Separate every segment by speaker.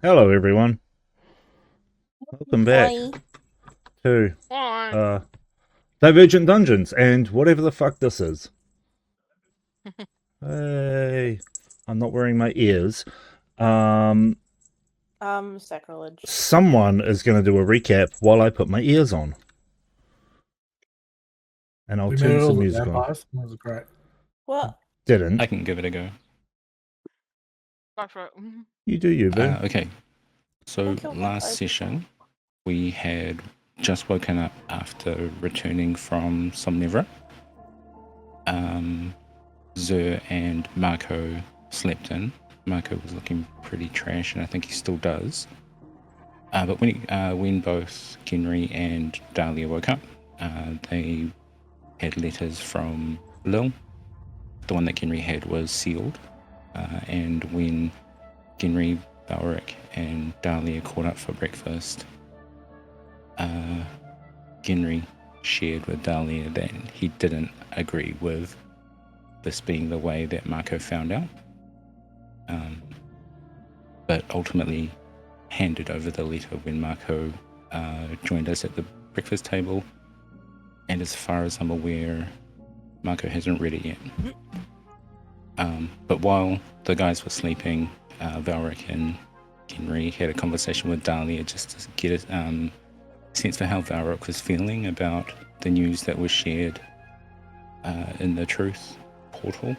Speaker 1: Hello, everyone. Welcome back
Speaker 2: Hi.
Speaker 1: to
Speaker 3: Why?
Speaker 1: uh, Divergent Dungeons and whatever the fuck this is. Hey, I'm not wearing my ears. Um,
Speaker 2: Sacrilege.
Speaker 1: Someone is going to do a recap while I put my ears on, and I'll
Speaker 4: We made
Speaker 1: turn
Speaker 4: it
Speaker 1: some
Speaker 4: over
Speaker 1: music on.
Speaker 4: vampires. That was great.
Speaker 2: Well,
Speaker 1: Didn't
Speaker 5: I can give it a go.
Speaker 3: Go for it.
Speaker 1: you do you, boo?
Speaker 5: Okay, so
Speaker 2: don't kill
Speaker 5: last
Speaker 2: vampires.
Speaker 5: session we had just woken up after returning from Somnivora. Zur and Marco slept in. Marco was looking pretty trash, and I think he still does. But when both Genry and Dahlia woke up, they had letters from Lil. The one that Genry had was sealed, and when Genry, Valriks, and Dahlia caught up for breakfast, Genry shared with Dahlia that he didn't agree with this being the way that Marco found out, but ultimately handed over the letter when Marco joined us at the breakfast table, and as far as I'm aware, Marco hasn't read it yet. But while the guys were sleeping, Valriks and Genry had a conversation with Dahlia just to get a sense for how Valriks was feeling about the news that was shared in the truth portal,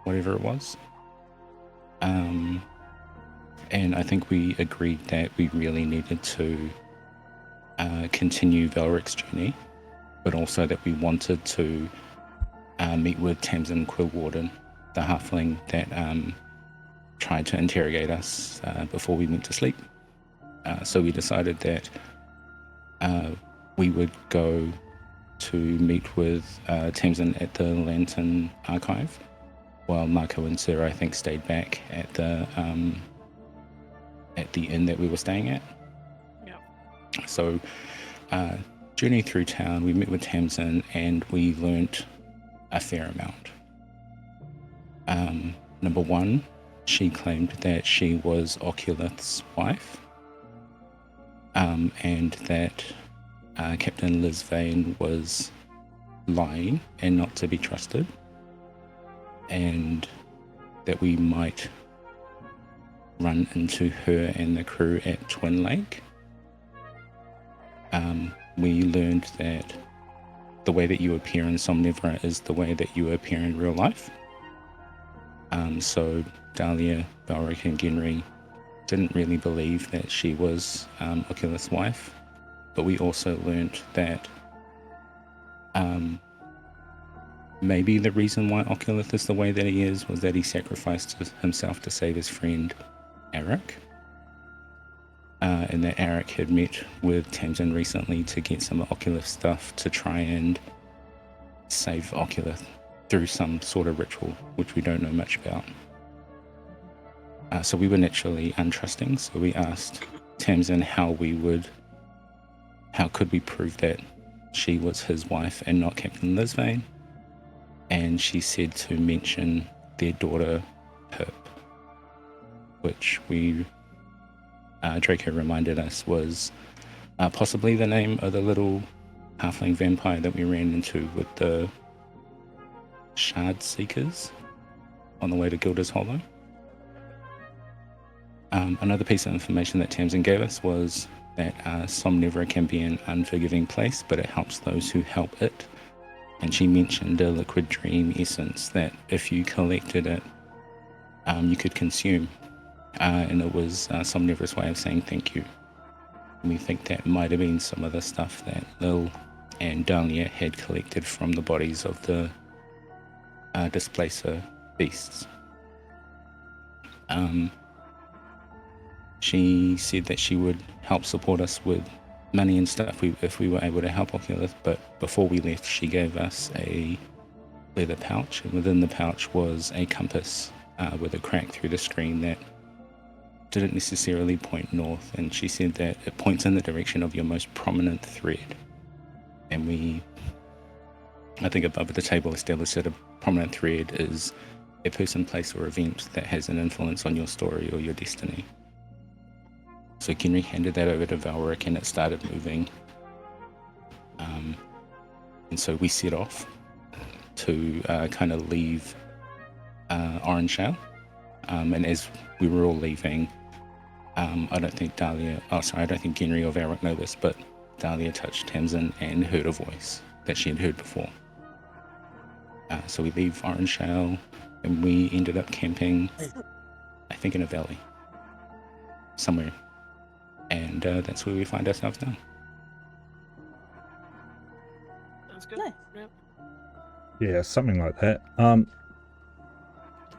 Speaker 5: whatever it was. And I think we agreed that we really needed to continue Valriks' journey, but also that we wanted to meet with Tamsin Quillwarden, the halfling that tried to interrogate us before we went to sleep. So we decided that we would go to meet with Tamsin at the Lantern Archive, while Marco and Sarah, I think, stayed back at the inn that we were staying at.
Speaker 3: Yep.
Speaker 5: So, journey through town, we met with Tamsin, and we learnt a fair amount. Number one, she claimed that she was Oculith's wife, and that Captain Liz Vane was lying and not to be trusted, and that we might run into her and the crew at Twin Lake. We learned that the way that you appear in Somnivora is the way that you appear in real life. So Dahlia, Valriks, and Genry didn't really believe that she was Oculus' wife, but we also learnt that maybe the reason why Oculus is the way that he is was that he sacrificed himself to save his friend Eric, and that Eric had met with Tamsin recently to get some Oculus stuff to try and save Oculus through some sort of ritual, which we don't know much about. So we were naturally untrusting, so we asked Tamsin how could we prove that she was his wife and not Captain Liz Vane, and she said to mention their daughter Herb, which Draco reminded us was possibly the name of the little halfling vampire that we ran into with the Shard Seekers on the way to Gilda's Hollow. Another piece of information that Tamsin gave us was that Somnivora can be an unforgiving place, but it helps those who help it. And she mentioned a liquid dream essence that if you collected it, you could consume. And it was Somnivora's way of saying thank you. And we think that might have been some of the stuff that Lil and Dahlia had collected from the bodies of the displacer beasts. She said that she would help support us with money and stuff if we were able to help Oculus, but before we left she gave us a leather pouch, and within the pouch was a compass with a crack through the screen that didn't necessarily point north, and she said that it points in the direction of your most prominent thread. And we, I think above the table, established that a prominent thread is a person, place, or event that has an influence on your story or your destiny. So Ginry handed that over to Valrik and it started moving. And so we set off to kind of leave Orange Shell. And as we were all leaving, I don't think Ginry or Valrik know this, but Dahlia touched Tamsin and heard a voice that she had heard before. So we leave Orange Shell and we ended up camping, I think in a valley somewhere. And that's where we find ourselves now.
Speaker 3: Sounds good.
Speaker 2: Nice.
Speaker 3: Yep.
Speaker 1: Yeah, something like that.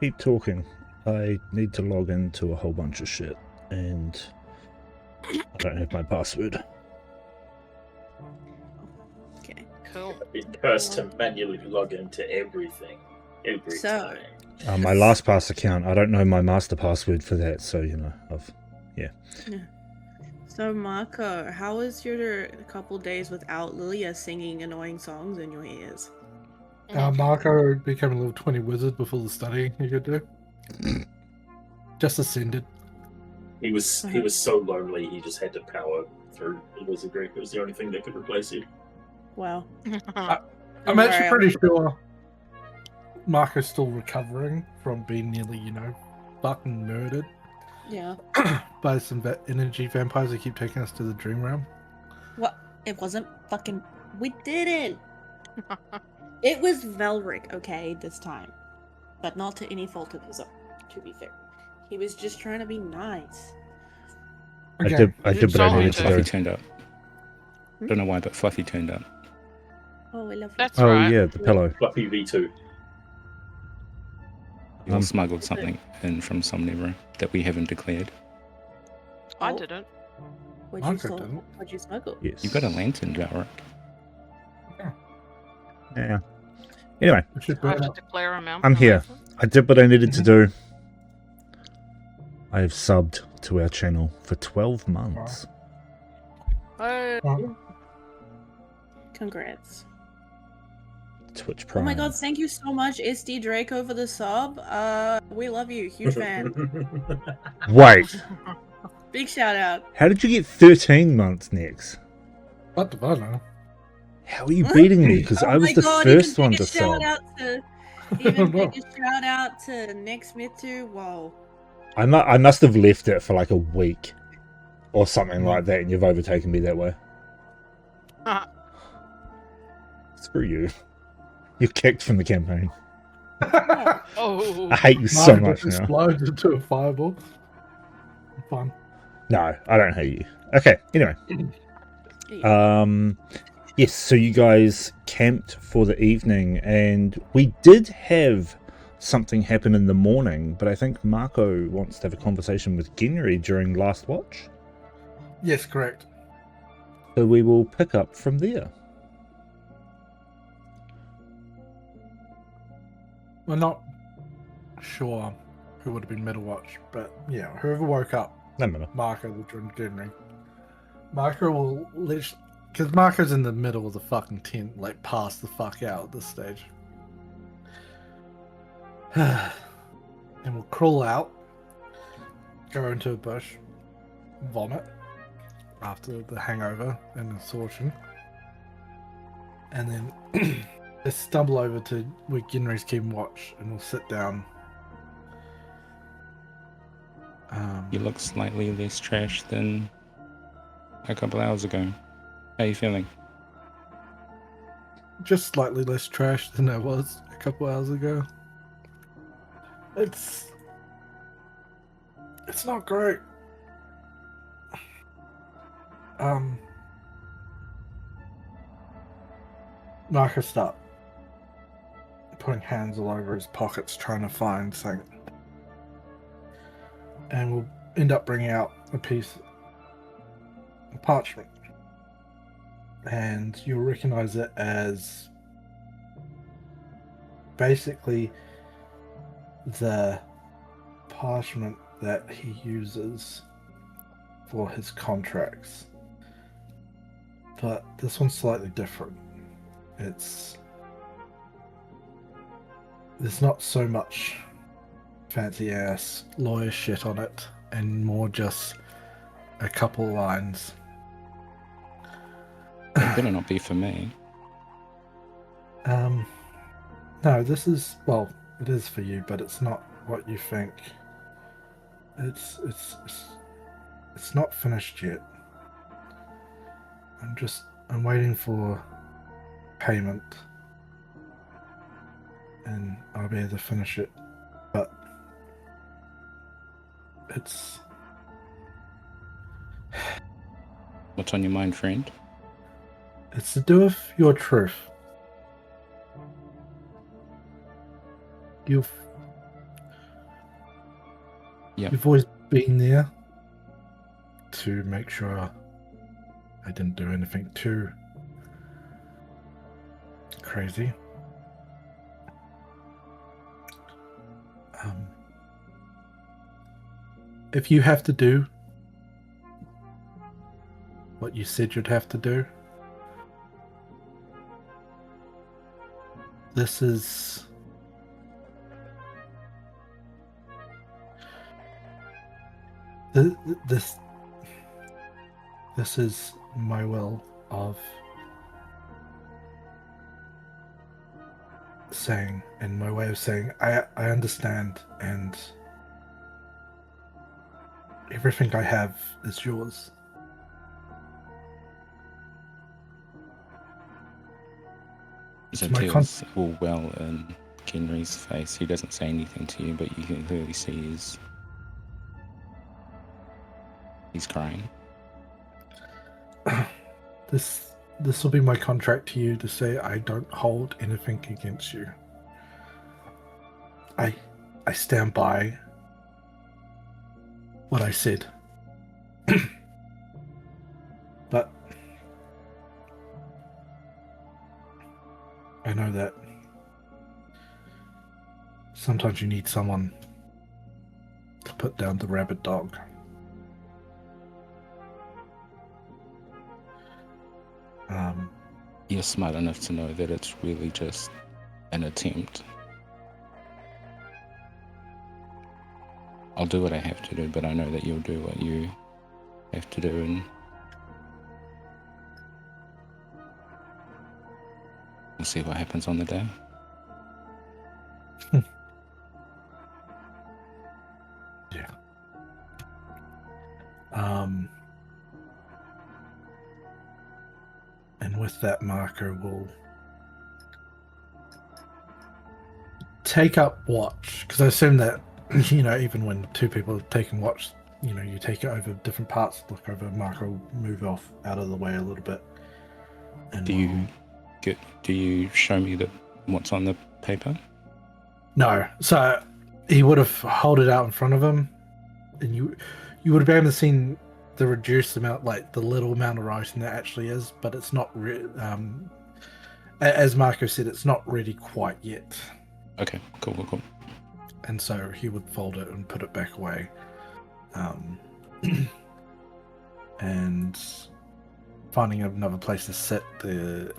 Speaker 1: Keep talking. I need to log into a whole bunch of shit, and I don't have my password.
Speaker 2: Okay.
Speaker 3: Cool.
Speaker 4: I've been cursed to manually log into everything every
Speaker 2: So-
Speaker 4: time.
Speaker 1: My LastPass account, I don't know my master password for that, so
Speaker 2: So Marco, how was your couple days without Lilia singing annoying songs in your ears?
Speaker 6: Marco became a level 20 wizard before the studying he could do. Just ascended.
Speaker 4: He was so lonely he just had to power through the wizardry. It was the only thing that could replace him.
Speaker 2: Wow.
Speaker 6: I'm
Speaker 2: Don't
Speaker 6: actually
Speaker 2: worry,
Speaker 6: pretty sure Marco's still recovering from being nearly, fucking murdered
Speaker 2: Yeah.
Speaker 6: by some energy vampires who keep taking us to the dream realm.
Speaker 2: What? It wasn't fucking. We didn't. It was Valrik, okay, this time, but not to any fault of his own. To be fair, he was just trying to be nice.
Speaker 1: I did what I
Speaker 3: Sorry,
Speaker 1: needed to
Speaker 5: Fluffy
Speaker 1: do.
Speaker 5: turned up.
Speaker 2: Hmm?
Speaker 5: Don't know why, but Fluffy turned up.
Speaker 2: Oh, I love you.
Speaker 3: That's
Speaker 1: Oh
Speaker 3: right.
Speaker 1: yeah, the pillow.
Speaker 4: Fluffy V2.
Speaker 5: You all smuggled something in from Somnivora that we haven't declared.
Speaker 3: I
Speaker 2: Oh.
Speaker 3: didn't.
Speaker 2: What'd
Speaker 6: Marco
Speaker 2: you steal?
Speaker 6: didn't.
Speaker 2: What'd you smuggle?
Speaker 1: Yes.
Speaker 5: You got a lantern, Valrik.
Speaker 1: Yeah. Anyway,
Speaker 6: We should
Speaker 3: I
Speaker 6: burn
Speaker 3: have to
Speaker 6: up.
Speaker 3: declare a mountain.
Speaker 1: I'm here. I did what I needed to do. I have subbed to our channel for 12 months.
Speaker 3: Oh,
Speaker 2: Congrats.
Speaker 1: Twitch
Speaker 2: Oh
Speaker 1: Prime.
Speaker 2: my god, thank you so much, SD Draco, for the sub. We love you. Huge fan.
Speaker 1: Wait,
Speaker 2: Big shout out.
Speaker 1: how did you get 13 months next?
Speaker 6: What do I know?
Speaker 1: How are you beating me? Because
Speaker 2: Oh
Speaker 1: I was
Speaker 2: my
Speaker 1: the
Speaker 2: god,
Speaker 1: first
Speaker 2: even
Speaker 1: one
Speaker 2: bigger
Speaker 1: to
Speaker 2: shout
Speaker 1: sub.
Speaker 2: out to
Speaker 6: I don't know.
Speaker 2: bigger shout out to Nick Smith too. Whoa.
Speaker 1: I must have left it for like a week or something like that, and you've overtaken me that way. Screw you. You're kicked from the campaign.
Speaker 3: oh.
Speaker 1: I hate you so
Speaker 6: Marco
Speaker 1: much
Speaker 6: just
Speaker 1: now.
Speaker 6: explodes into a fireball. Fun.
Speaker 1: No, I don't hate you. Okay, anyway. Yes, so you guys camped for the evening, and we did have something happen in the morning, but I think Marco wants to have a conversation with Ginry during Last Watch.
Speaker 6: Yes, correct.
Speaker 1: So we will pick up from there.
Speaker 6: We're not sure who would have been middle watch, but yeah, whoever woke up,
Speaker 1: No matter.
Speaker 6: Marco will join Ginry. Marco will because Marco's in the middle of the fucking tent, like passed the fuck out at this stage. And we'll crawl out, go into a bush, vomit after the hangover and exhaustion, and then just stumble over to where Ginry's keeping watch, and we'll sit down.
Speaker 5: You look slightly less trash than a couple hours ago. How are you feeling?
Speaker 6: Just slightly less trash than I was a couple hours ago. It's not great. Marcus stopped, putting hands all over his pockets, trying to find something, and we'll end up bringing out a piece of parchment, and you'll recognize it as basically the parchment that he uses for his contracts. But this one's slightly different. There's not so much fancy ass lawyer shit on it, and more just a couple lines.
Speaker 5: It better not be for me.
Speaker 6: No, this is, well, it is for you, but it's not what you think. It's not finished yet. I'm waiting for payment, and I'll be able to finish it. But it's
Speaker 5: What's on your mind, friend?
Speaker 6: to do with your truth. You've
Speaker 5: Yep.
Speaker 6: You've always been there to make sure I didn't do anything too crazy. If you have to do what you said you'd have to do, this is this is my will of saying, and my way of saying I understand, and everything I have is yours.
Speaker 5: The
Speaker 6: my
Speaker 5: tears all well in Henry's face. He doesn't say anything to you, but you can clearly see he's crying.
Speaker 6: This will be my contract to you to say I don't hold anything against you. I stand by what I said. But I know that sometimes you need someone to put down the rabid dog.
Speaker 5: You're smart enough to know that it's really just an attempt. I'll do what I have to do, but I know that you'll do what you have to do, and we'll see what happens on the day.
Speaker 6: Yeah. And with that, marker will take up watch, because I assume that, you know, even when two people are taking watch, you know, you take it over different parts, look over, marker will move off out of the way a little bit. And
Speaker 5: Do you show me what's on the paper?
Speaker 6: No, so he would have held it out in front of him, and you would have been able to see the reduced amount, like the little amount of writing that actually is, but it's not. As Marco said, it's not ready quite yet.
Speaker 5: Okay, cool.
Speaker 6: And so he would fold it and put it back away, and finding another place to sit the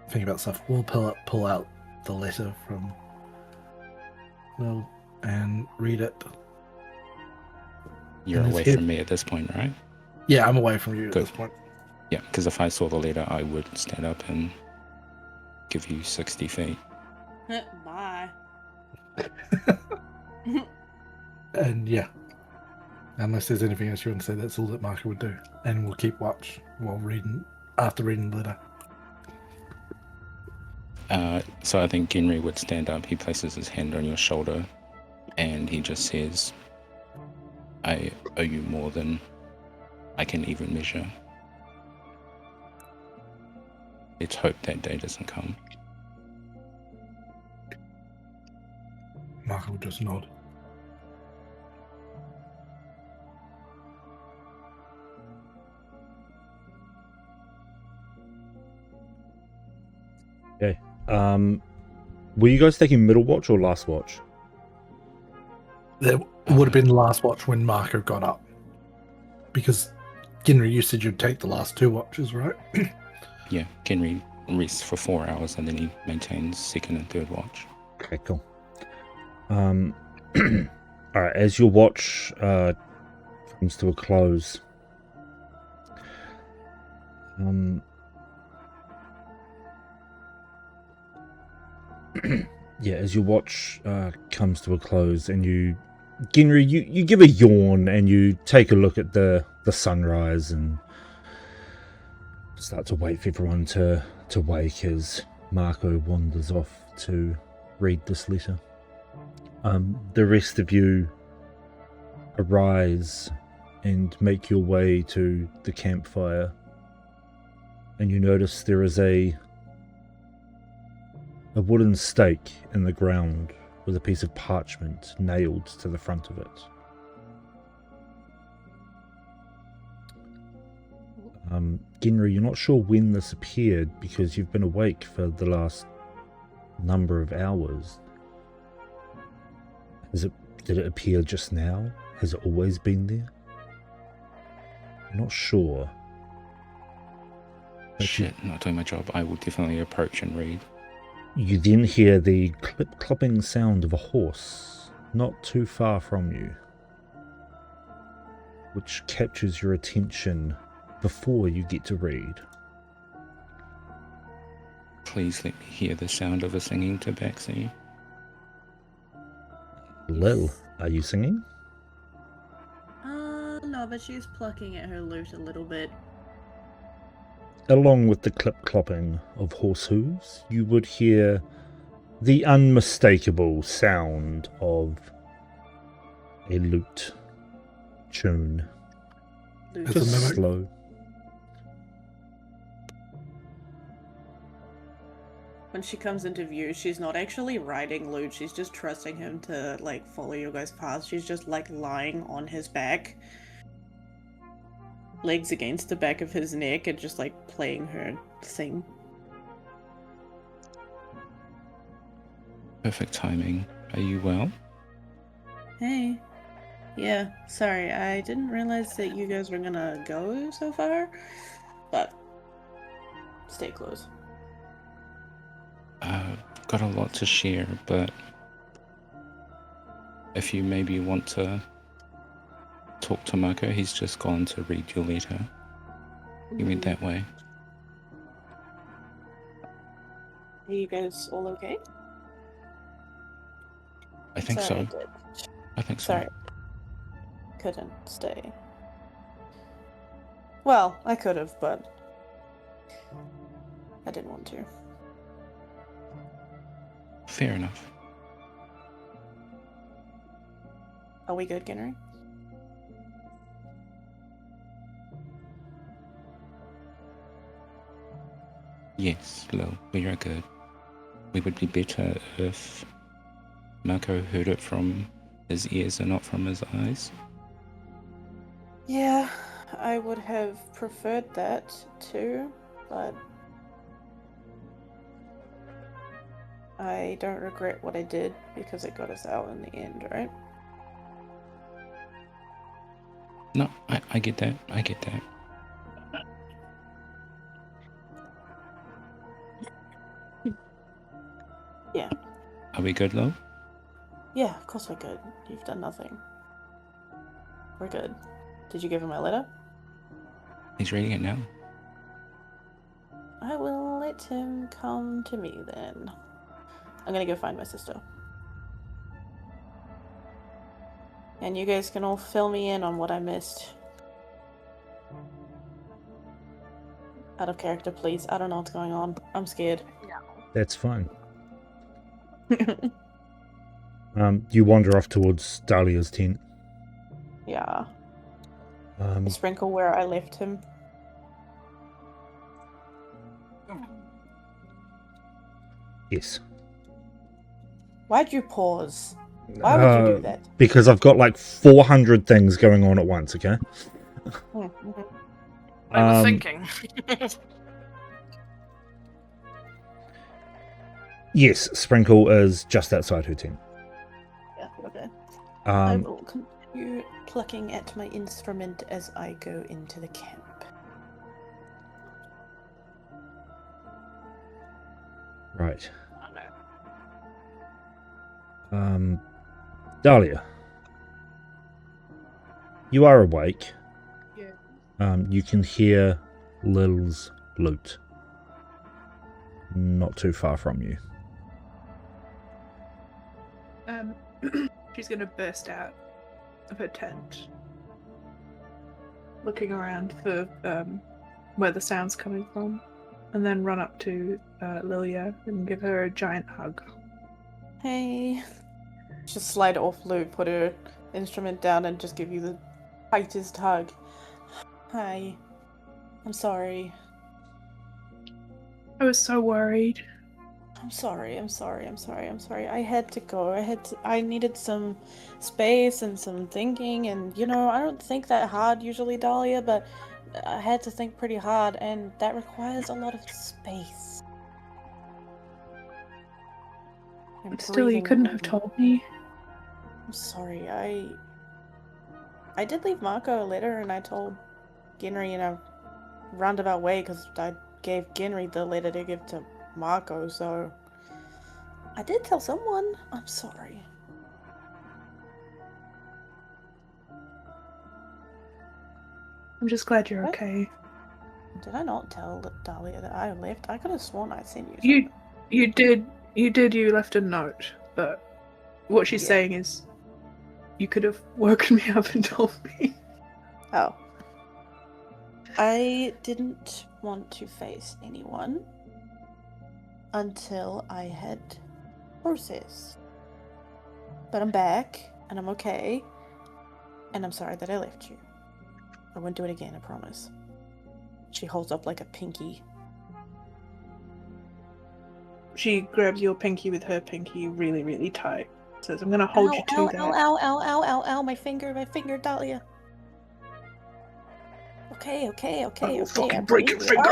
Speaker 6: thing about stuff. We'll pull out the letter from Will and read it.
Speaker 5: You're away from me at this point, right?
Speaker 6: Yeah, I'm away from you at
Speaker 5: Good.
Speaker 6: this point.
Speaker 5: Yeah, because if I saw the letter, I would stand up and give you 60 feet.
Speaker 2: Bye.
Speaker 6: And yeah, unless there's anything else you want to say, that's all that Marco would do. And we'll keep watch while after reading the letter.
Speaker 5: So I think Henry would stand up. He places his hand on your shoulder, and he just says, "I owe you more than I can even measure. Let's hope that day doesn't come."
Speaker 6: Marco will just nod.
Speaker 1: Okay. Were you guys taking middle watch or last watch?
Speaker 6: There would have been the last watch when Marco got up. Because, Henry, you said you'd take the last two watches, right?
Speaker 5: Yeah, Henry rests for 4 hours, and then he maintains second and third watch.
Speaker 1: Okay, cool. All right, as your watch comes to a close. Yeah, as your watch comes to a close, and Ginry, you give a yawn and you take a look at the sunrise and start to wait for everyone to wake as Marco wanders off to read this letter. The rest of you arise and make your way to the campfire, and you notice there is a wooden stake in the ground with a piece of parchment nailed to the front of it. Ginry, you're not sure when this appeared because you've been awake for the last number of hours. Did it appear just now? Has it always been there? I'm not sure. But
Speaker 5: Shit, not doing my job. I will definitely approach and read.
Speaker 1: You then hear the clip-clopping sound of a horse not too far from you, which captures your attention before you get to read.
Speaker 5: Please let me hear the sound of a singing tabaxi.
Speaker 1: Lil, are you singing?
Speaker 2: No, but she's plucking at her lute a little bit.
Speaker 1: Along with the clip-clopping of horse hooves, you would hear the unmistakable sound of a lute tune.
Speaker 2: Lute.
Speaker 6: It's a
Speaker 1: Just
Speaker 6: mimic.
Speaker 1: slow.
Speaker 2: When she comes into view, she's not actually riding Lute, she's just trusting him to, like, follow you guys past. She's just, like, lying on his back, legs against the back of his neck, and just, like, playing her thing.
Speaker 5: Perfect timing. Are you well?
Speaker 2: Hey. Yeah, sorry, I didn't realize that you guys were gonna go so far, but stay close.
Speaker 5: Got a lot to share, but if you maybe want to talk to Marco, he's just gone to read your letter. He went that way.
Speaker 2: Are you guys all okay?
Speaker 5: I think
Speaker 2: Sorry,
Speaker 5: so.
Speaker 2: I did.
Speaker 5: I think so.
Speaker 2: Sorry. Couldn't stay. Well, I could have, but I didn't want to.
Speaker 5: Fair enough.
Speaker 2: Are we good, Ginry?
Speaker 5: Yes, Lil, we are good. We would be better if Marco heard it from his ears and not from his eyes.
Speaker 2: Yeah, I would have preferred that too, but I don't regret what I did because it got us out in the end, right?
Speaker 5: No, I get that. I get that.
Speaker 2: Yeah.
Speaker 5: Are we good, Lil?
Speaker 2: Yeah, of course we're good. You've done nothing. We're good. Did you give him my letter?
Speaker 5: He's reading it now.
Speaker 2: I will let him come to me then. I'm gonna go find my sister. And you guys can all fill me in on what I missed. Out of character, please. I don't know what's going on. I'm scared.
Speaker 1: That's fine. You wander off towards Dahlia's tent.
Speaker 2: Yeah. Sprinkle where I left him.
Speaker 1: Yes.
Speaker 2: Why'd you pause? Why would you do that?
Speaker 1: Because I've got like 400 things going on at once, okay?
Speaker 2: Mhm.
Speaker 3: I was
Speaker 1: Um,
Speaker 3: thinking.
Speaker 1: Yes, Sprinkle is just outside her tent.
Speaker 2: Yeah, okay. I
Speaker 1: Um,
Speaker 2: will continue plucking at my instrument as I go into the camp.
Speaker 1: right. Dahlia. You are awake.
Speaker 7: Yeah.
Speaker 1: You can hear Lil's lute. Not too far from you.
Speaker 7: She's gonna burst out of her tent, looking around for where the sound's coming from, and then run up to Lilia and give her a giant hug.
Speaker 2: Hey. Just slide off Lou, put her instrument down, and just give you the tightest hug. Hi. I'm sorry.
Speaker 7: I was so worried.
Speaker 2: I'm sorry. I had to go. I needed some space and some thinking, and I don't think that hard usually, Dahlia, but I had to think pretty hard, and that requires a lot of space. And
Speaker 7: Still, you
Speaker 2: breathing
Speaker 7: couldn't have
Speaker 2: heavy.
Speaker 7: told me.
Speaker 2: I'm sorry. I did leave Marco a letter, and I told Ginry in a roundabout way because I gave Ginry the letter to give to Marco, so I did tell someone. I'm sorry.
Speaker 7: I'm just glad you're
Speaker 2: What?
Speaker 7: okay.
Speaker 2: Did I not tell Dahlia that I left? I could have sworn I'd sent you something.
Speaker 7: You did. You left a note, but what she's
Speaker 2: Yeah.
Speaker 7: saying is, you could have woken me up and told me.
Speaker 2: Oh. I didn't want to face anyone until I had processed. But I'm back, and I'm okay, and I'm sorry that I left you. I won't do it again, I promise. She holds up like a pinky.
Speaker 7: She grabs your pinky with her pinky really, really tight. Says, "I'm gonna hold you to
Speaker 2: ow,
Speaker 7: that."
Speaker 2: ow, my finger, Dahlia. Okay.
Speaker 7: I will fucking
Speaker 2: I
Speaker 7: break
Speaker 2: believe
Speaker 7: your finger.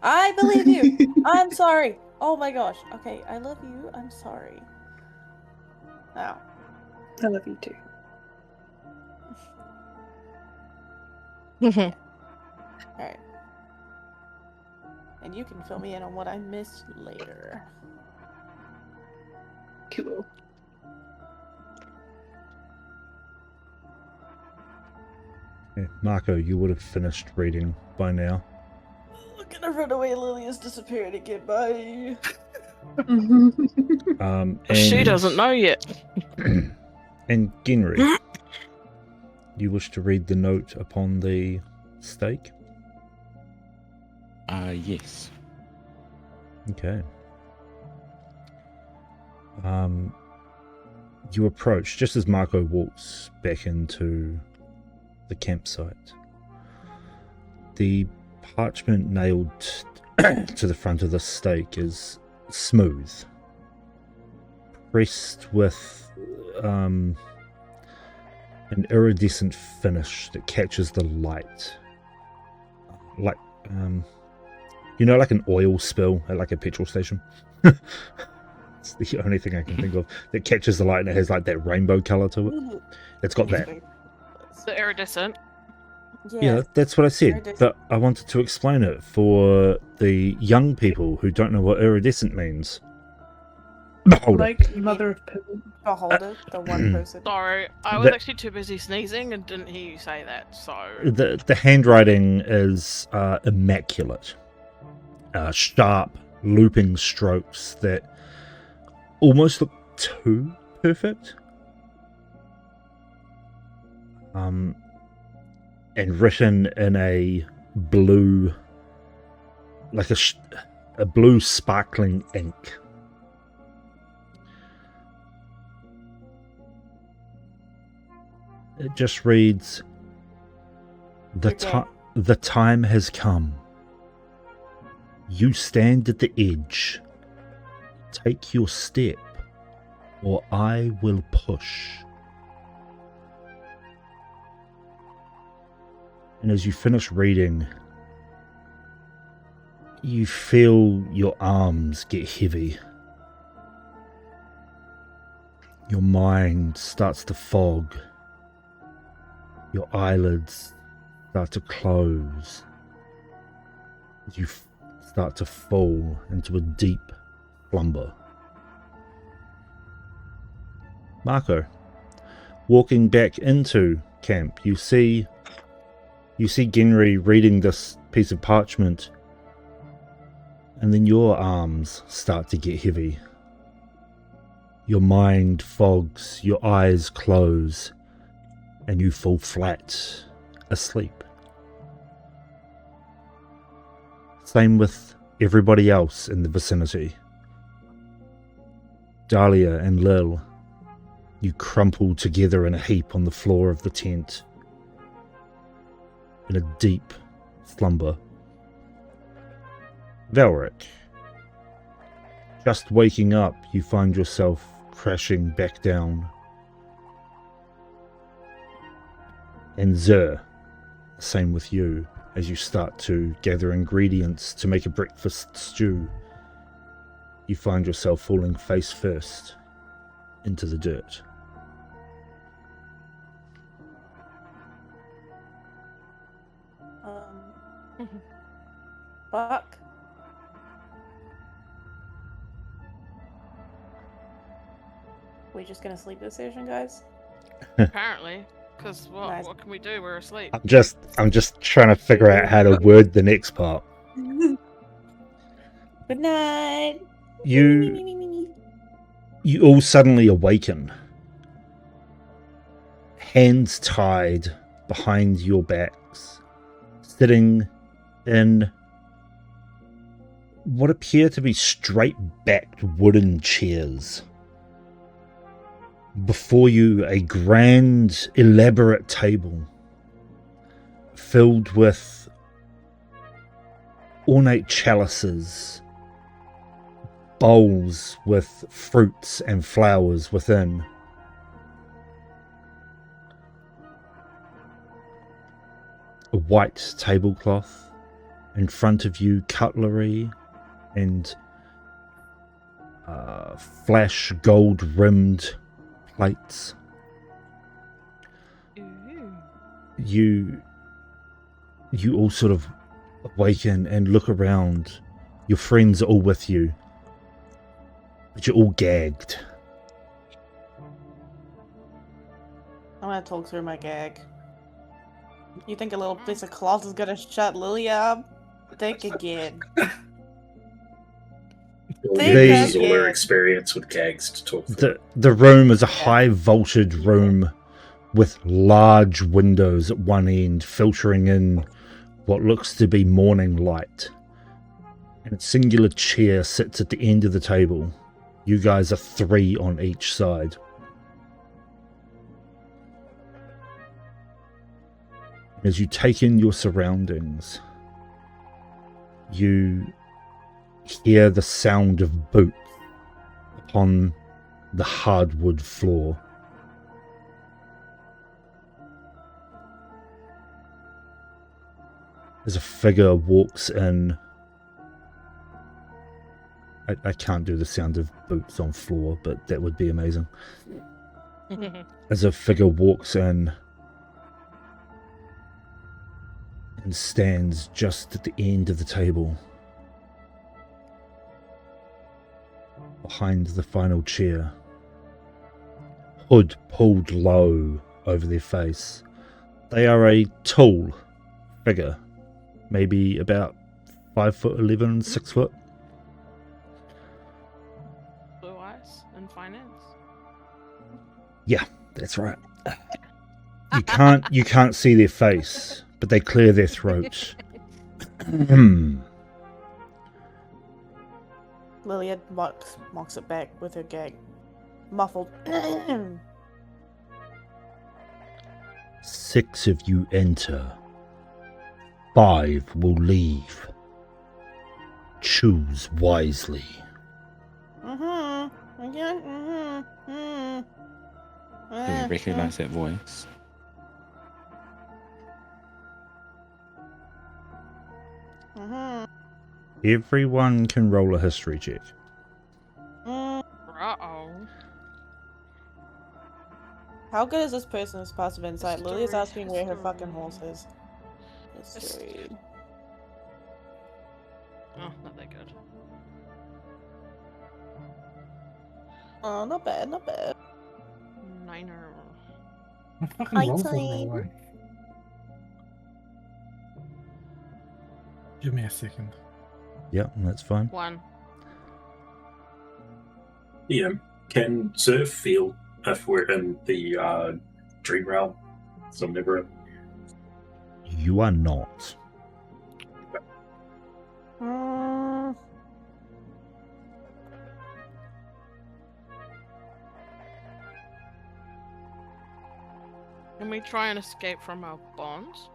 Speaker 2: I believe you. I'm sorry. Oh my gosh. Okay, I love you. I'm sorry. Ow.
Speaker 7: I love you too.
Speaker 2: Alright. And you can fill me in on what I missed later.
Speaker 7: Cool.
Speaker 1: Yeah, Marco, you would have finished reading by now.
Speaker 2: I'm gonna run away. Lily has disappeared again. Bye.
Speaker 1: And
Speaker 3: She doesn't know yet.
Speaker 1: And Ginry, you wish to read the note upon the stake?
Speaker 5: Yes.
Speaker 1: Okay. You approach just as Marco walks back into the campsite. The parchment nailed to the front of the stake is smooth, pressed with an iridescent finish that catches the light, like like an oil spill at like a petrol station. It's the only thing I can think of that catches the light and it has like that rainbow color to it. It's got that.
Speaker 3: The iridescent.
Speaker 1: Yeah, that's what I said.
Speaker 2: Iridescent.
Speaker 1: But I wanted to explain it for the young people who don't know what iridescent means. Behold it.
Speaker 7: Like mother of pearl.
Speaker 2: Beholder, the one person.
Speaker 3: Sorry, I was
Speaker 1: That-
Speaker 3: actually too busy sneezing and didn't hear you say that, so...
Speaker 1: The handwriting is immaculate. Sharp, looping strokes that almost look too perfect. And written in a blue, like a blue sparkling ink. It just reads,
Speaker 2: You're dead.
Speaker 1: the time has come. You stand at the edge. Take your step, or I will push. And as you finish reading, you feel your arms get heavy. Your mind starts to fog. Your eyelids start to close. As you start to fall into a deep slumber. Marco, walking back into camp. You see Genry reading this piece of parchment, and then your arms start to get heavy. Your mind fogs, your eyes close, and you fall flat asleep. Same with everybody else in the vicinity. Dahlia and Lil, you crumple together in a heap on the floor of the tent, in a deep slumber. Valrik, just waking up, you find yourself crashing back down. And Zer, same with you, as you start to gather ingredients to make a breakfast stew. You find yourself falling face first into the dirt.
Speaker 2: Fuck. We just gonna sleep this session, guys?
Speaker 3: Apparently, because
Speaker 2: Nice.
Speaker 3: what can we do? We're asleep.
Speaker 1: I'm just trying to figure out how to word the next part.
Speaker 2: Good night.
Speaker 1: You all suddenly awaken, hands tied behind your backs, sitting in what appear to be straight-backed wooden chairs. Before you, a grand, elaborate table filled with ornate chalices, bowls with fruits and flowers within. A white tablecloth, in front of you cutlery and flash gold-rimmed plates. You all sort of awaken and look around. Your friends are all with you, but you're all gagged.
Speaker 2: I'm gonna talk through my gag. You think a little piece of cloth is gonna shut Lily up? Think again.
Speaker 4: All
Speaker 2: Think
Speaker 4: you use all their
Speaker 2: again.
Speaker 4: experience with gags to talk through.
Speaker 1: The room is a high vaulted room with large windows at one end filtering in what looks to be morning light. And a singular chair sits at the end of the table. You guys are 3 on each side. As you take in your surroundings, you hear the sound of boots upon the hardwood floor. As a figure walks in, I can't do the sound of boots on floor, but that would be amazing. As a figure walks in and stands just at the end of the table, behind the final chair, hood pulled low over their face. They are a tall figure, maybe about 5'11", 6 foot.
Speaker 3: Blue eyes and finance.
Speaker 1: Yeah, that's right. You can't see their face, but they clear their throat.
Speaker 2: Lilia mocks it back with her gag. Muffled.
Speaker 1: 6 of you enter. 5 will leave. Choose wisely.
Speaker 5: Do you recognize that voice?
Speaker 1: Everyone can roll a history check.
Speaker 3: Uh-oh.
Speaker 2: How good is this person's passive insight? Lilia's
Speaker 3: History,
Speaker 2: asking where her
Speaker 3: history.
Speaker 2: fucking horse is. History.
Speaker 3: Oh, not that good.
Speaker 2: Oh, not bad, not bad.
Speaker 3: Niner.
Speaker 6: My fucking
Speaker 2: Hi,
Speaker 6: rolls wouldn't
Speaker 2: Tine.
Speaker 6: go away. Give me a second.
Speaker 1: Yeah, that's fine.
Speaker 3: 1.
Speaker 4: Yeah. Can Surf feel if we're in the dream realm? So never.
Speaker 1: You are not.
Speaker 3: Can we try and escape from our bonds?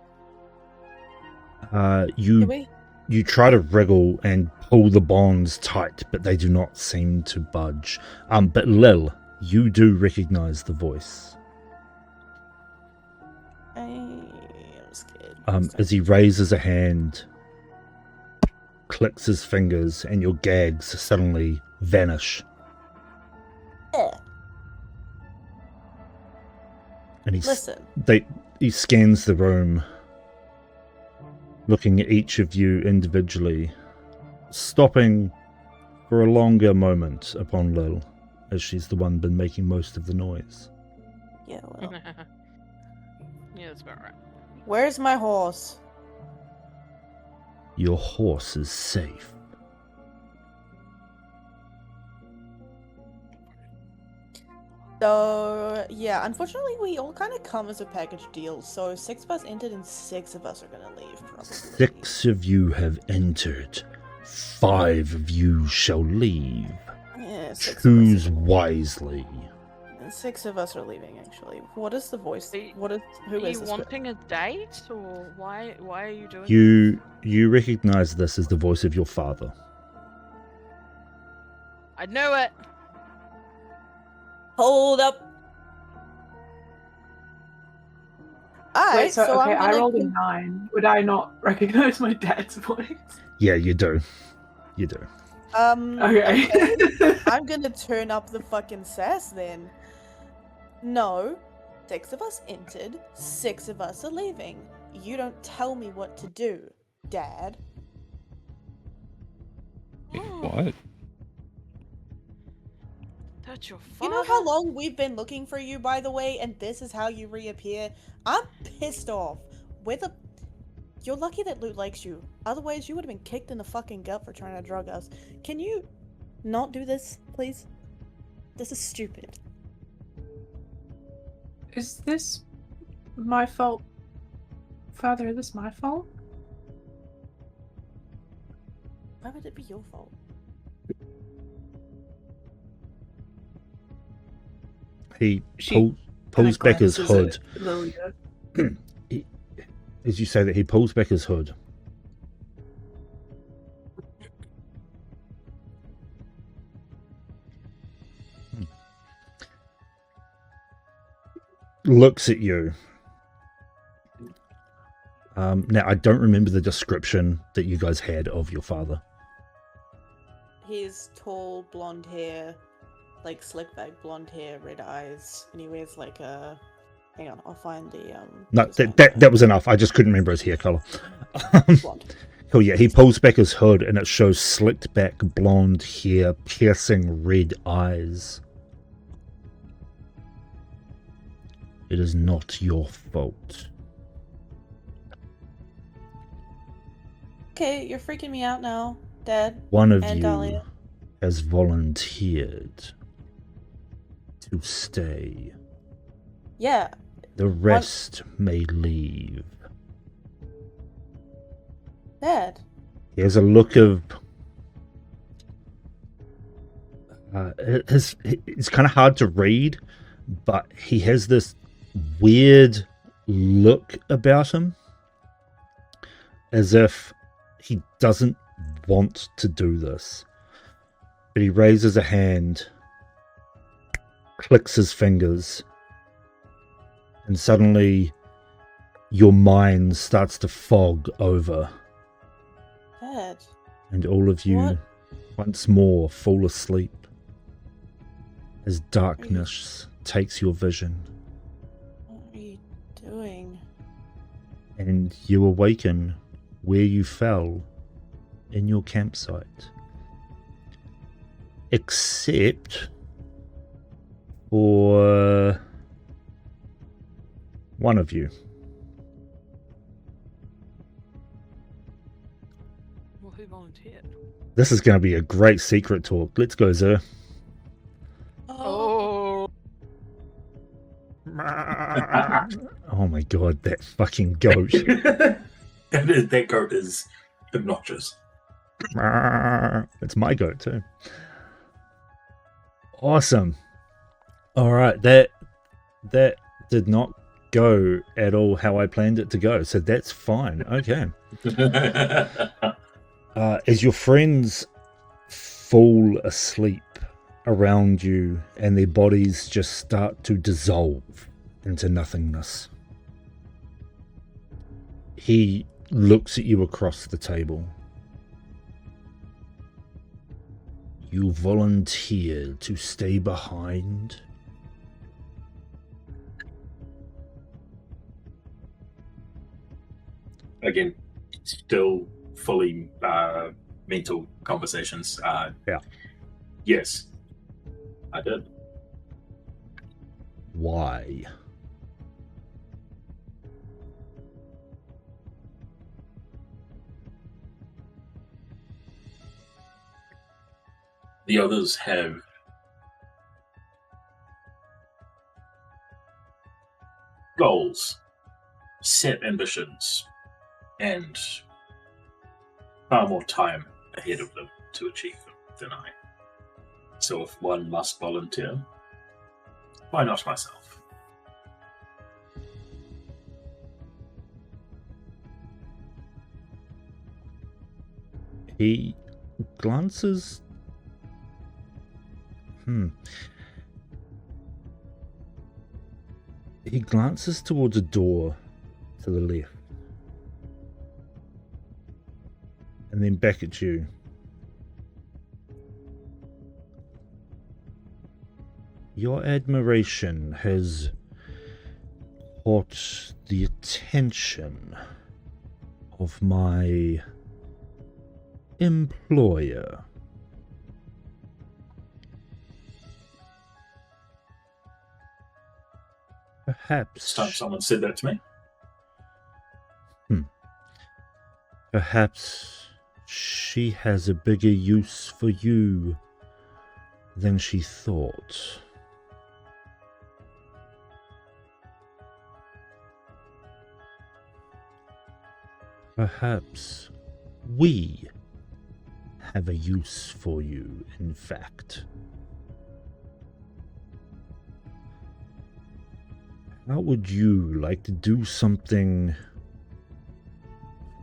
Speaker 2: Do
Speaker 1: You
Speaker 2: we?
Speaker 1: you try to wriggle and pull the bonds tight, but they do not seem to budge. But Lil, you do recognize the voice.
Speaker 2: I'm scared.
Speaker 1: As he raises a hand, clicks his fingers, and your gags suddenly vanish.
Speaker 2: Yeah.
Speaker 1: And
Speaker 2: Listen.
Speaker 1: he scans the room, looking at each of you individually, stopping for a longer moment upon Lil, as she's the one been making most of the noise.
Speaker 2: Yeah, well.
Speaker 3: Yeah, that's about right.
Speaker 2: Where's my horse?
Speaker 1: Your horse is safe.
Speaker 2: So, yeah, unfortunately, we all kind of come as a package deal. So, 6 of us entered and 6 of us are going to leave, probably.
Speaker 1: 6 of you have entered. 5 of you shall leave.
Speaker 2: Yeah, 6
Speaker 1: Choose
Speaker 2: of us.
Speaker 1: wisely.
Speaker 2: 6 of us are leaving, actually. What is the voice? What is? Who
Speaker 3: Are
Speaker 2: is
Speaker 3: you
Speaker 2: this?
Speaker 3: wanting a date, or why are you doing
Speaker 1: You recognize this as the voice of your father.
Speaker 3: this? I knew it!
Speaker 2: Hold up. Alright,
Speaker 7: Wait, so okay,
Speaker 2: I'm
Speaker 7: I
Speaker 2: gonna
Speaker 7: rolled a 9. Would I not recognize my dad's voice?
Speaker 1: Yeah, you do. You do.
Speaker 7: Okay.
Speaker 2: I'm gonna turn up the fucking sass then. No, 6 of us entered, 6 of us are leaving. You don't tell me what to do, Dad.
Speaker 5: What?
Speaker 3: That's your
Speaker 2: You
Speaker 3: father?
Speaker 2: know how long we've been looking for you, by the way, and this is how you reappear? I'm pissed off. You're lucky that Loot likes you. Otherwise, you would have been kicked in the fucking gut for trying to drug us. Can you not do this, please? This is stupid.
Speaker 7: Is this my fault? Father, is this my fault?
Speaker 2: Why would it be your fault?
Speaker 1: He
Speaker 7: She
Speaker 1: pulls back his hood.
Speaker 7: glances at Lilia.
Speaker 1: As you say that, he pulls back his hood. Looks at you. Now, I don't remember the description that you guys had of your father.
Speaker 2: He is tall, blonde hair, like slick back blonde hair, red eyes, and he wears like a. Hang on, I'll find the
Speaker 1: No,
Speaker 2: design.
Speaker 1: that was enough. I just couldn't remember his hair color.
Speaker 2: Blonde.
Speaker 1: Oh yeah, he pulls back his hood and it shows slicked back blonde hair, piercing red eyes. It is not your fault.
Speaker 2: Okay, you're freaking me out now, Dad.
Speaker 1: One of
Speaker 2: And
Speaker 1: you
Speaker 2: Dahlia.
Speaker 1: has volunteered to stay.
Speaker 2: Yeah,
Speaker 1: The rest may leave.
Speaker 2: Dad.
Speaker 1: He has a look of. It's kind of hard to read, but he has this weird look about him, as if he doesn't want to do this. But he raises a hand, clicks his fingers, and suddenly your mind starts to fog over.
Speaker 2: Dad.
Speaker 1: And all of you
Speaker 2: What?
Speaker 1: once more fall asleep as darkness takes your vision,
Speaker 2: What are you doing?
Speaker 1: and you awaken where you fell in your campsite. Except for One of you.
Speaker 3: Well, who volunteered?
Speaker 1: This is going to be a great secret talk. Let's go, Zer.
Speaker 3: Oh.
Speaker 1: Oh my god, that fucking goat.
Speaker 4: That goat is obnoxious.
Speaker 1: It's my goat too. Awesome. All right, that did not go at all how I planned it to go, so that's fine. Okay. As your friends fall asleep around you and their bodies just start to dissolve into nothingness, he looks at you across the table. You volunteer to stay behind?
Speaker 4: Again, still fully mental conversations.
Speaker 1: Yeah.
Speaker 4: Yes, I did.
Speaker 1: Why?
Speaker 4: The others have goals, set ambitions, and far more time ahead of them to achieve them than I. So if one must volunteer, why not myself?
Speaker 1: He glances. He glances towards a door to the left. And then back at you. Your admiration has caught the attention of my employer. Perhaps.
Speaker 4: It's time someone said that to me.
Speaker 1: Perhaps she has a bigger use for you than she thought. Perhaps we have a use for you, in fact. How would you like to do something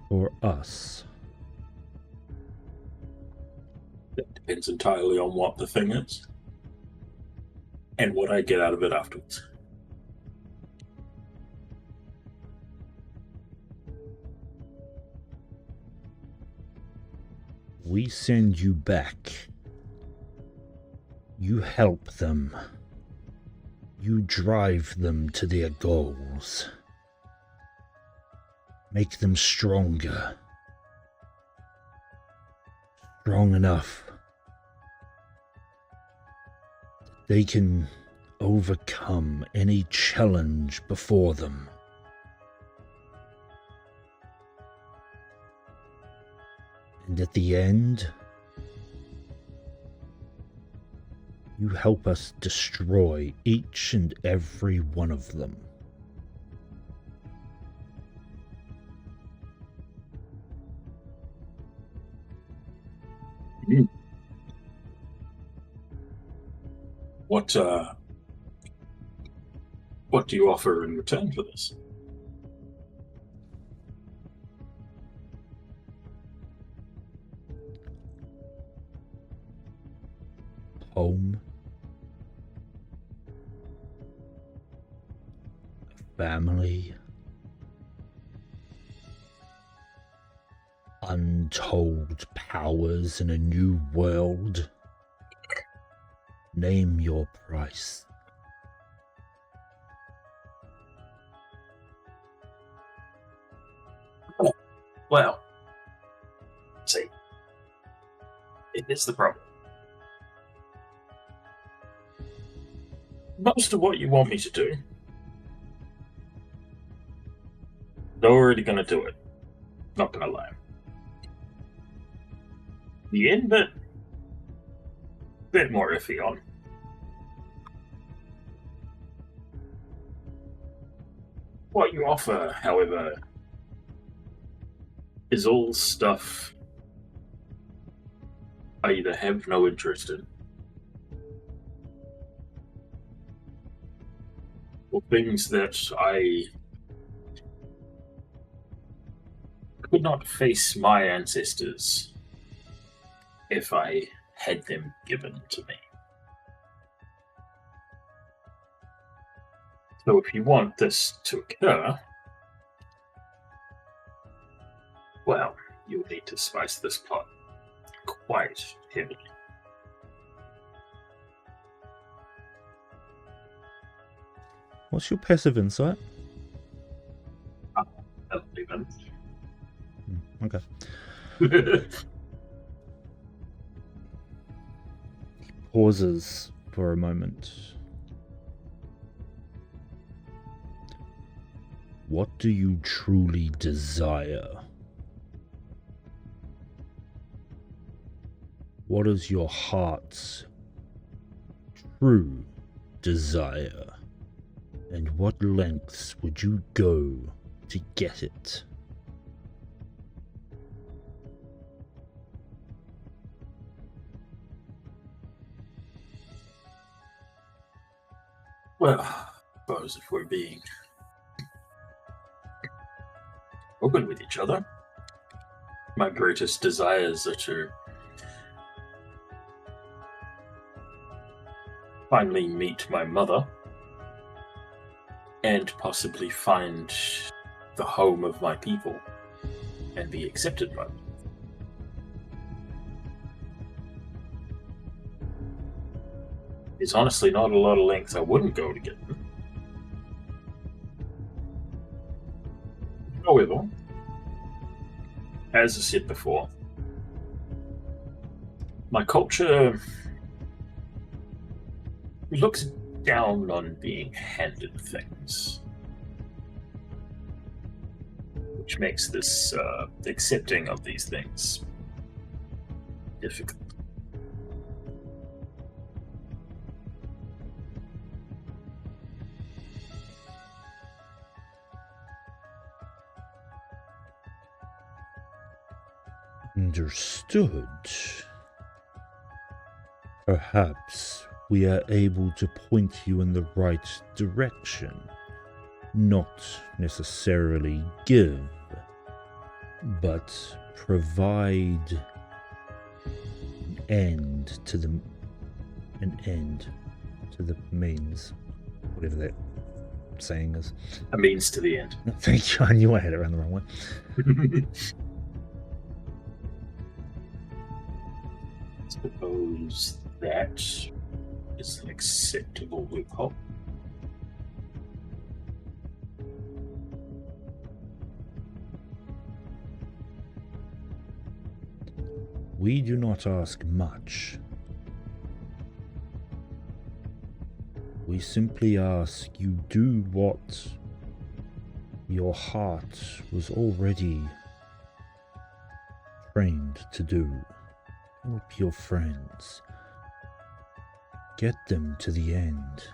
Speaker 1: for us?
Speaker 4: It depends entirely on what the thing is and what I get out of it afterwards.
Speaker 1: We send you back. You help them. You drive them to their goals. Make them stronger. Strong enough that they can overcome any challenge before them. And at the end, you help us destroy each and every one of them.
Speaker 4: What do you offer in return for this?
Speaker 1: Home. A family. Untold powers in a new world. Name your price.
Speaker 4: Well, see, it is the problem. Most of what you want me to do already gonna do it. Not gonna lie. The end bit more iffy on. What you offer, however, is all stuff I either have no interest in, or things that I could not face my ancestors if I had them given to me. So if you want this to occur, well, you'll need to spice this pot quite heavily.
Speaker 1: What's your passive insight?
Speaker 4: Even.
Speaker 1: Okay. Pauses for a moment. What do you truly desire? What is your heart's true desire? And what lengths would you go to get it?
Speaker 4: Well, I suppose if we're being open with each other, my greatest desires are to finally meet my mother and possibly find the home of my people and be accepted by them. It's honestly not a lot of lengths I wouldn't go to get them. However, as I said before, my culture looks down on being handed things, which makes this accepting of these things difficult.
Speaker 1: Understood. Perhaps we are able to point you in the right direction, not necessarily give, but provide an end to the means, whatever that saying is.
Speaker 4: A means to the end.
Speaker 1: Thank you. I knew I had it around the wrong way.
Speaker 4: Suppose that is an acceptable loophole.
Speaker 1: We do not ask much. We simply ask you do what your heart was already trained to do. Help your friends. Get them to the end.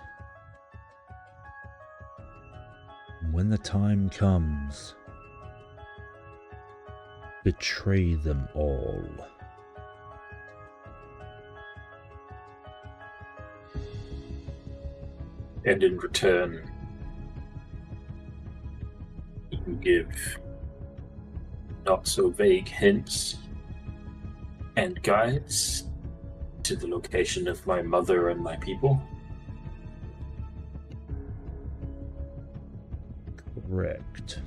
Speaker 1: And when the time comes, betray them all.
Speaker 4: And in return, you give not so vague hints and guides to the location of my mother and my people.
Speaker 1: Correct.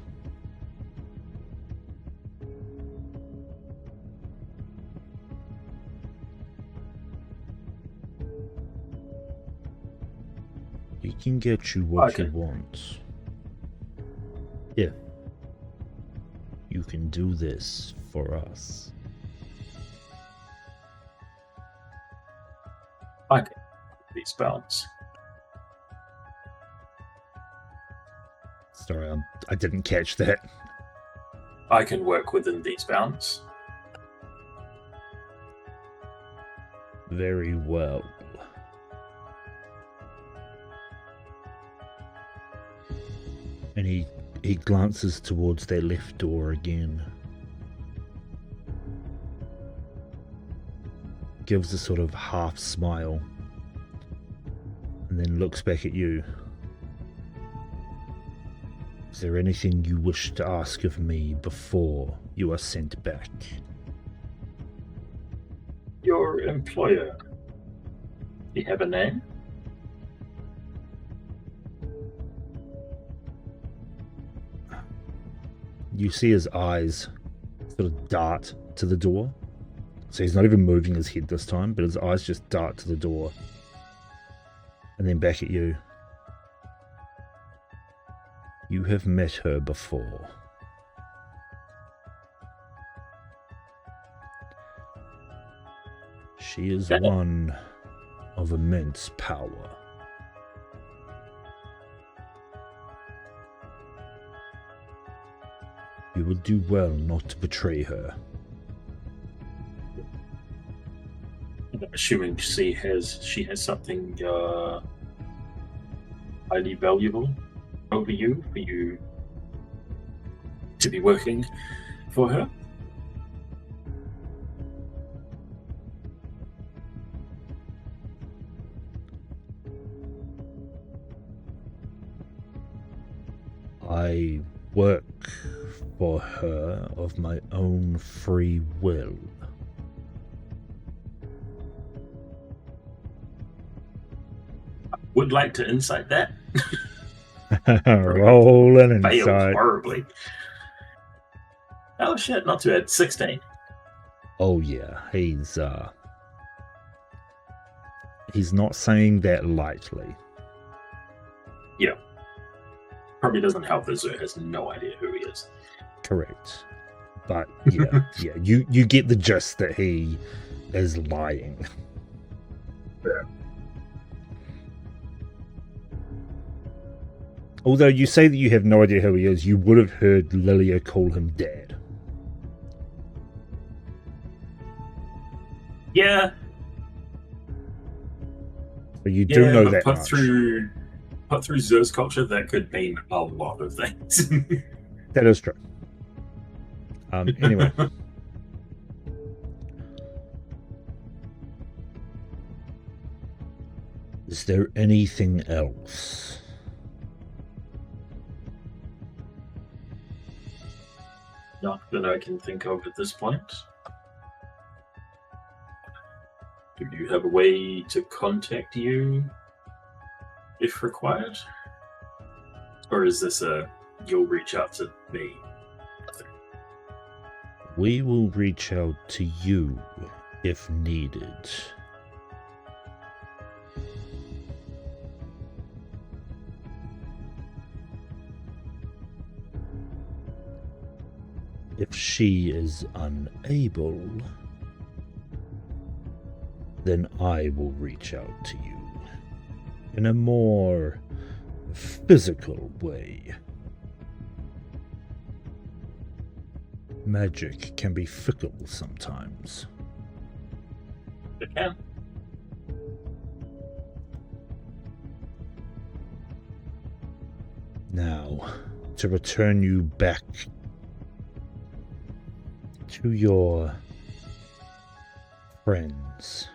Speaker 1: We can get you what you want. If you can do this for us.
Speaker 4: I can these bounds.
Speaker 1: Sorry, I didn't catch that.
Speaker 4: I can work within these bounds.
Speaker 1: Very well. And he glances towards their left door again. Gives a sort of half smile. And then looks back at you. Is there anything you wish to ask of me before you are sent back?
Speaker 4: Your employer, do you have a name?
Speaker 1: You see his eyes sort of dart to the door. So he's not even moving his head this time, but his eyes just dart to the door. And then back at you. You have met her before. She is one of immense power. You would do well not to betray her.
Speaker 4: I'm assuming she has something highly valuable over you for you to be working for her.
Speaker 1: I work for her of my own free will.
Speaker 4: Would like to insight that.
Speaker 1: Rolling
Speaker 4: Failed
Speaker 1: inside.
Speaker 4: horribly. Oh shit, not too bad. 16.
Speaker 1: Oh yeah, he's not saying that lightly.
Speaker 4: Yeah. Probably doesn't help that Zer has no idea who he is.
Speaker 1: Correct. But yeah, yeah, you get the gist that he is lying.
Speaker 4: Yeah.
Speaker 1: Although you say that you have no idea who he is, you would have heard Lilia call him Dad.
Speaker 4: Yeah.
Speaker 1: So you do know
Speaker 4: but
Speaker 1: that
Speaker 4: put
Speaker 1: much.
Speaker 4: through Zer's culture, that could mean a lot of things.
Speaker 1: That is true. Anyway. Is there anything else?
Speaker 4: Not that I can think of at this point. Do you have a way to contact you if required? Or is this you'll reach out to me?
Speaker 1: We will reach out to you if needed. If she is unable, then I will reach out to you in a more physical way. Magic can be fickle sometimes.
Speaker 4: It can.
Speaker 1: Now, to return you back to your friends.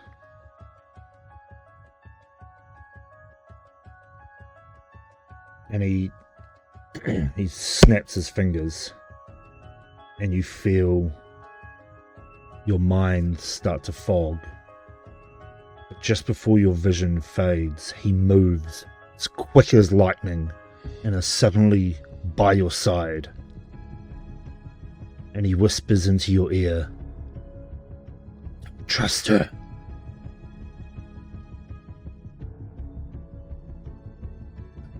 Speaker 1: And he snaps his fingers, and you feel your mind start to fog. But just before your vision fades, he moves as quick as lightning and is suddenly by your side. And he whispers into your ear, "Trust her.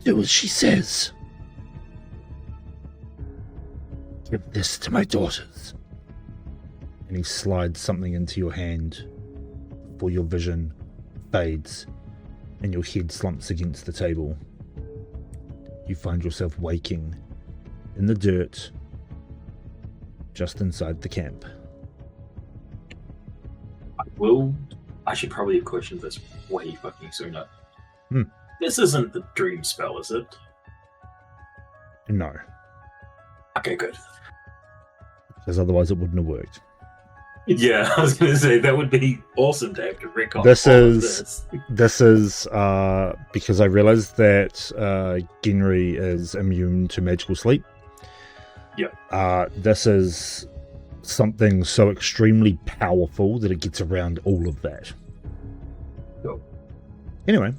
Speaker 1: Do as she says. Give this to my daughters." And he slides something into your hand before your vision fades and your head slumps against the table. You find yourself waking in the dirt just inside the camp.
Speaker 4: I should probably have questioned this way fucking sooner.
Speaker 1: Hmm.
Speaker 4: This isn't the dream spell, is it?
Speaker 1: No,
Speaker 4: Okay, good.
Speaker 1: because otherwise it wouldn't have worked.
Speaker 4: Yeah, I was going to say that would be awesome to have to recon.
Speaker 1: This
Speaker 4: all of
Speaker 1: is because I realized that Genry is immune to magical sleep.
Speaker 4: Yeah.
Speaker 1: This is something so extremely powerful that it gets around all of that.
Speaker 4: Cool.
Speaker 1: Anyway,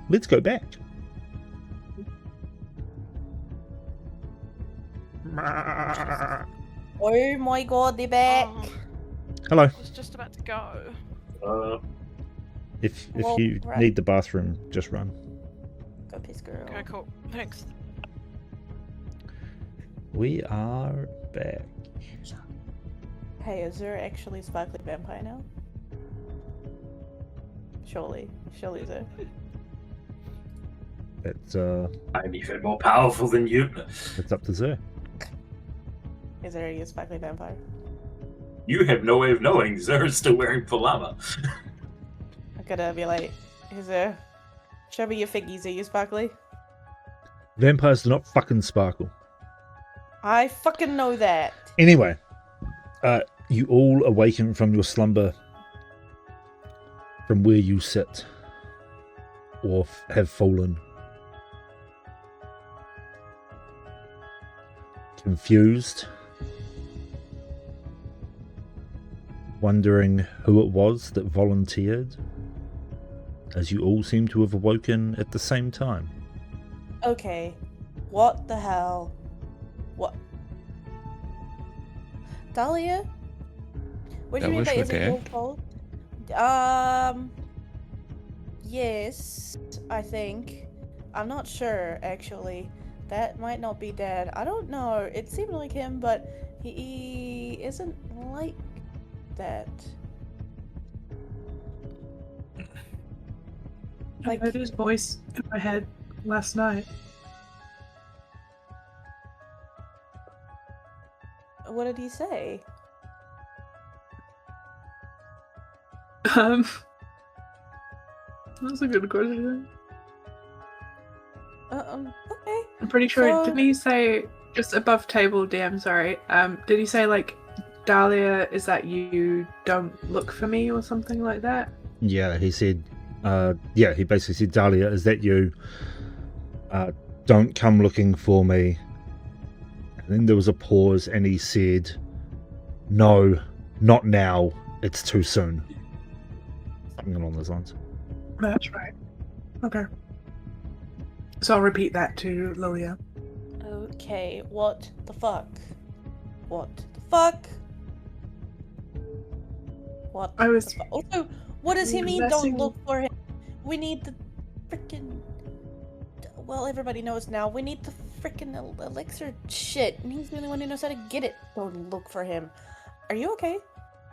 Speaker 1: let's go back.
Speaker 2: Oh my god, they're back.
Speaker 1: Hello.
Speaker 3: I was just about to go.
Speaker 1: If
Speaker 2: Well,
Speaker 1: you
Speaker 2: right.
Speaker 1: need the bathroom, just run.
Speaker 2: Go piss girl.
Speaker 3: Okay, cool. Thanks.
Speaker 1: We are back.
Speaker 2: Hey, is there actually sparkly vampire now? Surely there.
Speaker 1: It's
Speaker 4: I'm even more powerful than you.
Speaker 1: it's up to Zer.
Speaker 2: Is there a sparkly vampire?
Speaker 4: You have no way of knowing. Zer's still wearing full armor.
Speaker 2: I'm gonna be like, is there? Show me your figgies, are you sparkly?
Speaker 1: Vampires do not fucking sparkle.
Speaker 2: I fucking know that.
Speaker 1: Anyway, you all awaken from your slumber from where you sit or have fallen. Confused, wondering who it was that volunteered, as you all seem to have awoken at the same time.
Speaker 2: Okay, what the hell? What? Dahlia? What do
Speaker 5: That
Speaker 2: you mean
Speaker 5: was
Speaker 2: by
Speaker 5: your
Speaker 2: is it your
Speaker 5: dad?
Speaker 2: fault? Yes, I think. I'm not sure, actually. That might not be Dad. I don't know. It seemed like him, but he isn't like that.
Speaker 7: I heard his voice in my head last night.
Speaker 2: What did he say?
Speaker 7: That's a good question.
Speaker 2: Okay.
Speaker 7: I'm pretty sure.
Speaker 2: So-
Speaker 7: Didn't he say just above table? DM, sorry. Did he say like, Dahlia, is that you don't look for me or something like that?
Speaker 1: Yeah, he said, he basically said, Dahlia, is that you? Don't come looking for me. And then there was a pause and he said, no, not now. It's too soon. Something along those lines.
Speaker 7: That's right. Okay. So I'll repeat that to Lilia.
Speaker 2: Okay, what the fuck? What the fuck? What
Speaker 7: I was-
Speaker 2: the fuck? Also, what does he mean,
Speaker 7: Messing-
Speaker 2: don't look for him? We need the freaking... Well, everybody knows now. We need the freaking elixir shit, and he's the only one who knows how to get it. Don't look for him. Are you okay?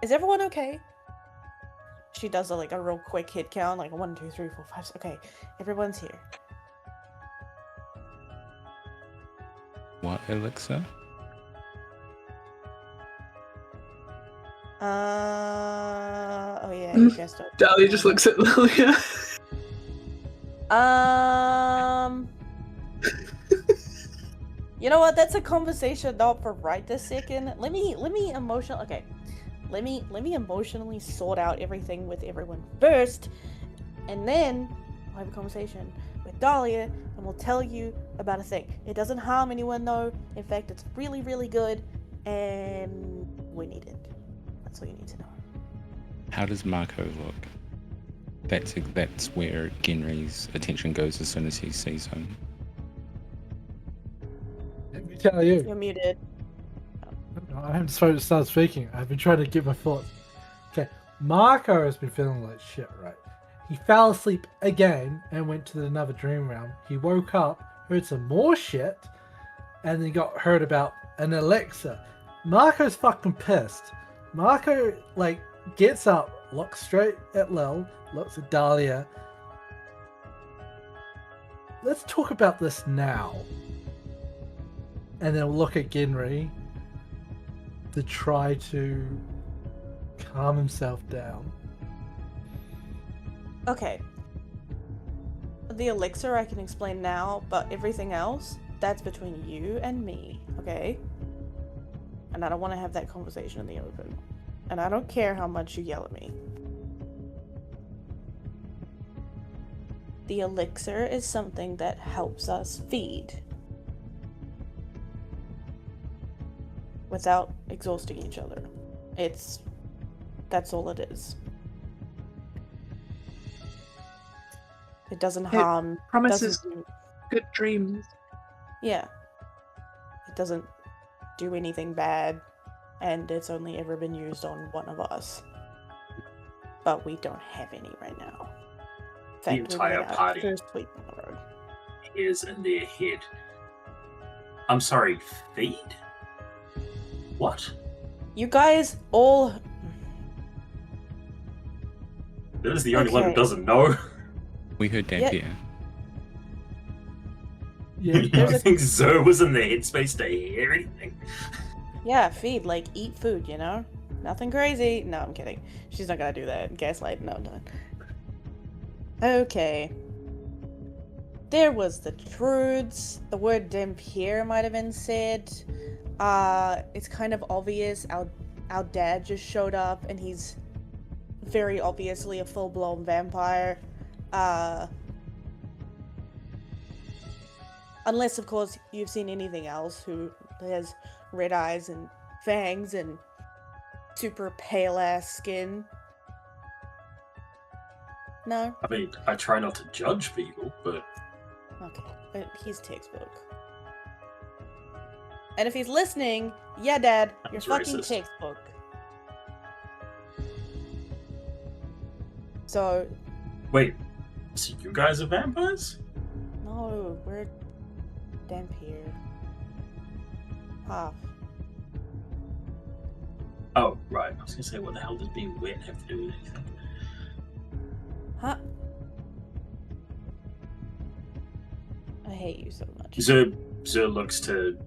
Speaker 2: Is everyone okay? She does a real quick hit count, like 1, 2, 3, 4, 5. Okay, everyone's here.
Speaker 5: What elixir?
Speaker 2: Oh yeah, you guys don't.
Speaker 7: Dahlia just looks at Lilia.
Speaker 2: You know what? That's a conversation not for right this second. Let me emotional. Okay, let me emotionally sort out everything with everyone first, and then we'll have a conversation with Dahlia, and we'll tell you about a thing. It doesn't harm anyone though. In fact, it's really, really good, and we need it. That's all you need to know.
Speaker 5: How does Marco look? That's where Genry's attention goes as soon as he sees him.
Speaker 6: Let me tell you.
Speaker 2: You're muted.
Speaker 6: I haven't started to start speaking. I've been trying to get my thoughts. Okay, Marco has been feeling like shit, right? He fell asleep again and went to another dream realm. He woke up, heard some more shit, and then heard about an elixir. Marco's fucking pissed. Marco, gets up, looks straight at Lil, looks at Dahlia. Let's talk about this now. And then we'll look at Genry. to try to calm himself down.
Speaker 2: Okay. The elixir I can explain now, but everything else, that's between you and me, okay? And I don't want to have that conversation in the open. And I don't care how much you yell at me. The elixir is something that helps us feed without exhausting each other. That's all it is. It doesn't harm.
Speaker 7: Promises
Speaker 2: doesn't-
Speaker 7: good dreams.
Speaker 2: Yeah. It doesn't do anything bad, and it's only ever been used on one of us. But we don't have any right now. In fact,
Speaker 4: The entire
Speaker 2: we're gonna
Speaker 4: party
Speaker 2: first week on the road.
Speaker 4: is in their head. I'm sorry, feed? What?
Speaker 2: You guys all.
Speaker 4: That is the only one who
Speaker 2: Okay.
Speaker 4: doesn't know.
Speaker 5: We heard Dampier.
Speaker 6: Yeah,
Speaker 4: You
Speaker 2: There's a-
Speaker 4: think Zoe was in the headspace to hear anything?
Speaker 2: Yeah, feed, like eat food, you know? Nothing crazy. No, I'm kidding. She's not gonna do that. Gaslight, no, no. Okay. There was the truths. The word Dampier might have been said. It's kind of obvious our dad just showed up and he's very obviously a full-blown vampire. Unless, of course, you've seen anything else who has red eyes and fangs and super pale-ass skin. No?
Speaker 4: I mean, I try not to judge people, but
Speaker 2: Okay, but he's textbook. And if he's listening, yeah, Dad, you're
Speaker 4: That's
Speaker 2: fucking
Speaker 4: racist.
Speaker 2: textbook. So,
Speaker 4: wait, so you guys are vampires?
Speaker 2: no, we're Dampier. Half.
Speaker 4: Oh, right. I was gonna say, what the hell does being wet have to do with anything?
Speaker 2: Huh? I hate you so much.
Speaker 4: Zer looks to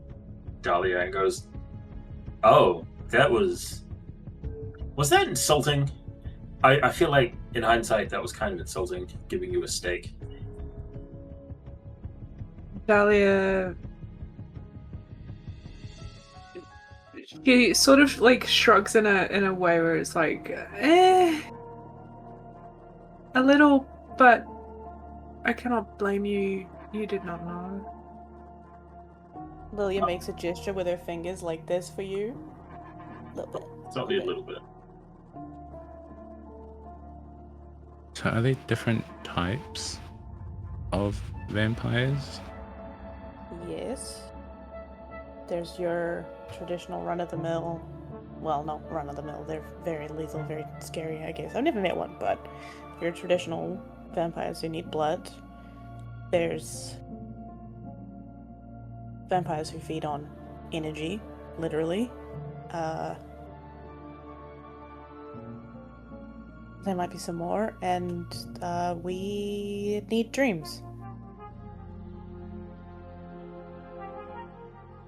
Speaker 4: Dahlia and goes, "Oh, that was that insulting? I feel like, in hindsight, that was kind of insulting, giving you a steak."
Speaker 7: Dahlia. She sort of like shrugs in a way where it's like, a little, but I cannot blame you. You did not know.
Speaker 2: Lilia makes a gesture with her fingers like this for you. A little bit.
Speaker 4: It's only a little bit.
Speaker 5: So are there different types of vampires?
Speaker 2: Yes. There's your traditional run-of-the-mill. Well, not run-of-the-mill. They're very lethal, very scary, I guess. I've never met one, but your traditional vampires who need blood. There's vampires who feed on energy, literally. There might be some more, and we need dreams.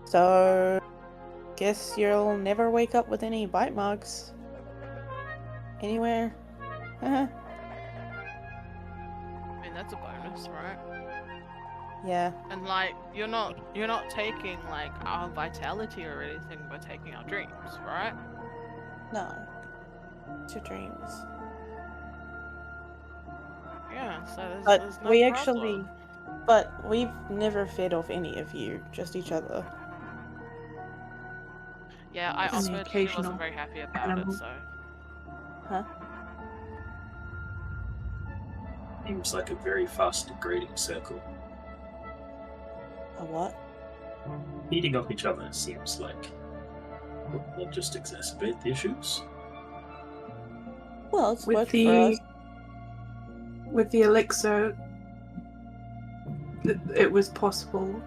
Speaker 2: So, guess you'll never wake up with any bite marks anywhere.
Speaker 3: I mean, that's a bonus, right?
Speaker 2: Yeah.
Speaker 3: And like, you're not taking like our vitality or anything by taking our dreams, right?
Speaker 2: No. It's your dreams.
Speaker 3: Yeah. So there's
Speaker 2: But
Speaker 3: no
Speaker 2: we
Speaker 3: problem.
Speaker 2: actually. But we've never fed off any of you, just each other.
Speaker 3: Yeah, I
Speaker 7: And the
Speaker 3: offered. He
Speaker 7: occasional
Speaker 3: wasn't very happy about
Speaker 7: animal.
Speaker 3: it, so.
Speaker 2: Huh?
Speaker 4: Seems like a very fast degrading circle.
Speaker 2: A what?
Speaker 4: Eating off each other seems like will just exacerbate the issues.
Speaker 2: Well, it's
Speaker 7: With
Speaker 2: worked for us.
Speaker 7: with the elixir, it was possible.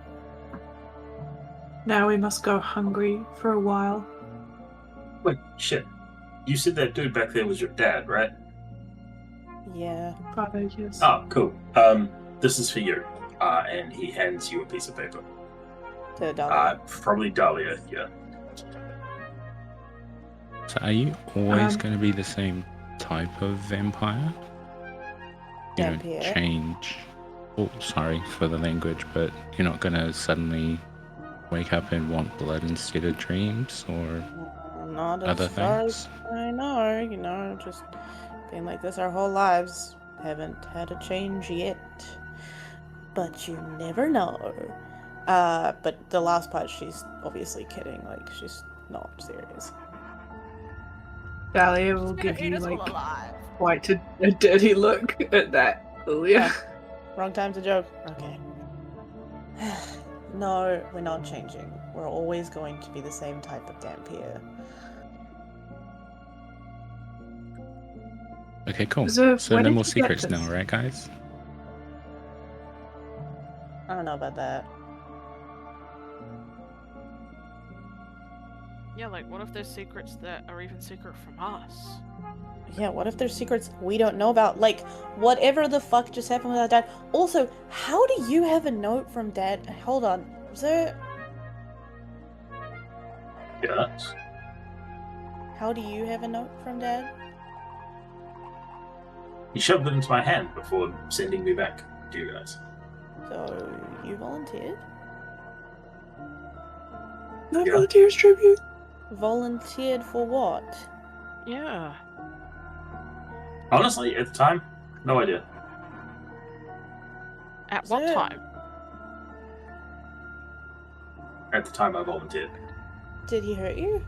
Speaker 7: Now we must go hungry for a while.
Speaker 4: Wait, shit. You said that dude back there was your dad, right?
Speaker 2: Yeah.
Speaker 7: Father, yes.
Speaker 4: Oh, cool. This is for you. And he hands you a piece of paper.
Speaker 2: To Dahlia.
Speaker 4: Probably Dahlia, yeah.
Speaker 5: So are you always
Speaker 7: Um,
Speaker 5: going to be the same type of vampire? You don't
Speaker 2: Vampire?
Speaker 5: change. Oh, sorry for the language, but you're not going to suddenly wake up and want blood instead of dreams or
Speaker 2: Not
Speaker 5: other
Speaker 2: as far
Speaker 5: things?
Speaker 2: as I know, just been like this our whole lives. Haven't had a change yet. But you never know. But the last part, she's obviously kidding. Like, she's not serious.
Speaker 7: Dahlia will give you like quite a dirty look at that, Julia.
Speaker 2: Wrong time to joke. Okay. No, we're not changing. We're always going to be the same type of Dampier.
Speaker 5: Okay, cool.
Speaker 7: So,
Speaker 5: So
Speaker 7: where
Speaker 5: no
Speaker 7: did
Speaker 5: more
Speaker 7: you get
Speaker 5: secrets
Speaker 7: this?
Speaker 5: now, right, guys?
Speaker 2: I don't know about that.
Speaker 3: Yeah, like, what if there's secrets that are even secret from us?
Speaker 2: Yeah, what if there's secrets we don't know about? Like, whatever the fuck just happened with our dad. Also, how do you have a note from Dad? Hold on. Was there...
Speaker 4: Yes.
Speaker 2: How do you have a note from Dad?
Speaker 4: He shoved it into my hand before sending me back to you guys.
Speaker 2: So, you volunteered?
Speaker 7: No
Speaker 4: Yeah.
Speaker 7: volunteers tribute.
Speaker 2: Volunteered for what?
Speaker 3: Yeah.
Speaker 4: Honestly, at the time, no idea.
Speaker 3: At what
Speaker 2: So-
Speaker 3: time?
Speaker 4: At the time I volunteered.
Speaker 2: Did he hurt you?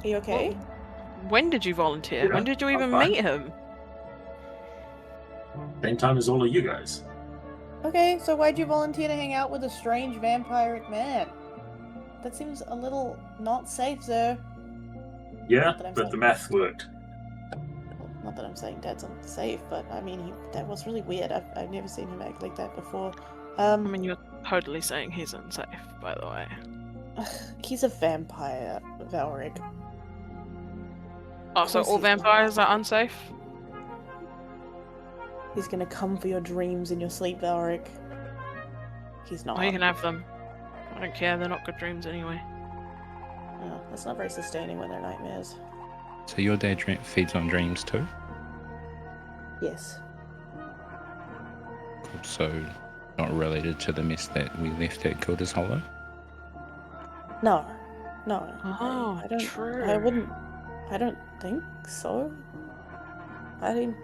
Speaker 2: Are you okay?
Speaker 3: When did you volunteer?
Speaker 4: Yeah,
Speaker 3: When did you
Speaker 4: I'm
Speaker 3: even
Speaker 4: fine.
Speaker 3: meet him?
Speaker 4: Same time as all of you guys.
Speaker 2: Okay, so why'd you volunteer to hang out with a strange vampiric man? That seems a little not safe, sir.
Speaker 4: Yeah,
Speaker 2: But I'm
Speaker 4: but
Speaker 2: sorry.
Speaker 4: the math worked.
Speaker 2: Well, not that I'm saying Dad's unsafe, but I mean, that was really weird. I've never seen him act like that before.
Speaker 3: I mean, you're totally saying he's unsafe, by the way.
Speaker 2: He's a vampire, Valric.
Speaker 3: Oh, so
Speaker 2: course
Speaker 3: all
Speaker 2: he's not.
Speaker 3: vampires are unsafe?
Speaker 2: He's gonna come for your dreams in your sleep, Valric. He's not.
Speaker 3: Oh, you can have them. I don't care, they're not good dreams anyway.
Speaker 2: Oh, that's not very sustaining when they're nightmares.
Speaker 5: So your dad feeds on dreams too?
Speaker 2: Yes.
Speaker 5: Cool. So not related to the mess that we left at Gilda's Hollow?
Speaker 2: No. No.
Speaker 3: Oh,
Speaker 2: I don't.
Speaker 3: true.
Speaker 2: I wouldn't. I don't think so. I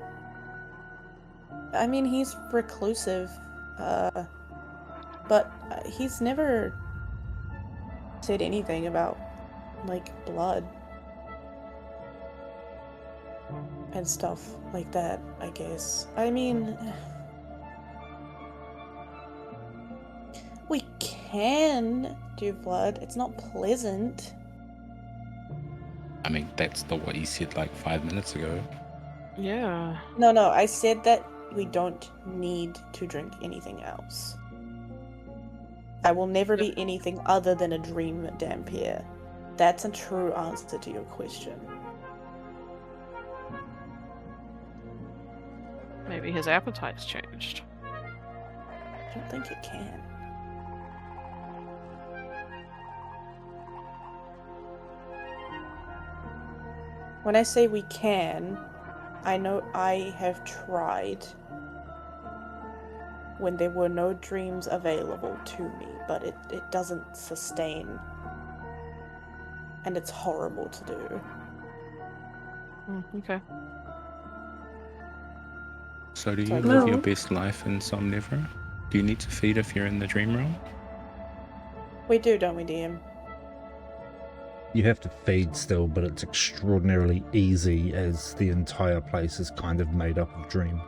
Speaker 2: mean, he's reclusive, but he's never said anything about, like, blood and stuff like that, I guess. I mean, we can do blood. It's not pleasant.
Speaker 5: I mean, that's what you said like 5 minutes ago.
Speaker 3: Yeah.
Speaker 2: No, I said that we don't need to drink anything else. I will never be anything other than a dream Dampier. That's a true answer to your question.
Speaker 3: Maybe his appetite's changed.
Speaker 2: I don't think it can. When I say we can, I know I have tried when there were no dreams available to me, but it doesn't sustain. And it's horrible to do.
Speaker 3: Okay.
Speaker 5: So do you
Speaker 2: Sorry.
Speaker 5: live your
Speaker 7: No.
Speaker 5: best life in Somnivora? Do you need to feed if you're in the dream realm?
Speaker 2: We do, don't we, DM?
Speaker 1: You have to feed still, but it's extraordinarily easy as the entire place is kind of made up of dream.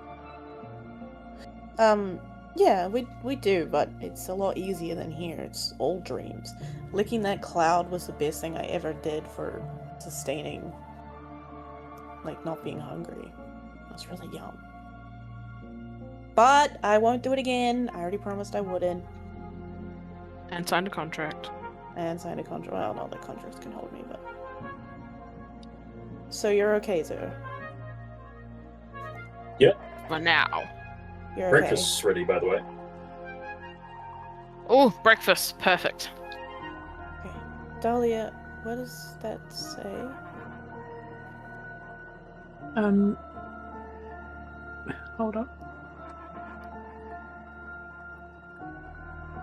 Speaker 2: Yeah, we do, but it's a lot easier than here. It's all dreams. Licking that cloud was the best thing I ever did for sustaining, like, not being hungry. It was really yum. But I won't do it again. I already promised I wouldn't.
Speaker 3: And signed a contract.
Speaker 2: And signed a contract. Well, no, the contracts can hold me, but... So you're okay, sir?
Speaker 3: For now.
Speaker 2: You're okay?
Speaker 4: Breakfast's ready, by the way.
Speaker 3: Oh, breakfast. Perfect.
Speaker 2: Okay. Dahlia, what does that say?
Speaker 7: Hold up.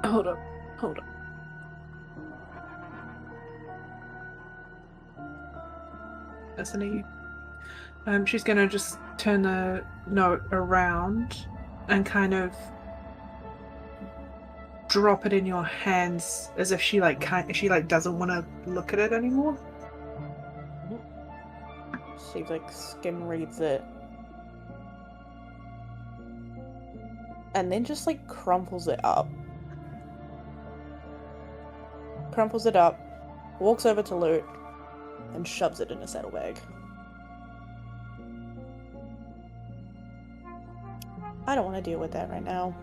Speaker 7: Hold up. Hold up. That's an E. She's gonna just turn the note around and kind of drop it in your hands as if she doesn't want to look at it anymore.
Speaker 2: She like skim reads it. And then just like crumples it up. Walks over to Loot, and shoves it in a saddlebag. I don't want to deal with that right now.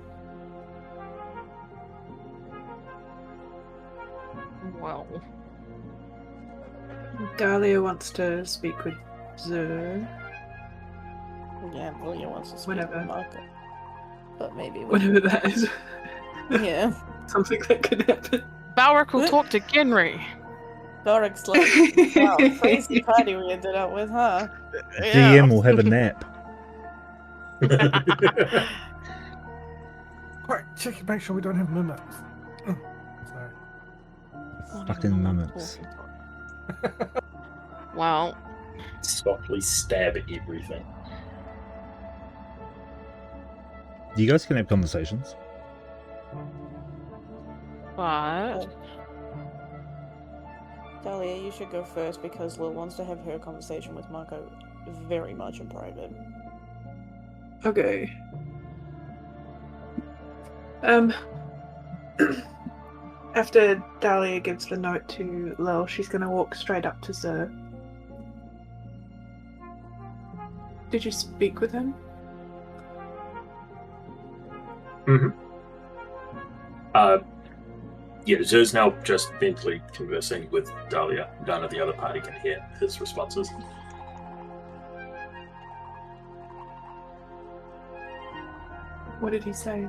Speaker 3: Well,
Speaker 7: Dahlia wants to speak with Zer.
Speaker 2: Yeah, Lilia wants to speak
Speaker 7: Whatever.
Speaker 2: with Marco. But maybe
Speaker 7: Whatever that is.
Speaker 2: Yeah.
Speaker 7: Something that could happen.
Speaker 3: Valriks will
Speaker 2: What?
Speaker 3: talk to Genry.
Speaker 2: Valriks like, wow, crazy party we ended up with, huh?
Speaker 1: DM will have a nap.
Speaker 6: Quick, check and make sure we don't have mimics. Oh, sorry.
Speaker 1: Fucking mimics.
Speaker 3: Well,
Speaker 4: Softly stab everything.
Speaker 1: You guys can have conversations.
Speaker 3: but
Speaker 2: Dahlia, you should go first because Lil wants to have her conversation with Marco very much in private.
Speaker 7: Okay. After Dahlia gives the note to Lil, she's gonna walk straight up to Zer. Did you speak with him?
Speaker 4: Yeah, Zer's now just mentally conversing with Dahlia. None of the other party can hear his responses.
Speaker 7: What did he say?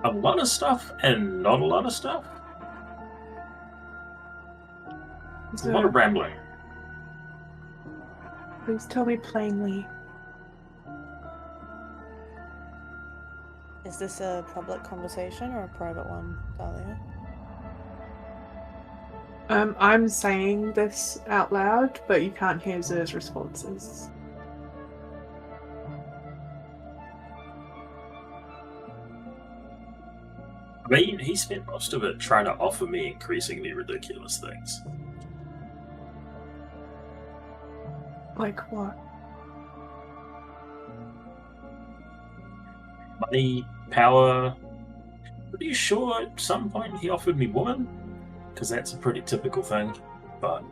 Speaker 4: A lot of stuff and not a lot of stuff. It's a lot
Speaker 7: Zer,
Speaker 4: of rambling.
Speaker 7: please tell me plainly.
Speaker 2: Is this a public conversation or a private one, Dahlia?
Speaker 7: I'm saying this out loud, but you can't hear Zer's responses.
Speaker 4: I mean, he spent most of it trying to offer me increasingly ridiculous things.
Speaker 7: Like what?
Speaker 4: Money, power. Pretty sure at some point he offered me woman, because that's a pretty typical thing, but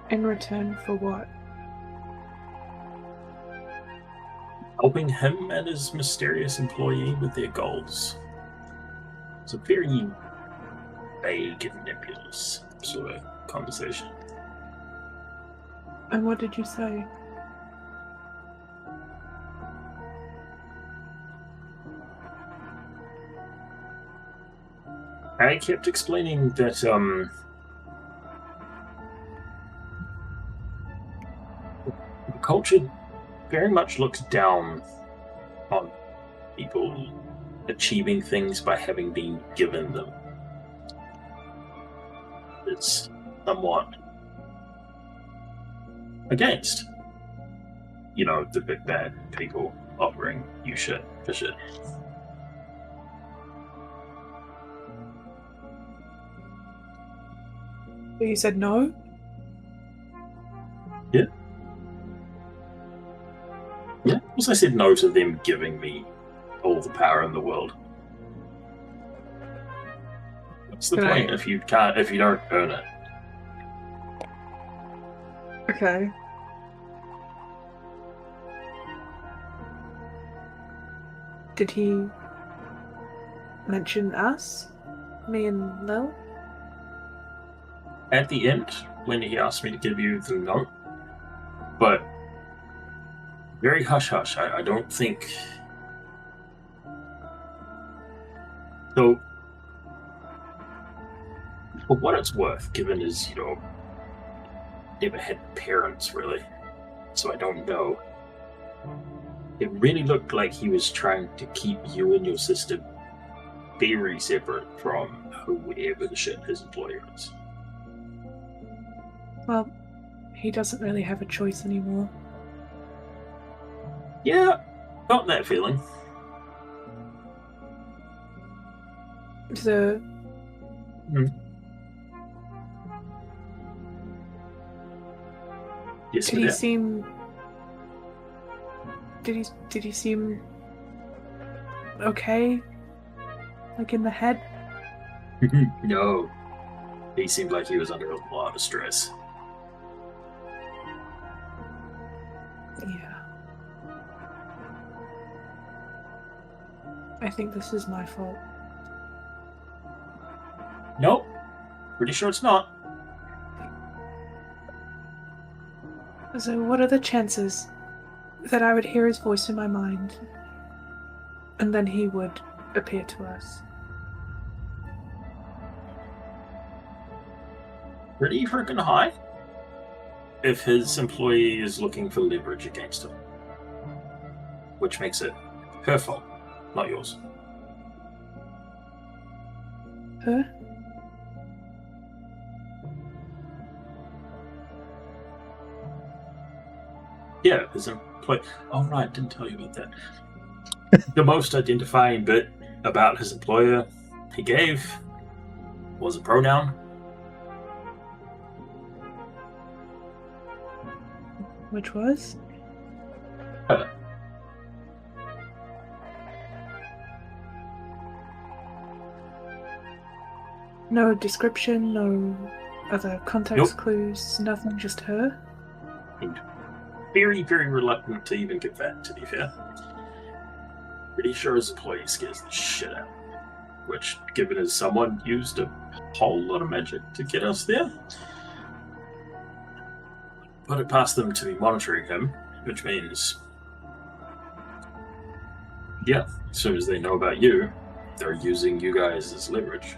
Speaker 7: In return for what?
Speaker 4: helping him and his mysterious employee with their goals. It's a very vague and nebulous sort of conversation.
Speaker 7: And what did you say?
Speaker 4: I kept explaining that the culture very much looks down on people achieving things by having been given them. It's somewhat against, the big bad people offering you shit for shit.
Speaker 7: You said no?
Speaker 4: Yeah, also I said no to them giving me all the power in the world. What's the point if you don't earn it?
Speaker 7: Okay. Did he mention us? Me and Lil?
Speaker 4: At the end, when he asked me to give you the note, but very hush hush. I don't think So, for what it's worth, given his, never had parents really, so I don't know. It really looked like he was trying to keep you and your sister very separate from whoever the shit his employer is.
Speaker 7: Well, he doesn't really have a choice anymore.
Speaker 4: Yeah, got that feeling.
Speaker 7: So,
Speaker 4: Yes,
Speaker 7: did he seem? Did he seem okay? Like in the head?
Speaker 4: No. He seemed like he was under a lot of stress.
Speaker 7: Yeah. I think this is my fault.
Speaker 4: Nope. Pretty sure it's not.
Speaker 7: So what are the chances that I would hear his voice in my mind and then he would appear to us?
Speaker 4: Pretty freaking high. If his employee is looking for leverage against him. Which makes it her fault, not yours.
Speaker 7: Her?
Speaker 4: Yeah, his employee. Oh, right, didn't tell you about that. The most identifying bit about his employer he gave was a pronoun.
Speaker 7: Which was?
Speaker 4: Her.
Speaker 7: No description, no other context
Speaker 4: Nope.
Speaker 7: clues, nothing, just her?
Speaker 4: Very, very reluctant to even give that, to be fair. Pretty sure his employee scares the shit out of him. Which, given as someone used a whole lot of magic to get us there, put it past them to be monitoring him, which means, yeah, as soon as they know about you, they're using you guys as leverage.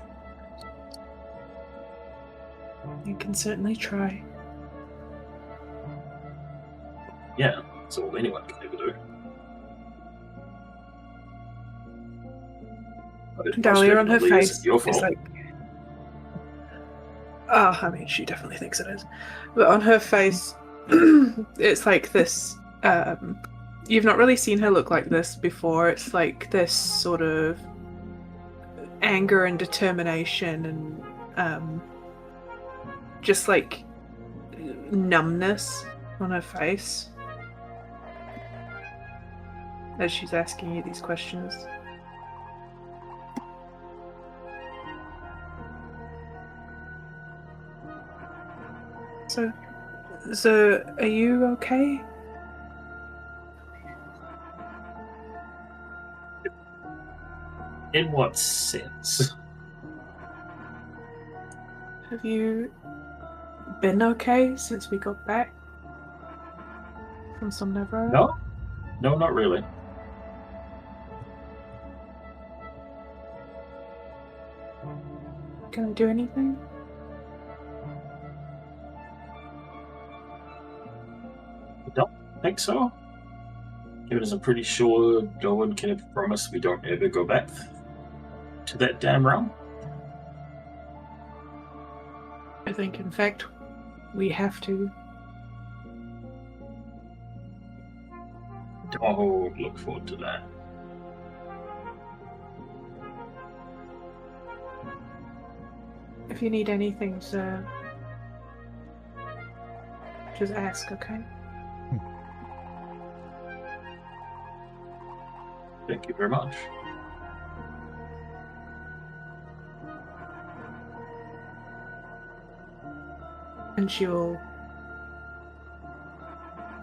Speaker 7: You can certainly try.
Speaker 4: Yeah, that's all anyone can ever do. But it most
Speaker 7: Dahlia on her
Speaker 4: definitely
Speaker 7: face
Speaker 4: isn't your
Speaker 7: is
Speaker 4: fault.
Speaker 7: like... Oh, I mean, she definitely thinks it is. But on her face, it's like this... you've not really seen her look like this before. It's like this sort of anger and determination and just like numbness on her face as she's asking you these questions. So are you okay?
Speaker 4: In what sense?
Speaker 7: Have you been okay since we got back from Somnevro?
Speaker 4: No? No, not really.
Speaker 7: Can I do anything?
Speaker 4: I don't think so. Because I'm pretty sure no one can ever promise we don't ever go back to that damn realm.
Speaker 7: I think, in fact, we have to.
Speaker 4: Don't look forward to that.
Speaker 7: If you need anything, sir, just ask, okay?
Speaker 4: Thank you very much.
Speaker 7: And she will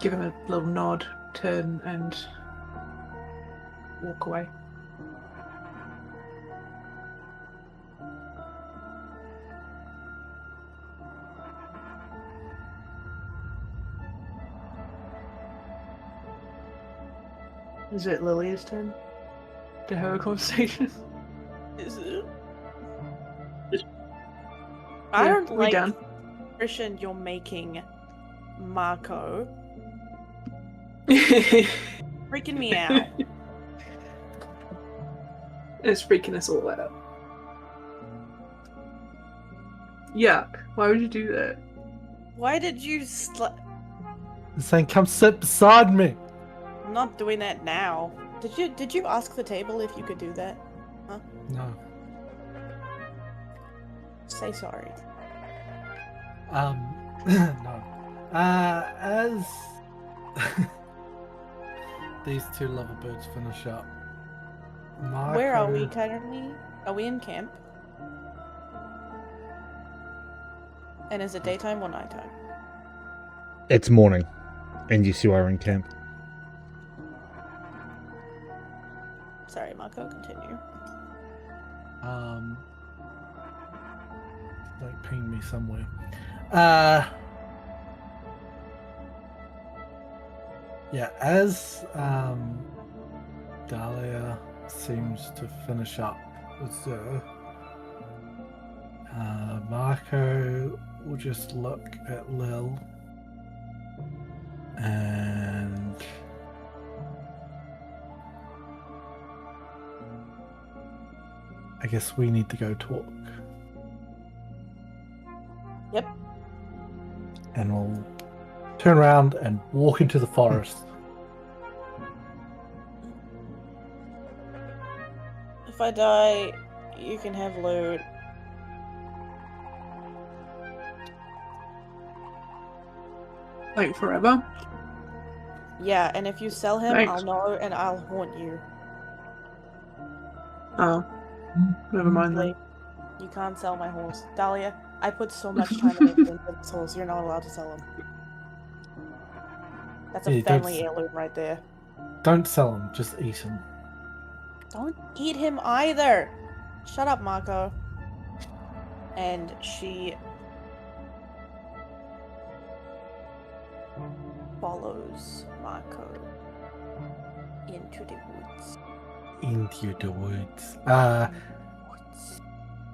Speaker 7: give him a little nod, turn, and walk away. Is it Lilia's turn to have a conversation?
Speaker 3: Is it
Speaker 2: I
Speaker 7: Yeah,
Speaker 2: don't
Speaker 7: we
Speaker 2: like
Speaker 7: done.
Speaker 2: the impression you're making, Marco.
Speaker 7: It's
Speaker 2: Freaking me out.
Speaker 7: freaking us all out. Yuck. Why would you do that?
Speaker 2: Why did you
Speaker 6: He's saying, come sit beside me.
Speaker 2: I'm not doing that now. Did you ask the table if you could do that?
Speaker 6: No.
Speaker 2: Say sorry.
Speaker 6: No. As these two loverbirds finish up, Marco...
Speaker 2: Where are we currently? Are we in camp? And is it daytime or nighttime?
Speaker 1: It's morning, and yes, you are in camp.
Speaker 2: Sorry, Marco, continue.
Speaker 6: Like ping me somewhere. Yeah, as Dahlia seems to finish up with Zer, Marco will just look at Lil and I guess we need to go talk.
Speaker 2: Yep.
Speaker 6: And we'll turn around and walk into the forest.
Speaker 2: If I die, you can have loot.
Speaker 7: Like forever?
Speaker 2: Yeah, and if you sell him,
Speaker 7: Thanks.
Speaker 2: I'll know and I'll haunt you.
Speaker 7: Oh. Never mind then.
Speaker 2: Like, you can't sell my horse. Dahlia, I put so much time and effort into this horse, you're not allowed to sell him. That's a
Speaker 6: Yeah, don't
Speaker 2: family heirloom right there.
Speaker 6: Don't sell him, just eat him.
Speaker 2: Don't eat him either! Shut up, Marco. And she follows Marco into the woods.
Speaker 6: Into the woods.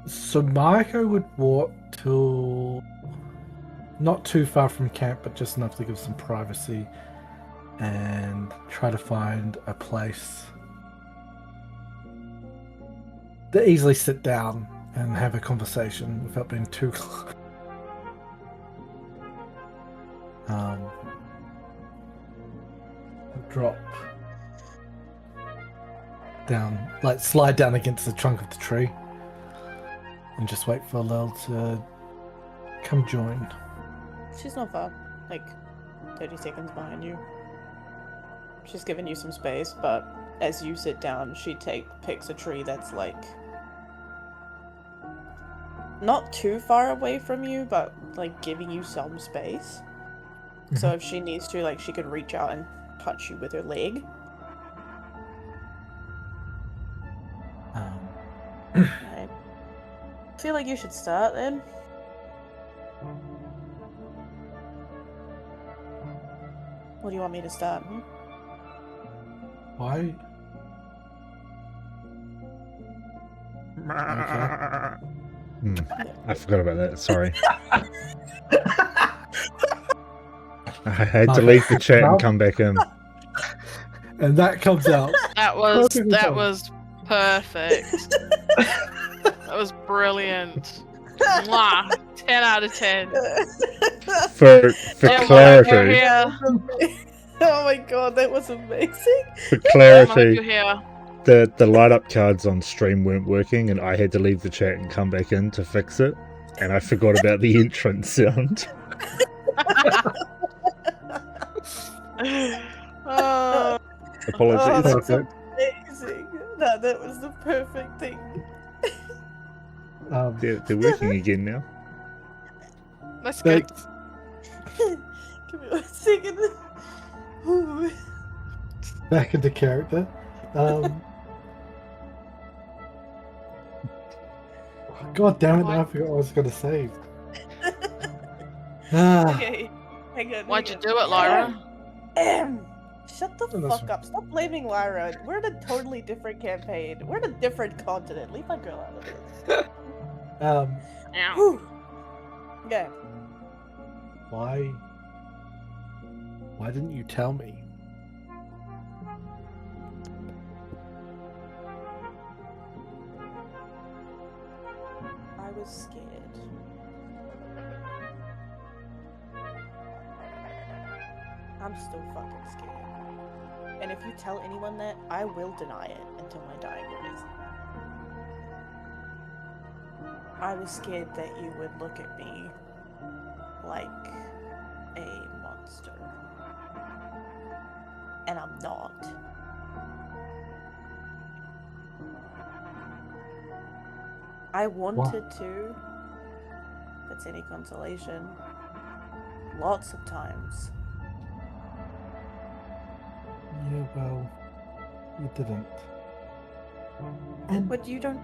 Speaker 6: So Marco would walk to not too far from camp, but just enough to give some privacy and try to find a place to easily sit down and have a conversation without being too close. Drop down, like slide down against the trunk of the tree and just wait for Lil to come join.
Speaker 2: She's not far. Like, 30 seconds behind you. She's giving you some space, but as you sit down, she picks a tree that's like not too far away from you, but like giving you some space. So if she needs to, like, she could reach out and touch you with her leg. Right. I feel like you should start then. What do you want me to start?
Speaker 6: Why?
Speaker 1: I forgot about that. Sorry. I had to leave the chat and come back in.
Speaker 6: And that comes out.
Speaker 3: That was
Speaker 6: Perfectly fine.
Speaker 3: perfect. That was brilliant. Mwah. 10 out of 10.
Speaker 1: For
Speaker 3: Oh,
Speaker 1: clarity,
Speaker 3: Marco here.
Speaker 2: Oh my god, that was amazing.
Speaker 1: for
Speaker 3: Marco
Speaker 1: clarity,
Speaker 3: here.
Speaker 1: the light up cards on stream weren't working, and I had to leave the chat and come back in to fix it. And I forgot about the entrance sound.
Speaker 3: Oh,
Speaker 1: Apologies.
Speaker 2: that's
Speaker 6: Perfect.
Speaker 2: amazing. No, that was the perfect thing.
Speaker 1: They're working again now.
Speaker 3: that's good.
Speaker 2: Give me 1 second. Ooh.
Speaker 6: Back into character. God damn it! Now I forgot what I was going to say.
Speaker 2: Okay. Hang on.
Speaker 3: Why'd you do it, Lyra?
Speaker 2: Shut the
Speaker 6: Oh, that's
Speaker 2: fuck up. Stop blaming Lyra. We're in a totally different campaign. We're in a different continent. Leave my girl out of this.
Speaker 3: Ow.
Speaker 2: Whew. Okay.
Speaker 6: Why didn't you tell me?
Speaker 2: I was scared. I'm still fucking scared. And if you tell anyone that, I will deny it until my dying days. I was scared that you would look at me like a monster. And I'm not. I wanted to, if it's any consolation, lots of times.
Speaker 6: Yeah, well, you didn't. And
Speaker 2: But you don't.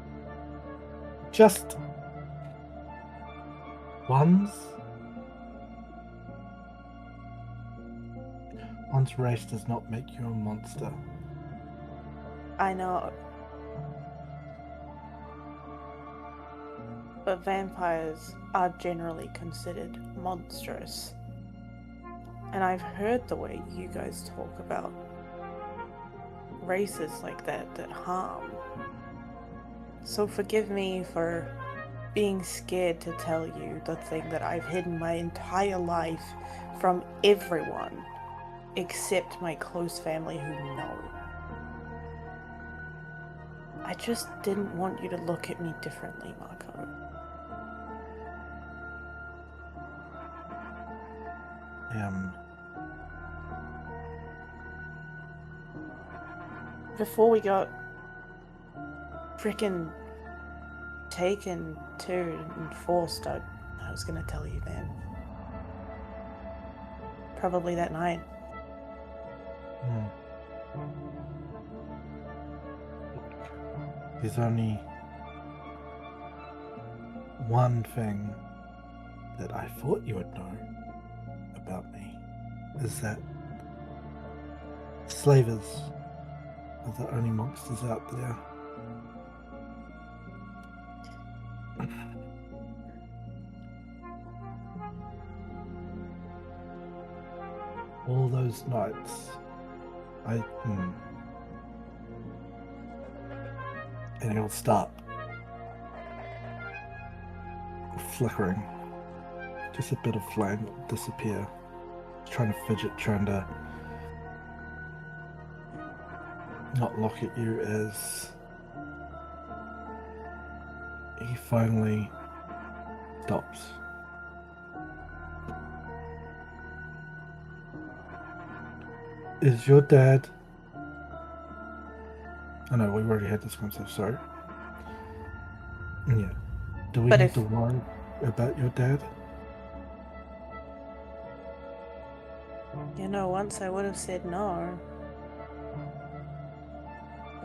Speaker 6: just once. One's race does not make you a monster.
Speaker 2: I know. But vampires are generally considered monstrous. And I've heard the way you guys talk about races like that harm. So forgive me for being scared to tell you the thing that I've hidden my entire life from everyone except my close family who know. I just didn't want you to look at me differently, Marco. Before we got frickin' taken to and forced, I was gonna tell you then. Probably that night.
Speaker 6: There's only one thing that I thought you would know about me, is that slavers are the only monsters out there. All those nights, and it'll stop flickering. Just a bit of flame will disappear. Trying to fidget, trying to not look at you as he finally stops. Is your dad... I know, we've already had this concept, sorry. Yeah. Do we need to worry about your dad?
Speaker 2: You know, once I would have said no.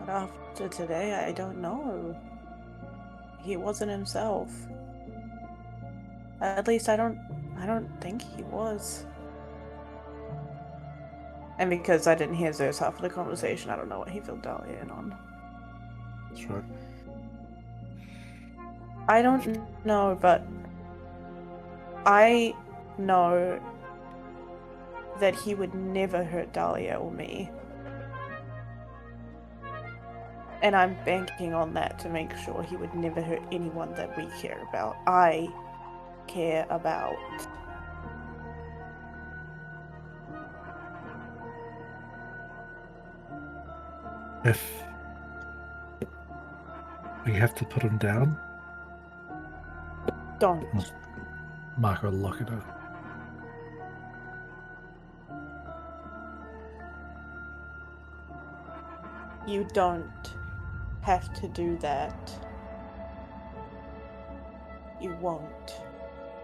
Speaker 2: But after today, I don't know. He wasn't himself. At least I don't think he was. And because I didn't hear Zeus half of the conversation, I don't know what he filled Dahlia in on.
Speaker 6: That's right.
Speaker 2: I don't know, but I know that he would never hurt Dahlia or me. And I'm banking on that to make sure he would never hurt anyone that we care about. I care about.
Speaker 6: If we have to put him down,
Speaker 2: Don't.
Speaker 6: Marco will look at her.
Speaker 2: You don't have to do that. You won't.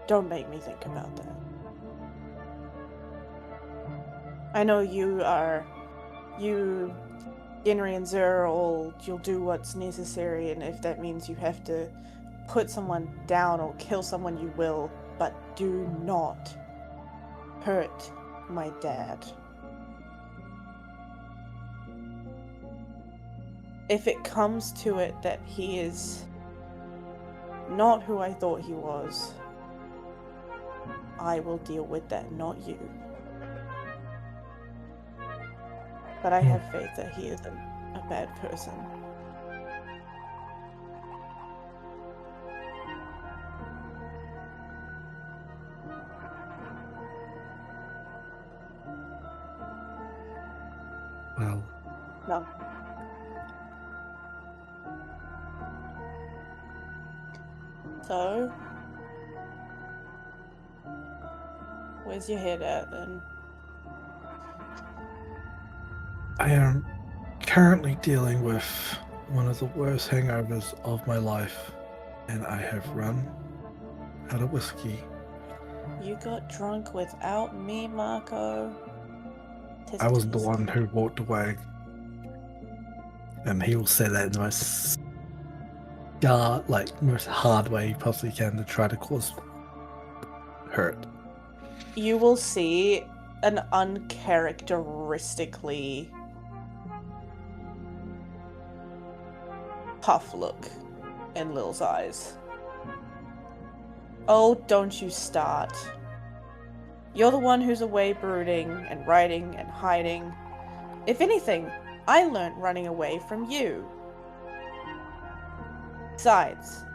Speaker 2: Don't make me think about that. I know Henry and Zerl, you'll do what's necessary, and if that means you have to put someone down or kill someone, you will, but do not hurt my dad. If it comes to it that he is not who I thought he was, I will deal with that, not you. But I have faith that he isn't a bad person.
Speaker 6: Well,
Speaker 2: No. So, where's your head at then?
Speaker 6: I am currently dealing with one of the worst hangovers of my life, and I have run out of whiskey.
Speaker 2: You got drunk without me, Marco.
Speaker 6: I wasn't the one who walked away. And he will say that in the most most hard way he possibly can to try to cause hurt.
Speaker 2: You will see an uncharacteristically puff look in Lil's eyes. Oh, don't you start. You're the one who's away brooding and writing and hiding. If anything, I learnt running away from you. Besides,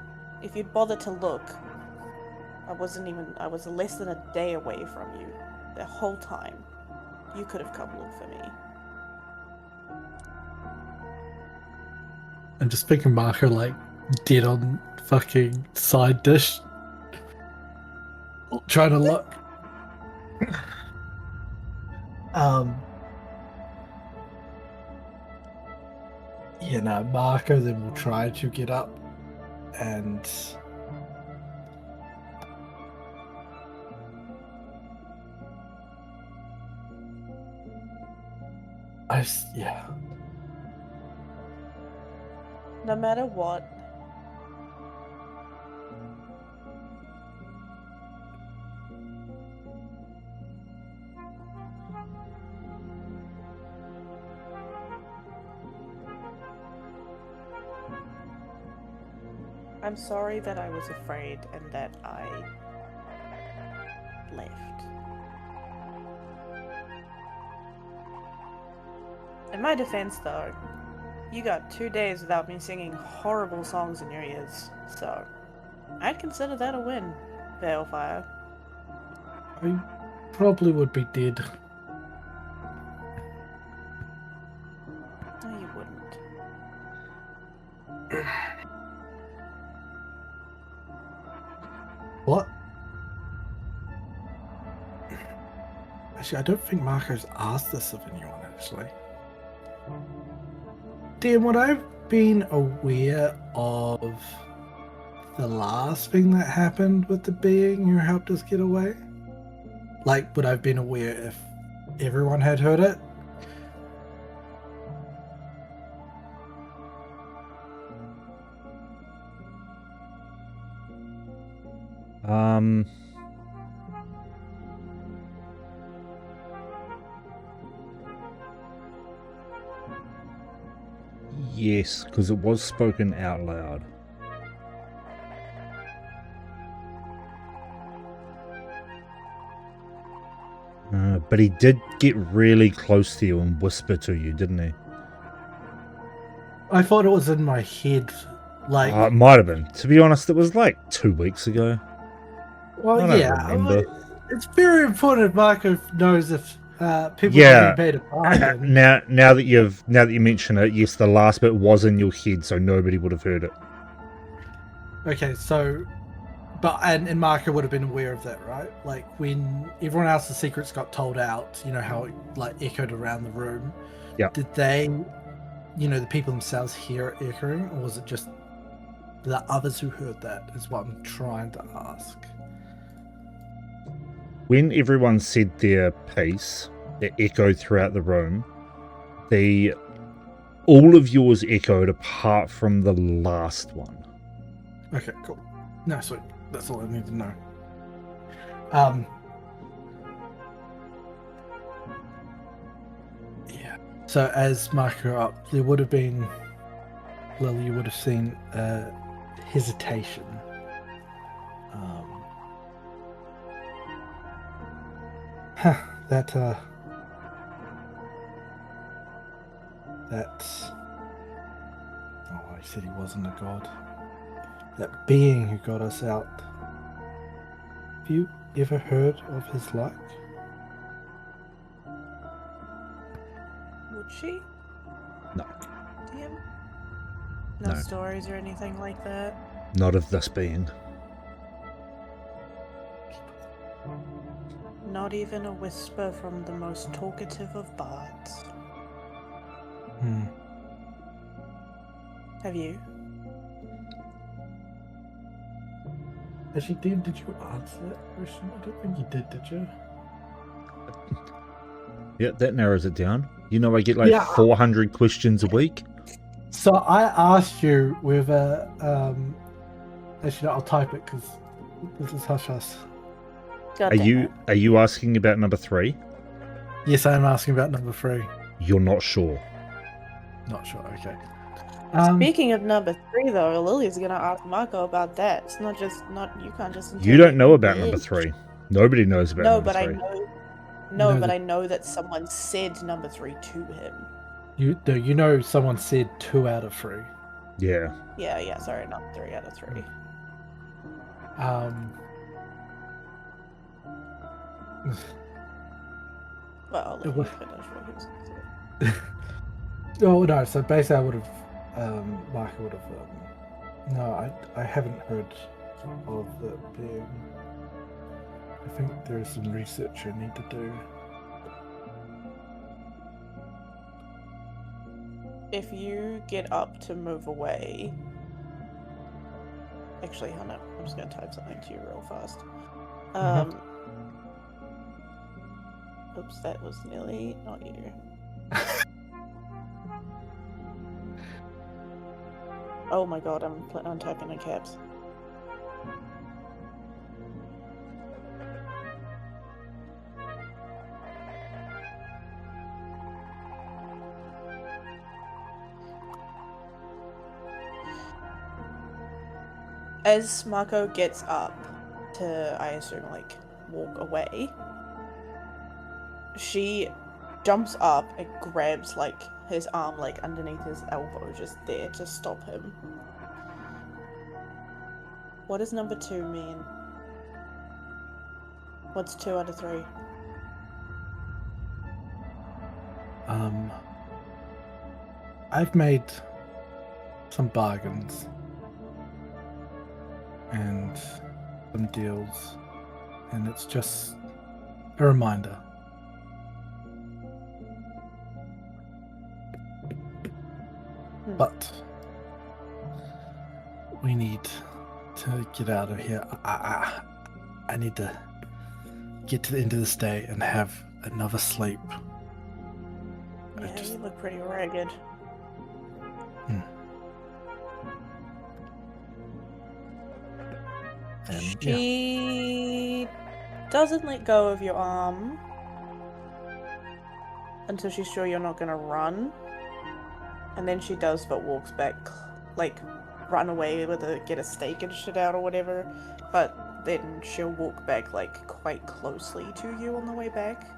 Speaker 2: if you'd bothered to look, I was less than a day away from you. The whole time. You could have come look for me.
Speaker 6: I'm just thinking Marco like dead on fucking side dish. Trying to look. Yeah, no, Marco then will try to get up and yeah.
Speaker 2: No matter what, I'm sorry that I was afraid and that I left. In my defense, though, you got 2 days without me singing horrible songs in your ears, so I'd consider that a win, Veilfire.
Speaker 6: I probably would be dead.
Speaker 2: No, you wouldn't.
Speaker 6: What? Actually, I don't think Marco's asked this of anyone, actually. Dan, would I have been aware of the last thing that happened with the being who helped us get away? Like, would I have been aware if everyone had heard it?
Speaker 1: Yes, because it was spoken out loud. But he did get really close to you and whisper to you, didn't he?
Speaker 6: I thought it was in my head. Like,
Speaker 1: It might have been. To be honest, it was like 2 weeks ago.
Speaker 6: well,
Speaker 1: I don't
Speaker 6: yeah.
Speaker 1: remember.
Speaker 6: It's very important Marco knows if people
Speaker 1: Yeah.
Speaker 6: are being paid a bargain.
Speaker 1: Now that you mention it, yes, the last bit was in your head, so nobody would have heard it.
Speaker 6: Okay, so, but and Marco would have been aware of that, right? Like when everyone else's secrets got told out, you know how it like echoed around the room.
Speaker 1: Yeah.
Speaker 6: Did they, the people themselves hear it echoing, or was it just the others who heard that? Is what I'm trying to ask.
Speaker 1: When everyone said their piece, it echoed throughout the room. All of yours echoed apart from the last one.
Speaker 6: Okay, cool. No, sweet. That's all I need to know. Yeah. So as Marco up, there would have been, Lily, you would have seen hesitation. That oh, I said he wasn't a god. That being who got us out. Have you ever heard of his like?
Speaker 2: Would she?
Speaker 1: No.
Speaker 2: DM? No,
Speaker 1: No.
Speaker 2: stories or anything like that?
Speaker 1: Not of this being.
Speaker 2: Not even a whisper from the most talkative of bards. Have you?
Speaker 6: Actually, Dan, did you answer that question? I don't think you did you?
Speaker 1: Yeah, that narrows it down. You know, I get like
Speaker 6: Yeah.
Speaker 1: 400 questions a week.
Speaker 6: So I asked you whether, actually, no, I'll type it because this is hush hush.
Speaker 2: God
Speaker 1: Are
Speaker 2: damn
Speaker 1: you
Speaker 2: it.
Speaker 1: are you asking about number 3?
Speaker 6: Yes, I'm asking about number 3.
Speaker 1: You're not sure.
Speaker 6: Not sure. Okay.
Speaker 2: Speaking of number 3, though, Lily's gonna ask Marco about that. It's not you can't just.
Speaker 1: You don't know
Speaker 2: interrogate
Speaker 1: about number
Speaker 2: bitch.
Speaker 1: 3. Nobody knows about
Speaker 2: No,
Speaker 1: number
Speaker 2: but
Speaker 1: 3.
Speaker 2: I know.
Speaker 6: No,
Speaker 2: No, but
Speaker 6: the-
Speaker 2: I know that someone said number 3 to him.
Speaker 6: You know, someone said 2 out of 3.
Speaker 1: Yeah.
Speaker 2: Yeah. Sorry, not 3 out of 3. Well, I'll let you finish what he was gonna say.
Speaker 6: Oh no! So basically, I would have, Mark would have. No, I haven't heard of that being. I think there is some research I need to do.
Speaker 2: If you get up to move away. Actually, hold on. I'm just gonna type something to you real fast. Oops, that was nearly not you. Oh my god, I'm typing in caps. As Marco gets up to, I assume, like, walk away, she jumps up and grabs, like, his arm, like, underneath his elbow, just there to stop him. What does number 2 mean? What's 2 out of 3?
Speaker 6: I've made some bargains and some deals, and it's just a reminder. But we need to get out of here. I need to get to the end of this day and have another sleep.
Speaker 2: Yeah, you look pretty ragged.
Speaker 6: And,
Speaker 2: She doesn't let go of your arm until she's sure you're not gonna run. And then she does, but walks back, like, run away with get a stake and shit out or whatever. But then she'll walk back, like, quite closely to you on the way back.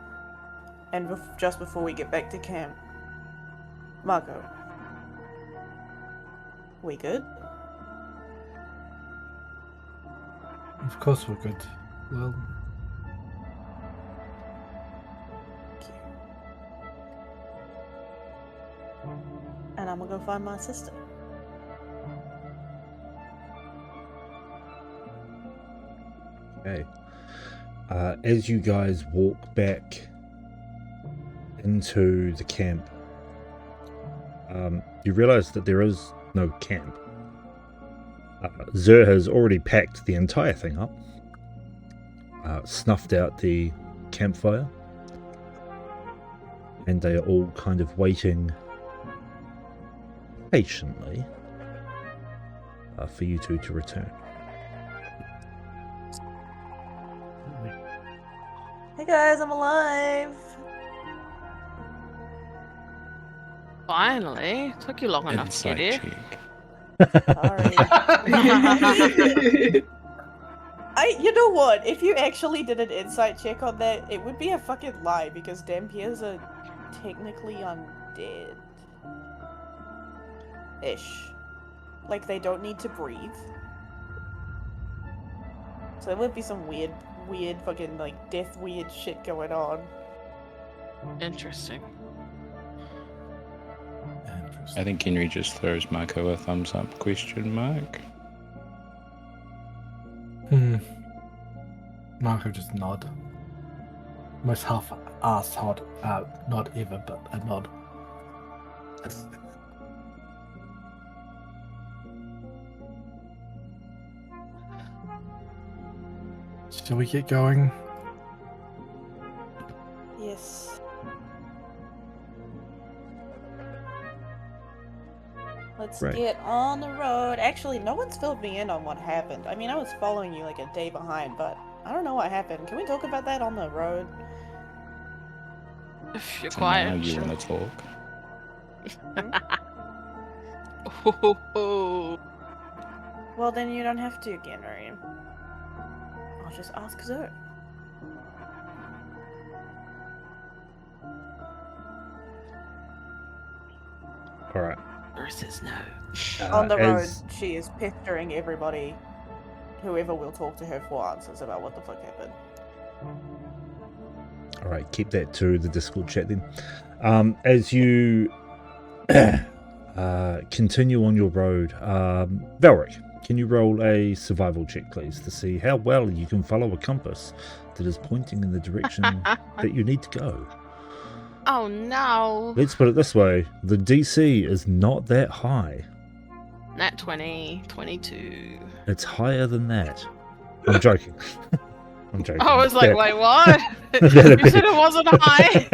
Speaker 2: And just before we get back to camp, Marco, we good?
Speaker 6: Of course we're good. Well,
Speaker 2: And I'm gonna go find my sister.
Speaker 1: Okay. As you guys walk back into the camp, you realize that there is no camp. Zer has already packed the entire thing up, snuffed out the campfire, and they are all kind of waiting patiently for you two to return.
Speaker 2: Hey guys, I'm alive!
Speaker 3: Finally, took you long enough to get here.
Speaker 5: check.
Speaker 2: Sorry. You know what? If you actually did an insight check on that, it would be a fucking lie because Dampiers are technically undead. Ish. Like, they don't need to breathe. So there would be some weird fucking, like, death weird shit going on.
Speaker 3: Interesting.
Speaker 5: I think Henry just throws Marco a thumbs up question mark.
Speaker 6: Marco just nod. Most half-ass hot, not ever, but a nod. Shall we get going?
Speaker 2: Yes. Let's
Speaker 1: Right.
Speaker 2: get on the road. Actually, no one's filled me in on what happened. I mean, I was following you like a day behind, but I don't know what happened. Can we talk about that on the road?
Speaker 3: If you're
Speaker 5: So
Speaker 3: quiet.
Speaker 5: now you
Speaker 3: sure.
Speaker 5: want to talk?
Speaker 3: Oh,
Speaker 2: Well, then you don't have to again, right? I'll just ask Zoe.
Speaker 1: All right.
Speaker 3: versus no.
Speaker 2: On the road,
Speaker 1: as-
Speaker 2: she is pestering everybody, whoever will talk to her for answers about what the fuck happened.
Speaker 1: All right, keep that to the Discord chat then. As you continue on your road, Valric, can you roll a survival check, please, to see how well you can follow a compass that is pointing in the direction that you need to go?
Speaker 3: Oh no.
Speaker 1: Let's put it this way, the DC is not that high.
Speaker 3: Nat 20, 22.
Speaker 1: It's higher than that. I'm joking. I'm joking.
Speaker 3: I was like,
Speaker 1: That-
Speaker 3: wait, what?
Speaker 1: that'd
Speaker 3: You said it wasn't high.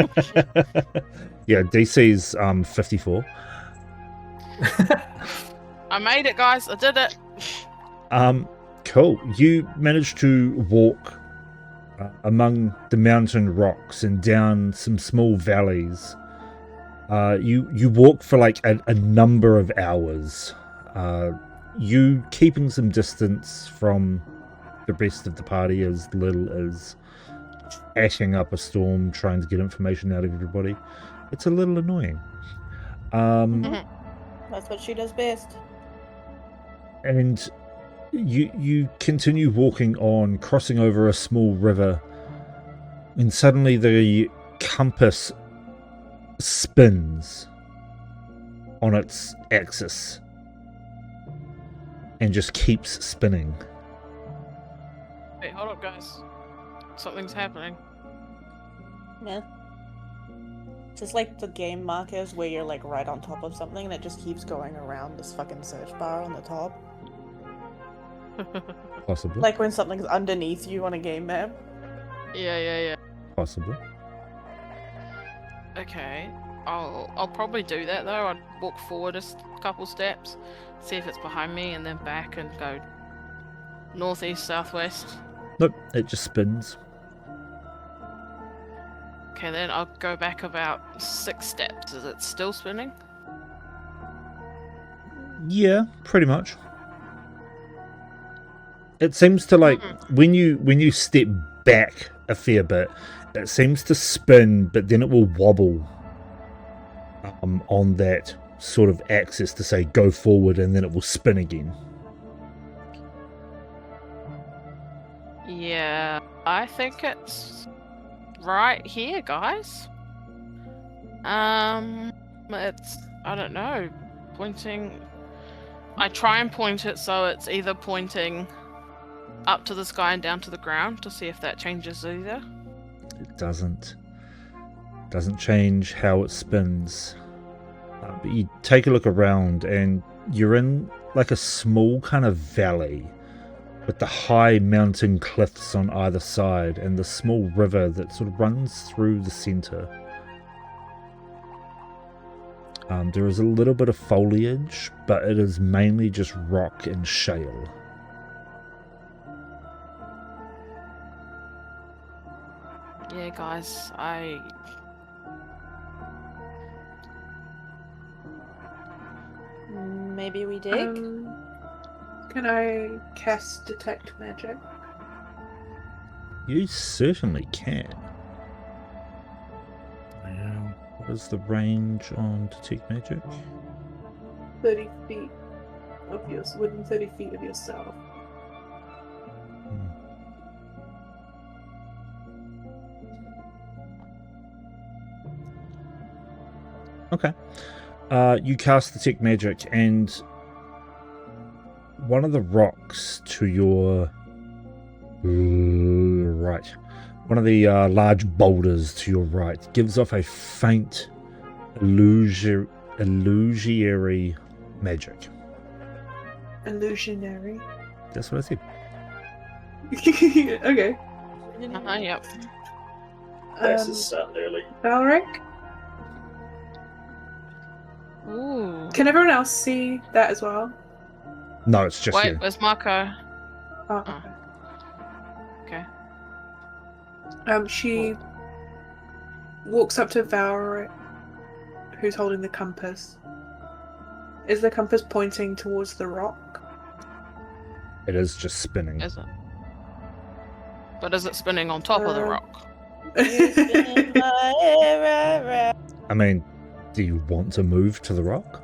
Speaker 1: Yeah, DC's 54.
Speaker 3: I made it, guys. I did it.
Speaker 1: Cool. You managed to walk among the mountain rocks and down some small valleys. You walk for like a number of hours. You keeping some distance from the rest of the party as little as ashing up a storm, trying to get information out of everybody. It's a little annoying.
Speaker 2: That's what she does best.
Speaker 1: And you continue walking on, crossing over a small river, and suddenly the compass spins on its axis and just keeps spinning.
Speaker 3: Wait, hold up, guys. Something's happening.
Speaker 2: Yeah. Just like the game markers where you're like right on top of something and it just keeps going around this fucking search bar on the top.
Speaker 1: Possibly.
Speaker 2: Like when something's underneath you on a game map.
Speaker 3: Yeah.
Speaker 1: Possibly.
Speaker 3: Okay. I'll probably do that though. I'd walk forward a couple steps, see if it's behind me, and then back and go northeast, southwest.
Speaker 1: Nope, it just spins.
Speaker 3: Okay, then I'll go back about 6 steps. Is it still spinning?
Speaker 1: Yeah, pretty much. It seems to like when you step back a fair bit, it seems to spin, but then it will wobble on that sort of axis to say go forward, and then it will spin again.
Speaker 3: Yeah, I think it's right here, guys. It's, I don't know, pointing. I try and point it so it's either pointing up to the sky and down to the ground to see if that changes either.
Speaker 1: It doesn't change how it spins. But you take a look around and you're in like a small kind of valley with the high mountain cliffs on either side and the small river that sort of runs through the center. There is a little bit of foliage, but it is mainly just rock and shale.
Speaker 3: Yeah, guys,
Speaker 2: Maybe we dig?
Speaker 7: Can I cast detect magic?
Speaker 1: You certainly can.
Speaker 6: Yeah.
Speaker 1: What is the range on Detect Magic?
Speaker 7: 30 feet of yours, within 30 feet of yourself.
Speaker 1: Okay. You cast Detect Magic, and one of the rocks to your right, one of the large boulders to your right, gives off a faint illusory magic.
Speaker 7: Illusionary.
Speaker 1: That's what I said.
Speaker 7: Okay.
Speaker 3: Yep.
Speaker 4: Classes start early.
Speaker 7: Valric,
Speaker 3: Ooh.
Speaker 7: can everyone else see that as well?
Speaker 1: No, it's just
Speaker 3: Wait,
Speaker 1: you.
Speaker 3: where's Marco?
Speaker 7: Oh,
Speaker 3: Oh. Okay.
Speaker 7: She walks up to Valric, who's holding the compass. Is the compass pointing towards the rock?
Speaker 1: It is just spinning.
Speaker 3: Is it? But is it spinning on top of the
Speaker 7: Uh,
Speaker 3: rock?
Speaker 1: I mean, do you want to move to the rock?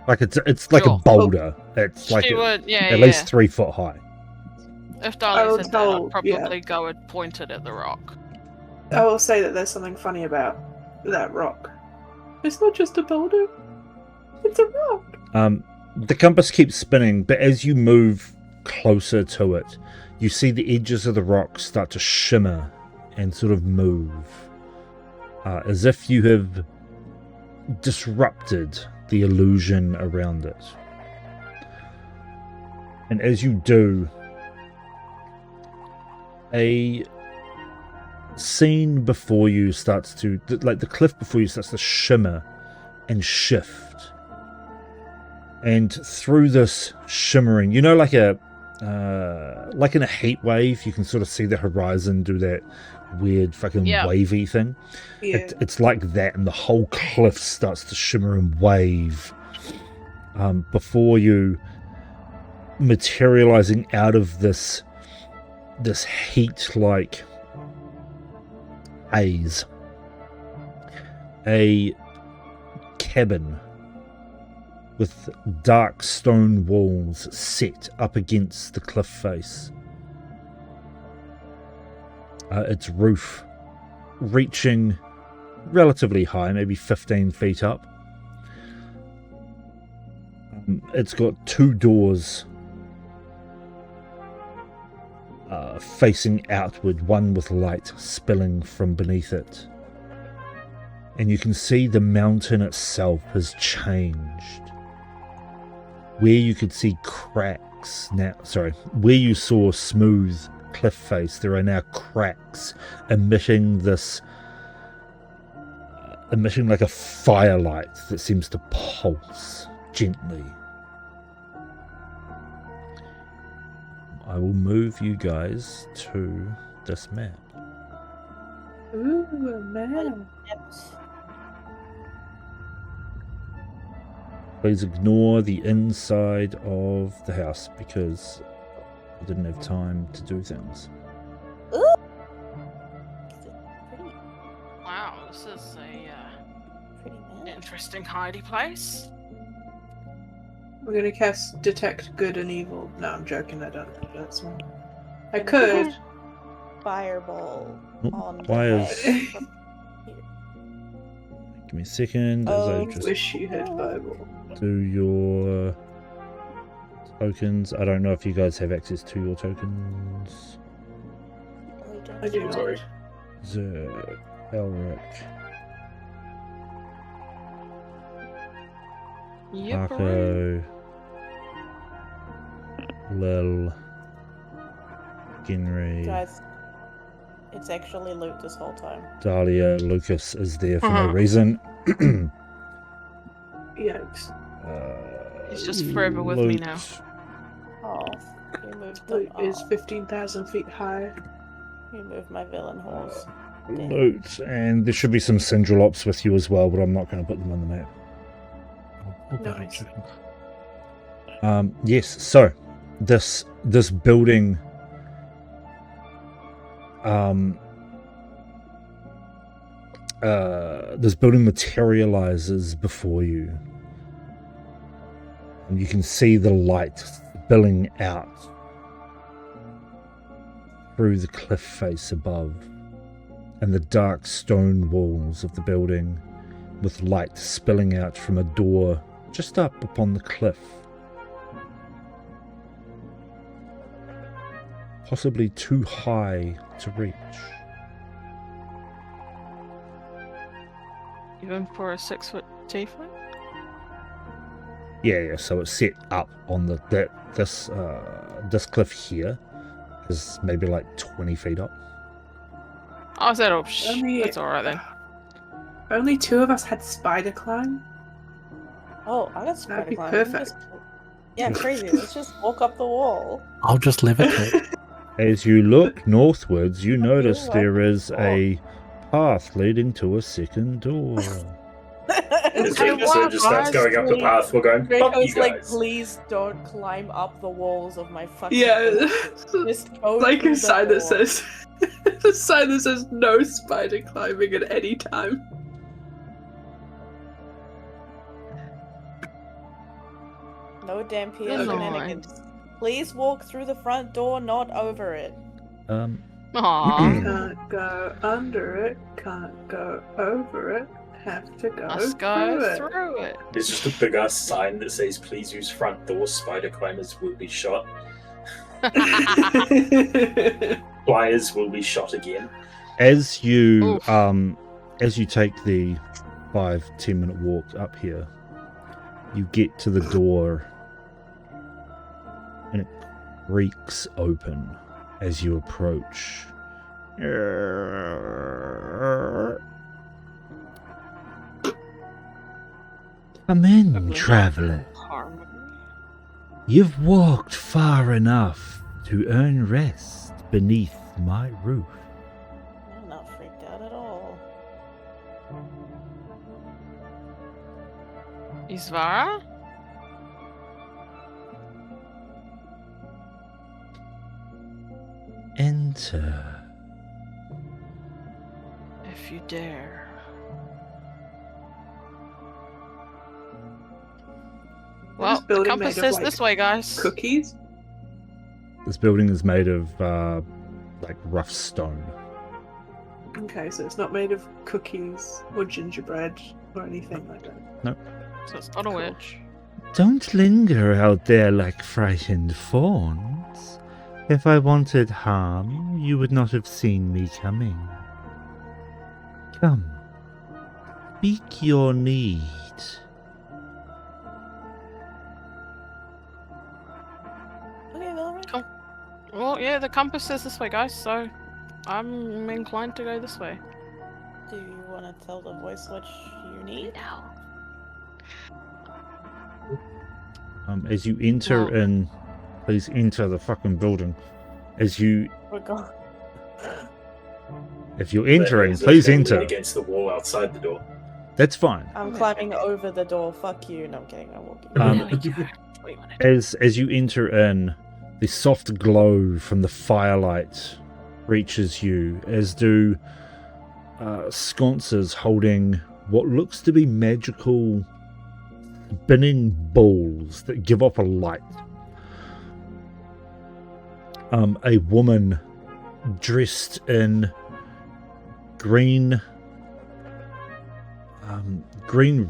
Speaker 1: Like it's like
Speaker 3: Sure.
Speaker 1: a boulder. It's like
Speaker 3: She would, yeah,
Speaker 1: at
Speaker 3: yeah.
Speaker 1: least 3 foot high.
Speaker 3: If
Speaker 7: I
Speaker 3: Darlie
Speaker 7: will
Speaker 3: said that,
Speaker 7: tell-
Speaker 3: I'd probably go and point it at the rock.
Speaker 7: I will say that there's something funny about that rock. It's not just a boulder. It's a rock.
Speaker 1: The compass keeps spinning, but as you move closer to it, you see the edges of the rock start to shimmer and sort of move, as if you have disrupted the illusion around it. And as you do, a scene before you starts to, like the cliff before you starts to shimmer and shift. And through this shimmering, you know, like in a heat wave, you can sort of see the horizon do that weird fucking
Speaker 3: Yeah.
Speaker 1: wavy thing.
Speaker 7: Yeah.
Speaker 1: It's like that, and the whole cliff starts to shimmer and wave before you, materializing out of this heat-like haze. A cabin with dark stone walls set up against the cliff face. Its roof reaching relatively high, maybe 15 feet up. It's got 2 doors facing outward, one with light spilling from beneath it. And you can see the mountain itself has changed. Where you could see cracks where you saw smooth cliff face, there are now cracks emitting like a firelight that seems to pulse gently. I will move you guys to this map.
Speaker 7: Ooh, man.
Speaker 1: Please ignore the inside of the house because I didn't have time to do things.
Speaker 3: Wow, this is a
Speaker 2: Pretty much.
Speaker 3: interesting hidey place.
Speaker 7: We're gonna cast Detect Good and Evil. No, I'm joking. I don't know that small. I could.
Speaker 2: Fireball on the
Speaker 1: Why
Speaker 2: head.
Speaker 1: is... Give me a second as
Speaker 2: Oh,
Speaker 1: I just
Speaker 7: Wish you had Fireball.
Speaker 1: do your tokens. I don't know if you guys have access to your tokens.
Speaker 7: I do not.
Speaker 1: Zerg, Valriks,
Speaker 3: Yep.
Speaker 1: Marco, Lil, Genry,
Speaker 2: Guys, it's actually loot this whole time.
Speaker 1: Dahlia, Lucas is there for no
Speaker 3: Uh-huh.
Speaker 1: reason.
Speaker 7: Yikes.
Speaker 3: He's just forever with me now.
Speaker 2: Oh, you moved the,
Speaker 7: Loot is 15,000 feet high.
Speaker 2: you moved my villain horse. Damn.
Speaker 1: Loot, and there should be some Syndrolops with you as well, but I'm not going to put them on the map.
Speaker 6: We'll put
Speaker 7: Nice.
Speaker 6: it
Speaker 1: Yes, so this building this building materializes before you, and you can see the light spilling out through the cliff face above and the dark stone walls of the building, with light spilling out from a door just up upon the cliff, possibly too high to reach.
Speaker 3: Even for a 6-foot tiefling?
Speaker 1: Yeah, so it's set up on this cliff here is maybe like 20 feet up.
Speaker 3: Oh, is that all?
Speaker 7: Only-
Speaker 3: That's alright then.
Speaker 7: Only 2 of us had spider climb.
Speaker 2: Oh, I got spider
Speaker 7: That'd be
Speaker 2: climb.
Speaker 7: perfect.
Speaker 2: Yeah, crazy. Let's just walk up the wall.
Speaker 6: I'll just levitate.
Speaker 1: As you look northwards, you notice
Speaker 2: You're
Speaker 1: there
Speaker 2: welcome.
Speaker 1: is a path leading to a second door.
Speaker 4: As
Speaker 3: Hey,
Speaker 4: Jameson just starts
Speaker 3: guys,
Speaker 4: going up the path, we're going, fuck you
Speaker 2: Draco's
Speaker 4: guys.
Speaker 2: like, please don't climb up the walls of my fucking
Speaker 7: Yeah,
Speaker 2: building. Just go
Speaker 7: like
Speaker 2: through
Speaker 7: a
Speaker 2: the
Speaker 7: sign that
Speaker 2: door."
Speaker 7: says, the sign that says no spider climbing at any time.
Speaker 2: No damn PS
Speaker 3: Annoying.
Speaker 2: shenanigans. Please walk through the front door, not over it.
Speaker 3: Aww.
Speaker 7: Can't go under it, can't go over it, have to go
Speaker 3: Let's
Speaker 7: through
Speaker 3: go
Speaker 7: it.
Speaker 3: through it.
Speaker 4: There's just a big ass sign that says, please use front door, spider climbers will be shot. Flyers will be shot again.
Speaker 1: As you
Speaker 3: Oof.
Speaker 1: as you take the 5-10 minute walk up here, you get to the door and it creaks open as you approach. Come in, traveler.
Speaker 3: Harmony.
Speaker 1: You've walked far enough to earn rest beneath my roof.
Speaker 2: I'm not freaked out at all.
Speaker 3: Isvara?
Speaker 1: Enter.
Speaker 3: If you dare. Well, the
Speaker 7: building
Speaker 3: compass
Speaker 7: made of,
Speaker 3: says this way, guys.
Speaker 7: Cookies?
Speaker 1: This building is made of like rough stone.
Speaker 7: Okay, so it's not made of cookies or gingerbread or anything like that.
Speaker 3: So it's on a wedge.
Speaker 1: Don't linger out there like frightened fawns. If I wanted harm, you would not have seen me coming. Come, speak your need.
Speaker 2: Okay, Valriks.
Speaker 3: Well, yeah, the compass says this way, guys, so I'm inclined to go this way.
Speaker 2: Do you want to tell the voice what you need?
Speaker 1: As you enter
Speaker 3: Well-
Speaker 1: in, please enter the fucking building. As you,
Speaker 2: We're going.
Speaker 1: if you're entering,
Speaker 4: There's a
Speaker 1: please
Speaker 4: family
Speaker 1: enter.
Speaker 4: against the wall outside the door.
Speaker 1: That's fine.
Speaker 2: I'm climbing over the door. Fuck you. No, I'm kidding. I'm walking.
Speaker 1: Um,
Speaker 3: There we go. That's what we wanted.
Speaker 1: As you enter in, the soft glow from the firelight reaches you, as do sconces holding what looks to be magical spinning balls that give off a light. A woman dressed in green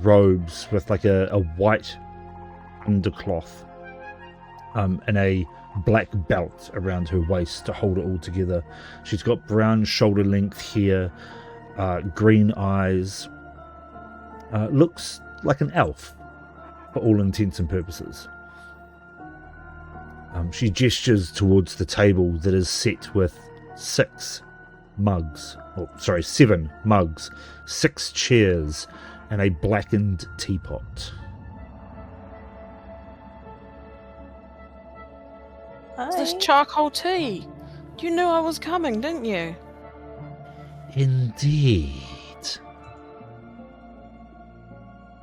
Speaker 1: robes with like a white undercloth and a black belt around her waist to hold it all together. She's got brown shoulder length hair, green eyes, looks like an elf for all intents and purposes. She gestures towards the table that is set with 7 mugs, 6 chairs, and a blackened teapot.
Speaker 3: It's this
Speaker 2: Hi.
Speaker 3: charcoal tea. You knew I was coming, didn't you?
Speaker 1: Indeed.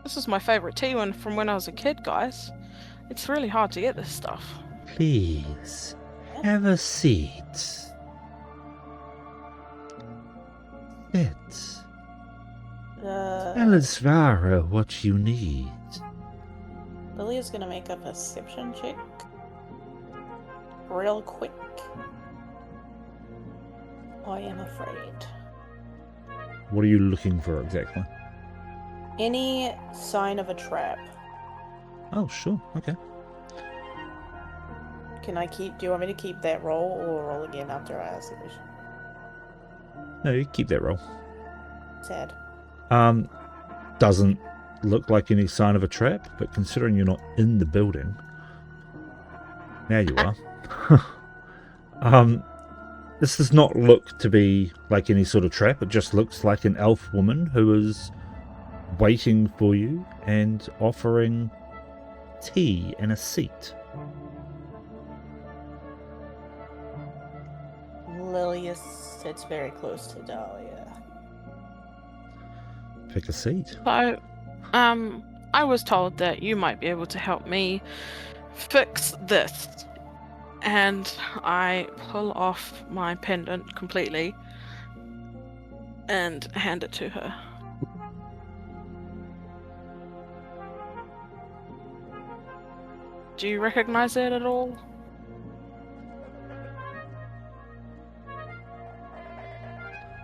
Speaker 3: This is my favourite tea one from when I was a kid, guys. It's really hard to get this stuff.
Speaker 1: Please, have a seat. Tell us, Vara, what you need.
Speaker 2: Lily's gonna make a perception check. Real quick. I am afraid.
Speaker 1: What are you looking for exactly?
Speaker 2: Any sign of a trap.
Speaker 1: Oh, sure. Okay.
Speaker 2: Can I keep... Do you want me to keep that roll or roll again after I ask the question?
Speaker 1: No, you keep that roll.
Speaker 2: Sad.
Speaker 1: Doesn't look like any sign of a trap, but considering you're not in the building, now you are. This does not look to be like any sort of trap. It just looks like an elf woman who is waiting for you and offering tea and a seat.
Speaker 2: Lily sits very close to Dahlia.
Speaker 1: Pick a seat.
Speaker 3: So, I was told that you might be able to help me fix this. And I pull off my pendant completely and hand it to her. Do you recognize it at all?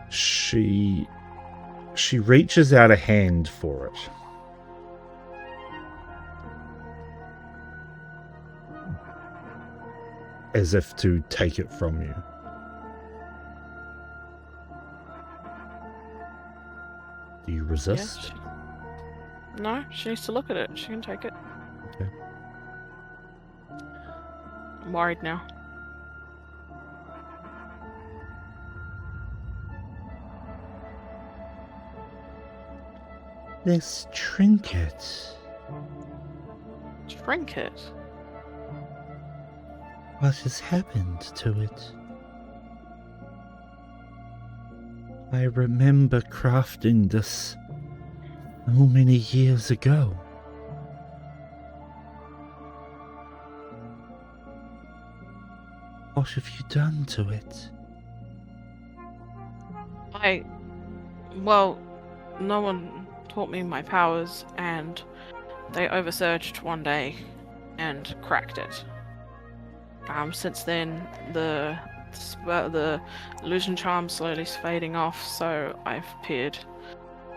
Speaker 1: She reaches out a hand for it. As if to take it from you. Do you resist?
Speaker 3: No, she needs to look at it. She can take it.
Speaker 1: Okay.
Speaker 3: I'm worried now.
Speaker 1: This trinket.
Speaker 3: Trinket?
Speaker 1: What has happened to it? I remember crafting this so many years ago. What have you done to it?
Speaker 3: Well, no one taught me my powers, and they oversurged one day and cracked it. Since then, the illusion charm slowly is fading off, so I've appeared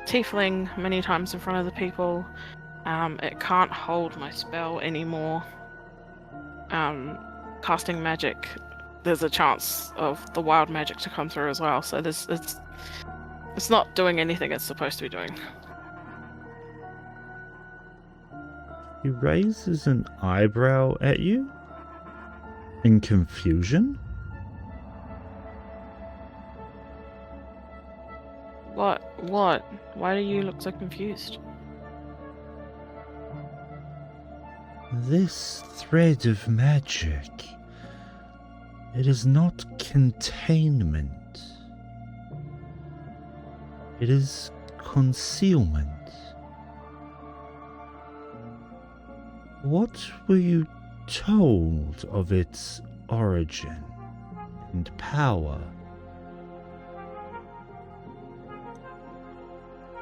Speaker 3: tiefling many times in front of the people. It can't hold my spell anymore. Casting magic, there's a chance of the wild magic to come through as well, so it's not doing anything it's supposed to be doing.
Speaker 1: He raises an eyebrow at you in confusion.
Speaker 3: What? Why do you look so confused?
Speaker 1: This thread of magic, it is not containment. It is concealment. What were you told of its origin and power?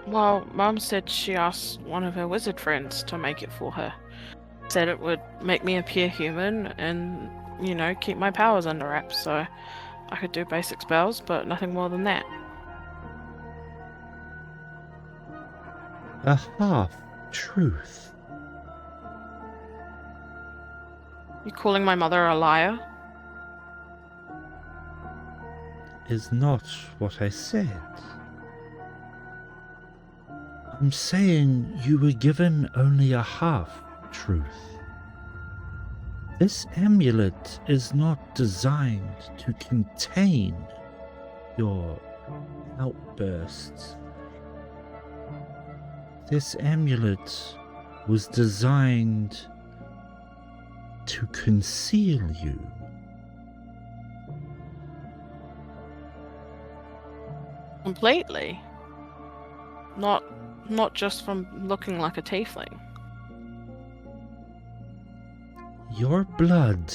Speaker 3: Well, Mum said she asked one of her wizard friends to make it for her. Said it would make me appear human and, keep my powers under wraps, so I could do basic spells, but nothing more than that.
Speaker 1: A half-truth.
Speaker 3: You calling my mother a liar?
Speaker 1: Is not what I said. I'm saying you were given only a half-truth. This amulet is not designed to contain your outbursts. This amulet was designed to conceal you.
Speaker 3: Completely. Not just from looking like a tiefling.
Speaker 1: Your blood,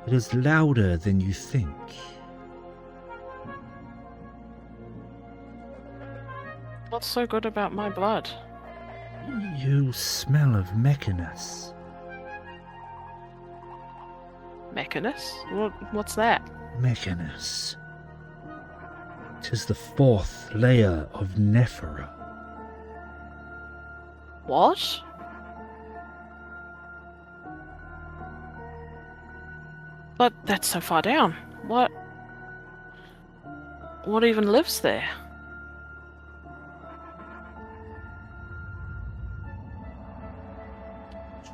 Speaker 1: it is louder than you think.
Speaker 3: What's so good about my blood?
Speaker 1: You smell of Mechanus.
Speaker 3: Mechanus? What's that?
Speaker 1: Mechanus. 'Tis the 4th layer of Nephra.
Speaker 3: What? But that's so far down. What even lives there?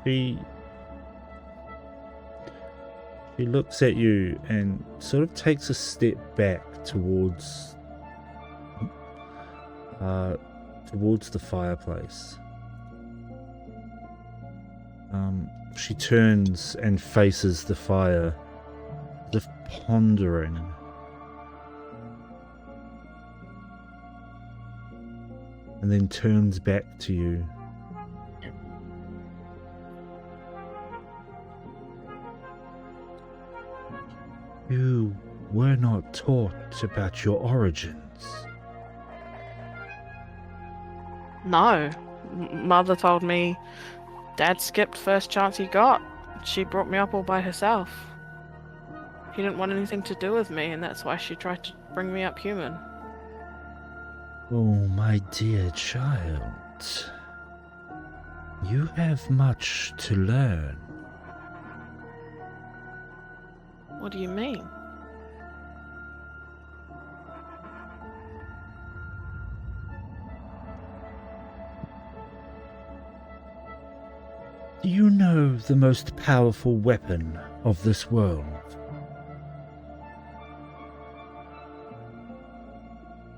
Speaker 1: She looks at you and sort of takes a step back towards the fireplace. She turns and faces the fire, as if pondering. And then turns back to you. You were not taught about your origins.
Speaker 3: No. Mother told me Dad skipped first chance he got. She brought me up all by herself. He didn't want anything to do with me, and that's why she tried to bring me up human.
Speaker 1: Oh, my dear child. You have much to learn.
Speaker 3: What do you mean?
Speaker 1: Do you know the most powerful weapon of this world?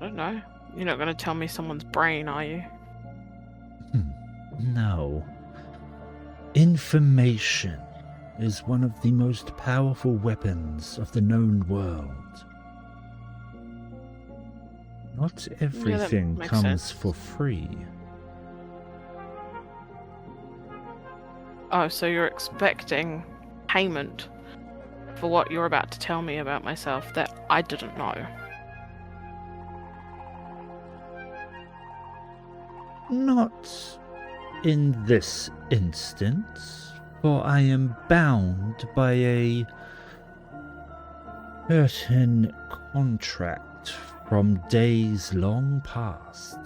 Speaker 3: I don't know. You're not going to tell me someone's brain, are you?
Speaker 1: No. Information is one of the most powerful weapons of the known world. Not everything
Speaker 3: makes
Speaker 1: comes
Speaker 3: sense.
Speaker 1: for free.
Speaker 3: Oh, so you're expecting payment for what you're about to tell me about myself that I didn't know.
Speaker 1: Not in this instance, for I am bound by a certain contract from days long past.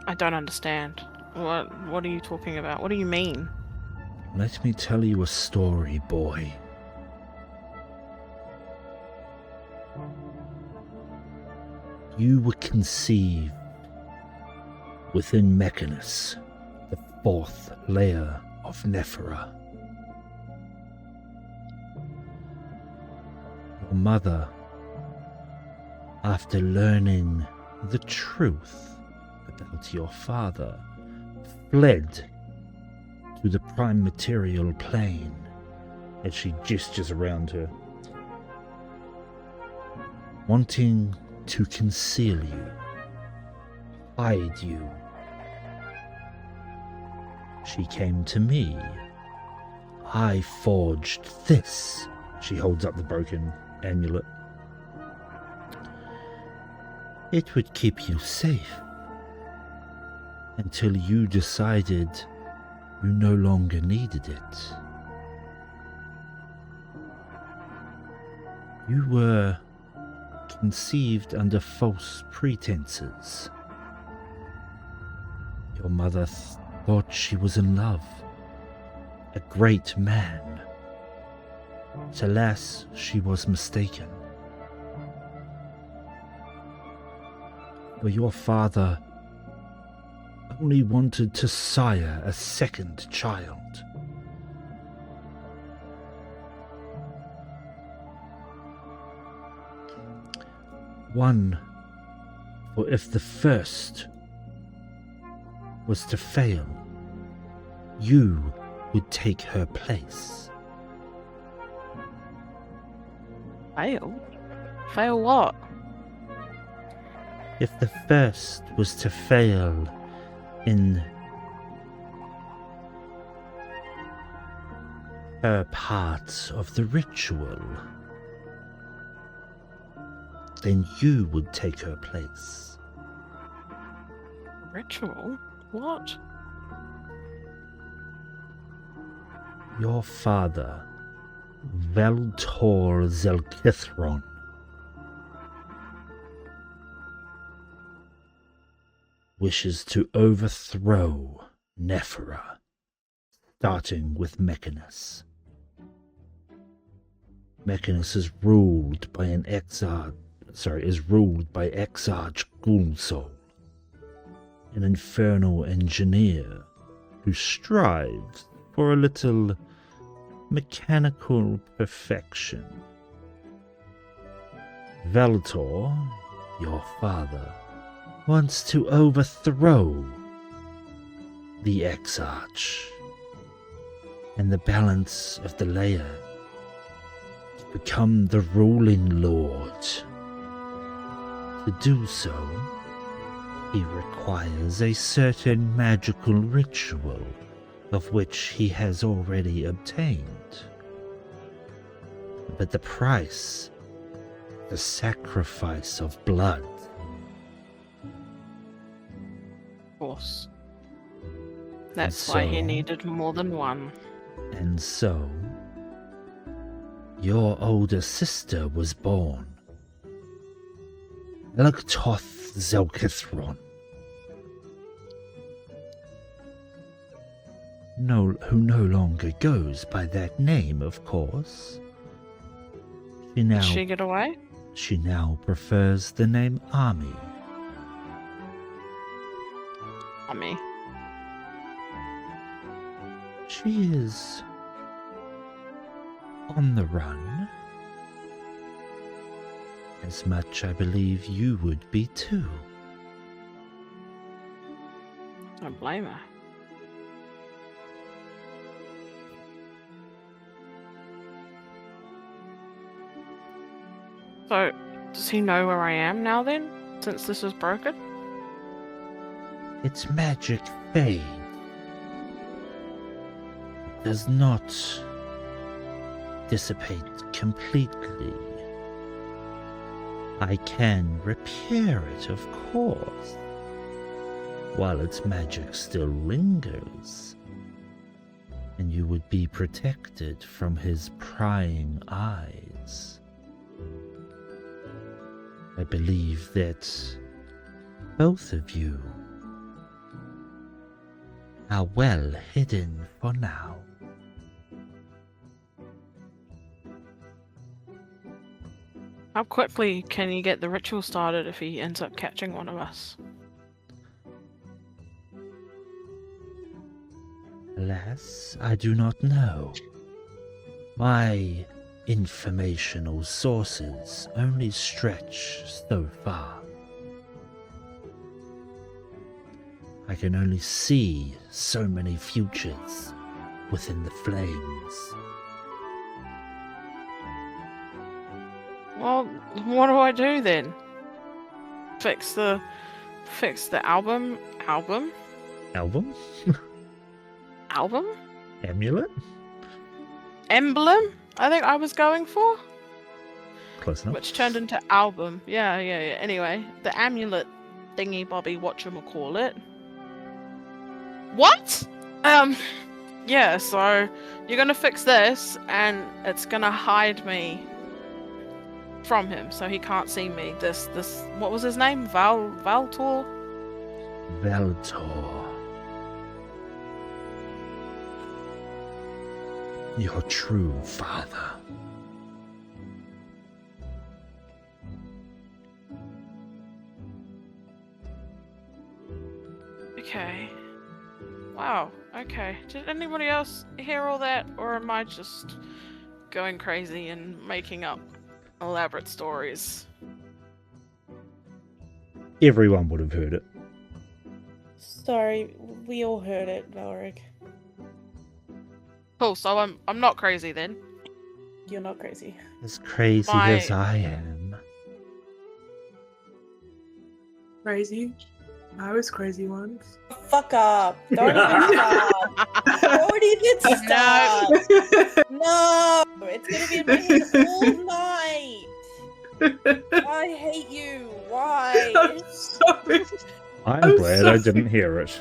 Speaker 3: I don't understand. What are you talking about? What do you mean?
Speaker 1: Let me tell you a story, boy. You were conceived within Mechanus, the 4th layer of Nephra. Your mother, after learning the truth about your father, fled to the prime material plane, as she gestures around her, wanting to conceal you, hide you. She came to me. I forged this. She holds up the broken amulet. It would keep you safe until you decided you no longer needed it. You were conceived under false pretenses. Your mother thought she was in love, a great man. Alas, she was mistaken. For your father only wanted to sire a second child. One, for if the first was to fail, you would take her place.
Speaker 3: Fail? Fail what?
Speaker 1: If the first was to fail her part of the ritual, then you would take her place.
Speaker 3: Ritual? What?
Speaker 1: Your father, Valtor Zelkithron, wishes to overthrow Nephra, starting with Mechanus. Mechanus is ruled by Exarch Gulsoul, an infernal engineer who strives for a little mechanical perfection. Valtor, your father, wants to overthrow the Exarch and the balance of the layer to become the ruling lord. To do so, he requires a certain magical ritual of which he has already obtained. But the price, the sacrifice of blood.
Speaker 3: Of course. That's why he
Speaker 1: so-
Speaker 3: needed more than one.
Speaker 1: And so, your older sister was born. Elgtoth Zelkithron. Who no longer goes by that name, of course.
Speaker 3: Did she get away?
Speaker 1: She now prefers the name Ami.
Speaker 3: Me.
Speaker 1: She is on the run. As much, I believe, you would be too.
Speaker 3: Don't blame her. So, does he know where I am now then? Since this is broken?
Speaker 1: Its magic fades. It does not dissipate completely. I can repair it, of course, while its magic still lingers, and you would be protected from his prying eyes. I believe that both of you are well hidden for now.
Speaker 3: How quickly can he get the ritual started if he ends up catching one of us?
Speaker 1: Alas, I do not know. My informational sources only stretch so far. I can only see so many futures within the flames.
Speaker 3: Well, what do I do then? Fix the album?
Speaker 1: Album?
Speaker 3: Album?
Speaker 1: Amulet?
Speaker 3: Emblem? I think I was going for?
Speaker 1: Close enough.
Speaker 3: Which turned into album. Yeah. Anyway, the amulet thingy bobby whatchamacallit. What? Yeah, so you're gonna fix this and it's gonna hide me from him so he can't see me. This what was his name? Valtor?
Speaker 1: Valtor. Your true father.
Speaker 3: Okay. Wow, okay. Did anybody else hear all that, or am I just going crazy and making up elaborate stories?
Speaker 1: Everyone would have heard it.
Speaker 2: Sorry, we all heard it, Valrik.
Speaker 3: Cool, so I'm not crazy then.
Speaker 2: You're not crazy.
Speaker 1: As crazy as I am.
Speaker 7: Crazy? I was crazy once.
Speaker 2: Fuck up. Don't even stop. Don't even stop.
Speaker 1: I didn't hear it.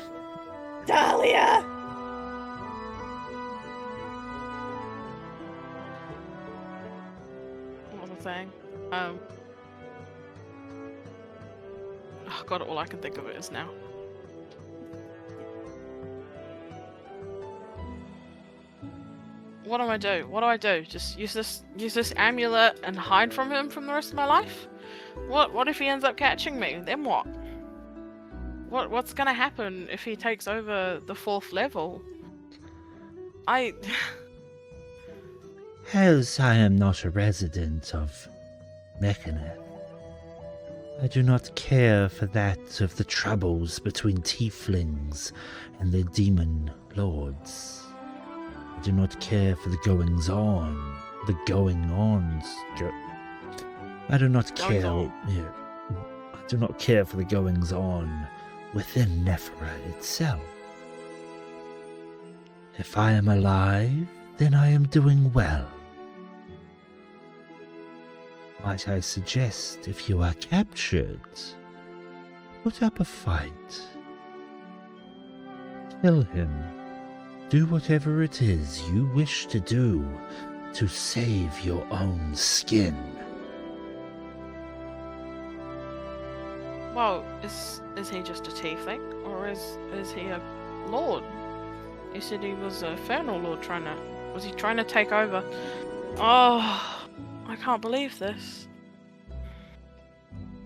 Speaker 2: Dahlia!
Speaker 3: What was I saying? Oh god, all I can think of it is now. What do I do? What do I do? Just use this amulet and hide from him from the rest of my life? What if he ends up catching me? Then what? What's gonna happen if he takes over the 4th level?
Speaker 1: As I am not a resident of Mechaneth, I do not care for that of the troubles between tieflings and their demon lords. I do not care for the goings-on, I do not care. Yeah, I do not care for the goings-on within Nephra itself. If I am alive, then I am doing well. Might I suggest, if you are captured, put up a fight. Kill him. Do whatever it is you wish to do to save your own skin.
Speaker 3: Well, is he just a tiefling, or is he a lord? You said he was a Infernal Lord was he trying to take over? Oh, I can't believe this.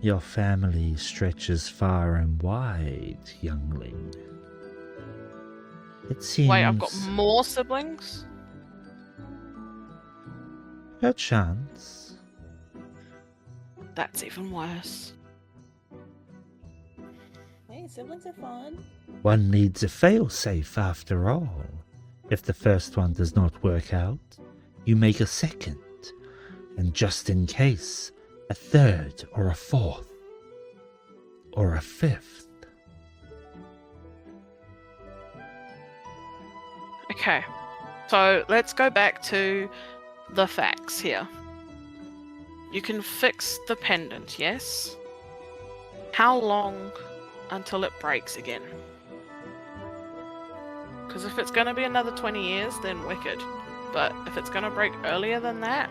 Speaker 1: Your family stretches far and wide, youngling. It seems...
Speaker 3: Wait, I've got more siblings?
Speaker 1: Perchance.
Speaker 3: That's even worse.
Speaker 2: Hey, siblings are fun.
Speaker 1: One needs a fail-safe after all. If the first one does not work out, you make a second, and just in case, a third or a fourth, or a fifth.
Speaker 3: Okay, so let's go back to the facts here. You can fix the pendant, yes? How long until it breaks again? Because if it's going to be another 20 years, then wicked. But if it's going to break earlier than that,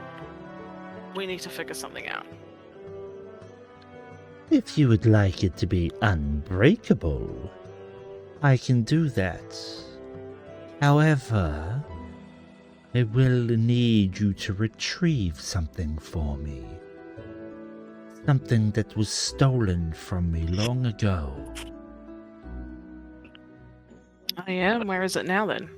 Speaker 3: we need to figure something out.
Speaker 1: If you would like it to be unbreakable, I can do that. However, I will need you to retrieve something for me. Something that was stolen from me long ago.
Speaker 3: Oh yeah, and where is it now then?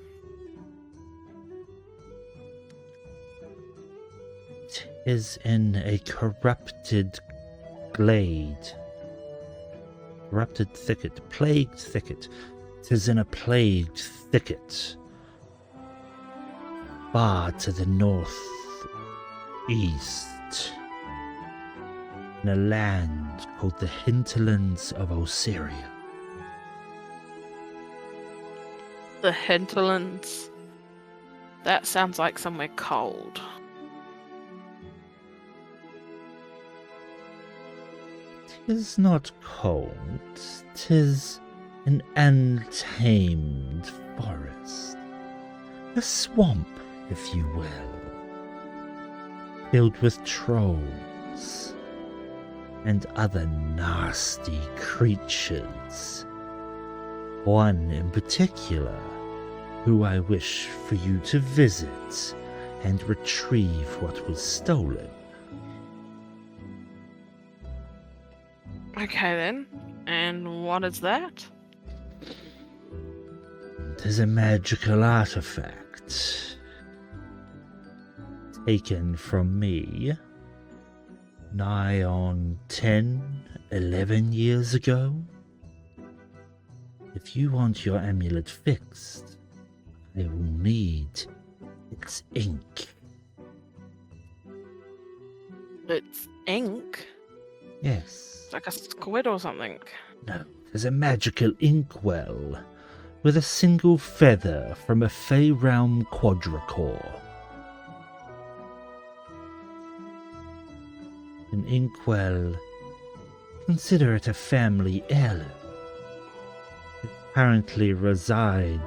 Speaker 1: It is in a corrupted glade. Corrupted thicket. Plagued thicket. It is in a plagued thicket. Far to the north east. In a land called the hinterlands of Osiria.
Speaker 3: The hinterlands. That sounds like somewhere cold.
Speaker 1: Tis not cold, 'tis an untamed forest. A swamp, if you will, filled with trolls and other nasty creatures. One in particular, who I wish for you to visit and retrieve what was stolen.
Speaker 3: Okay then, and what is that?
Speaker 1: It is a magical artifact taken from me nigh on 10-11 years ago. If you want your amulet fixed, I will need its ink.
Speaker 3: It's ink?
Speaker 1: Yes.
Speaker 3: It's like a squid or something.
Speaker 1: No, there's a magical inkwell with a single feather from a Fey Realm quadricore. An inkwell, consider it a family heirloom. currently reside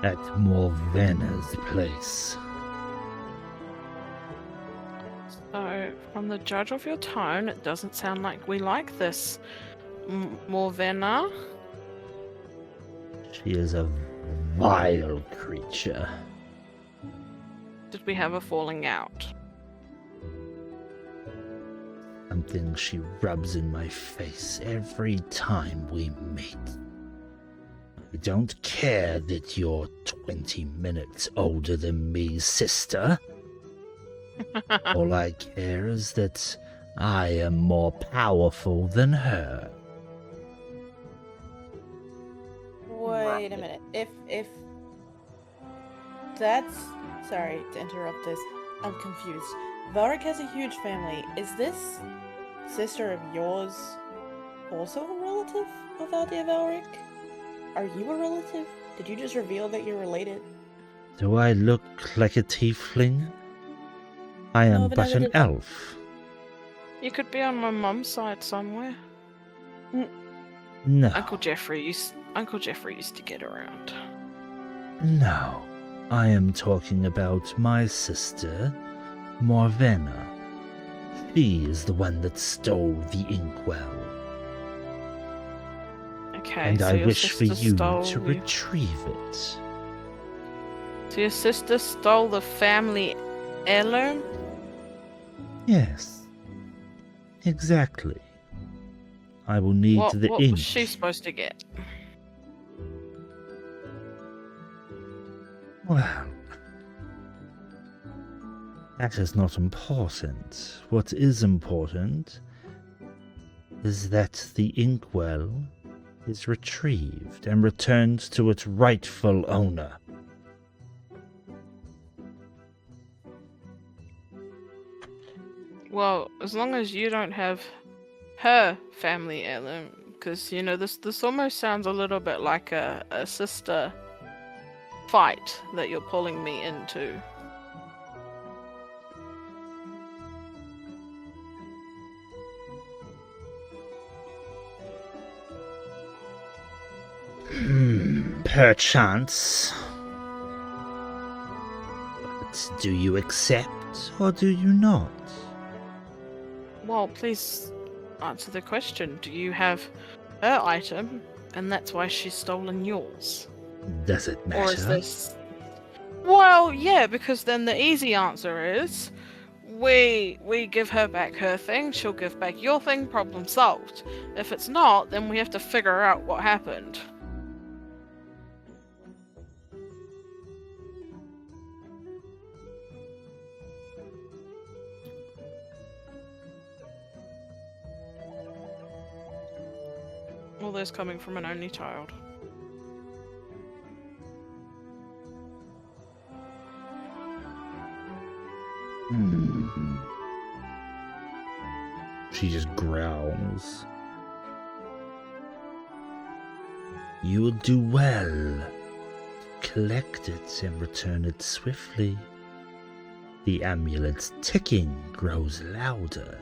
Speaker 1: at Morvena's place.
Speaker 3: So, from the judge of your tone, it doesn't sound like we like this Morvena.
Speaker 1: She is a vile creature.
Speaker 3: Did we have a falling out?
Speaker 1: Something she rubs in my face every time we meet. I don't care that you're 20 minutes older than me, sister. All I care is that I am more powerful than her.
Speaker 2: Wait a minute. If that's sorry to interrupt this, I'm confused. Valrik has a huge family. Is this sister of yours also a relative of Aldia Valrik? Are you a relative? Did you just reveal that you're related?
Speaker 1: Do I look like a tiefling? I am
Speaker 2: No, but
Speaker 1: but
Speaker 2: neither
Speaker 1: an
Speaker 2: did I.
Speaker 1: elf.
Speaker 3: You could be on my mum's side somewhere.
Speaker 1: No,
Speaker 3: Uncle Jeffrey used to get around.
Speaker 1: no. I am talking about my sister, Morvena. She is the one that stole the inkwell,
Speaker 3: Okay,
Speaker 1: and
Speaker 3: so
Speaker 1: I
Speaker 3: your
Speaker 1: wish for
Speaker 3: sister
Speaker 1: you
Speaker 3: stole
Speaker 1: to retrieve it.
Speaker 3: So your sister stole the family heirloom?
Speaker 1: Yes, exactly. I will need
Speaker 3: What
Speaker 1: the ink.
Speaker 3: was she supposed to get?
Speaker 1: Well, that is not important. What is important is that the inkwell is retrieved and returned to its rightful owner.
Speaker 3: Well, as long as you don't have her family heirloom, because you know this almost sounds a little bit like a sister fight that you're pulling me into.
Speaker 1: Perchance. But do you accept or do you not?
Speaker 3: Well, please answer the question. Do you have her item, and that's why she's stolen yours?
Speaker 1: Does it matter?
Speaker 3: Or is this... Well, yeah, because then the easy answer is we give her back her thing, she'll give back your thing, problem solved. If it's not, then we have to figure out what happened. All this coming from an only child.
Speaker 1: She just growls. You will do well. Collect it and return it swiftly. The amulet's ticking grows louder.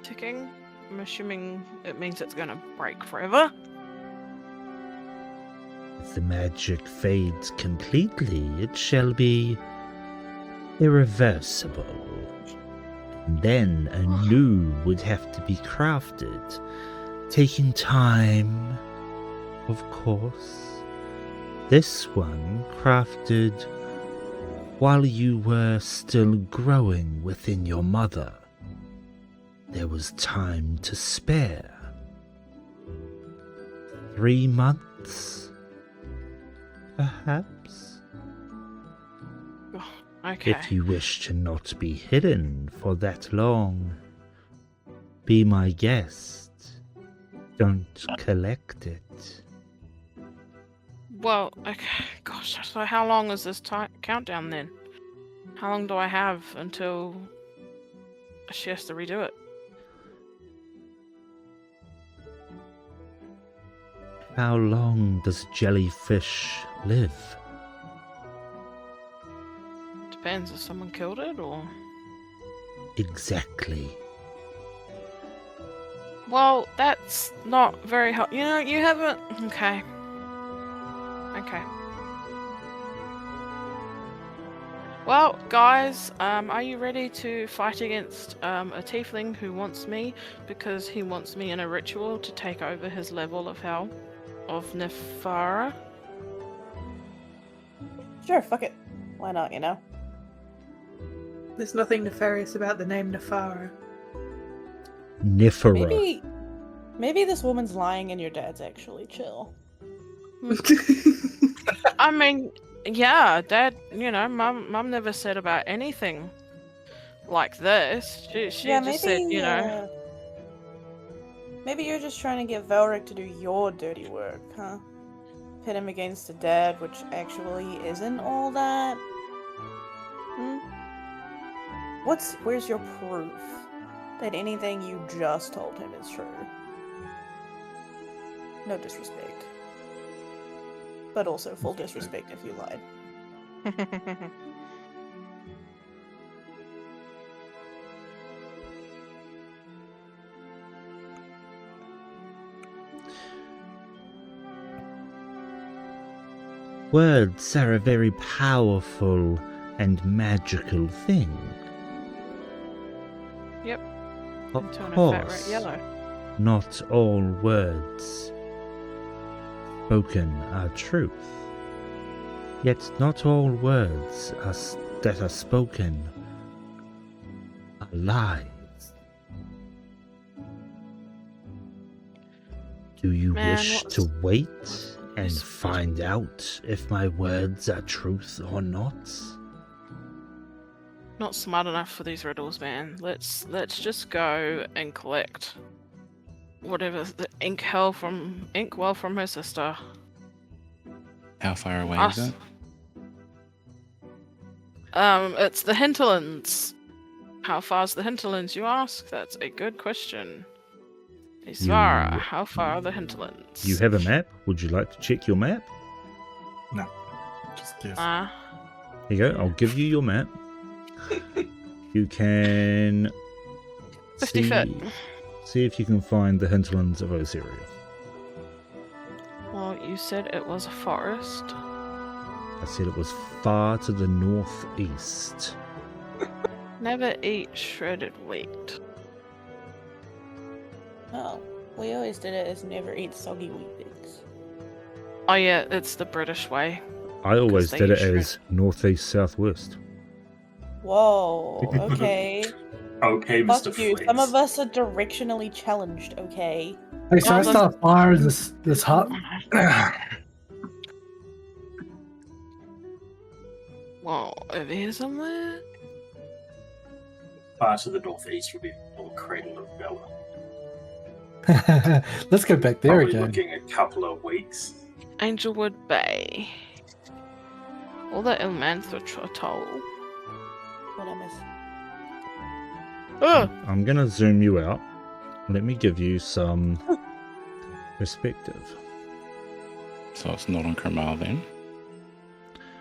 Speaker 3: Ticking? I'm assuming it means it's gonna break forever.
Speaker 1: If the magic fades completely, it shall be irreversible. And then a new would have to be crafted, taking time, of course. This one crafted while you were still growing within your mother. There was time to spare. 3 months, perhaps?
Speaker 3: Okay.
Speaker 1: If you wish to not be hidden for that long, be my guest. Don't collect it.
Speaker 3: Well, okay. Gosh, so how long is this countdown then? How long do I have until she has to redo it?
Speaker 1: How long does jellyfish live?
Speaker 3: Depends if someone killed it or...
Speaker 1: Exactly.
Speaker 3: Well, that's not very helpful. You know, you haven't. Okay. Okay. Well, guys, are you ready to fight against a tiefling who wants me because he wants me in a ritual to take over his level of hell of Nefara?
Speaker 2: Sure, fuck it. Why not, you know?
Speaker 7: There's nothing nefarious about the name Nefara.
Speaker 1: Nefera.
Speaker 2: Maybe this woman's lying and your dad's actually chill.
Speaker 3: I mean, yeah, Dad. You know, Mum never said about anything like this. She just said, you know.
Speaker 2: Maybe you're just trying to get Valrik to do your dirty work, huh? Pit him against a dad, which actually isn't all that. Where's your proof that anything you just told him is true? No disrespect. But also full disrespect if you lied.
Speaker 1: Words are a very powerful and magical thing.
Speaker 3: Yep.
Speaker 1: Of
Speaker 3: Turn a fat rat
Speaker 1: course,
Speaker 3: yellow.
Speaker 1: not all words spoken are truth. Yet not all words that are spoken are lies. Do you
Speaker 3: Man,
Speaker 1: wish
Speaker 3: what's-
Speaker 1: to wait and find out if my words are truth or not?
Speaker 3: Not smart enough for these riddles, man. Let's just go and collect whatever the inkwell from her sister.
Speaker 5: How far away
Speaker 3: Us.
Speaker 5: is it?
Speaker 3: It's the hinterlands. How far's the hinterlands, you ask? That's a good question. Isvara,
Speaker 1: You-
Speaker 3: how far are the hinterlands?
Speaker 1: You have a map? Would you like to check your map?
Speaker 6: No. Just guess.
Speaker 3: Ah,
Speaker 1: Here you go. I'll give you your map. You can
Speaker 3: 50 foot.
Speaker 1: see if you can find the hinterlands of Osiria.
Speaker 3: Well, you said it was a forest.
Speaker 1: I said it was far to the northeast.
Speaker 3: Never eat shredded wheat.
Speaker 2: Oh, we always did it as never eat soggy wheat bix.
Speaker 3: Oh yeah, it's the British way.
Speaker 1: I always
Speaker 3: they
Speaker 1: did it
Speaker 3: usually-
Speaker 1: as northeast southwest.
Speaker 2: Whoa, okay.
Speaker 4: Okay, Mr.
Speaker 2: Fuck you.
Speaker 4: Flex.
Speaker 2: Some of us are directionally challenged, okay?
Speaker 6: Hey, so
Speaker 3: Oh,
Speaker 6: I
Speaker 3: that's-
Speaker 6: start fire in this hut.
Speaker 3: Well, over here somewhere.
Speaker 4: Far to the northeast would be more Cradle of Valor.
Speaker 6: Let's go back there
Speaker 4: Probably
Speaker 6: again.
Speaker 4: looking a couple of weeks.
Speaker 3: Angelwood Bay. All the Ilmanthra Atoll.
Speaker 2: What I miss?
Speaker 3: Oh!
Speaker 1: I'm gonna zoom you out. Let me give you some perspective.
Speaker 5: So it's not on Kramal then.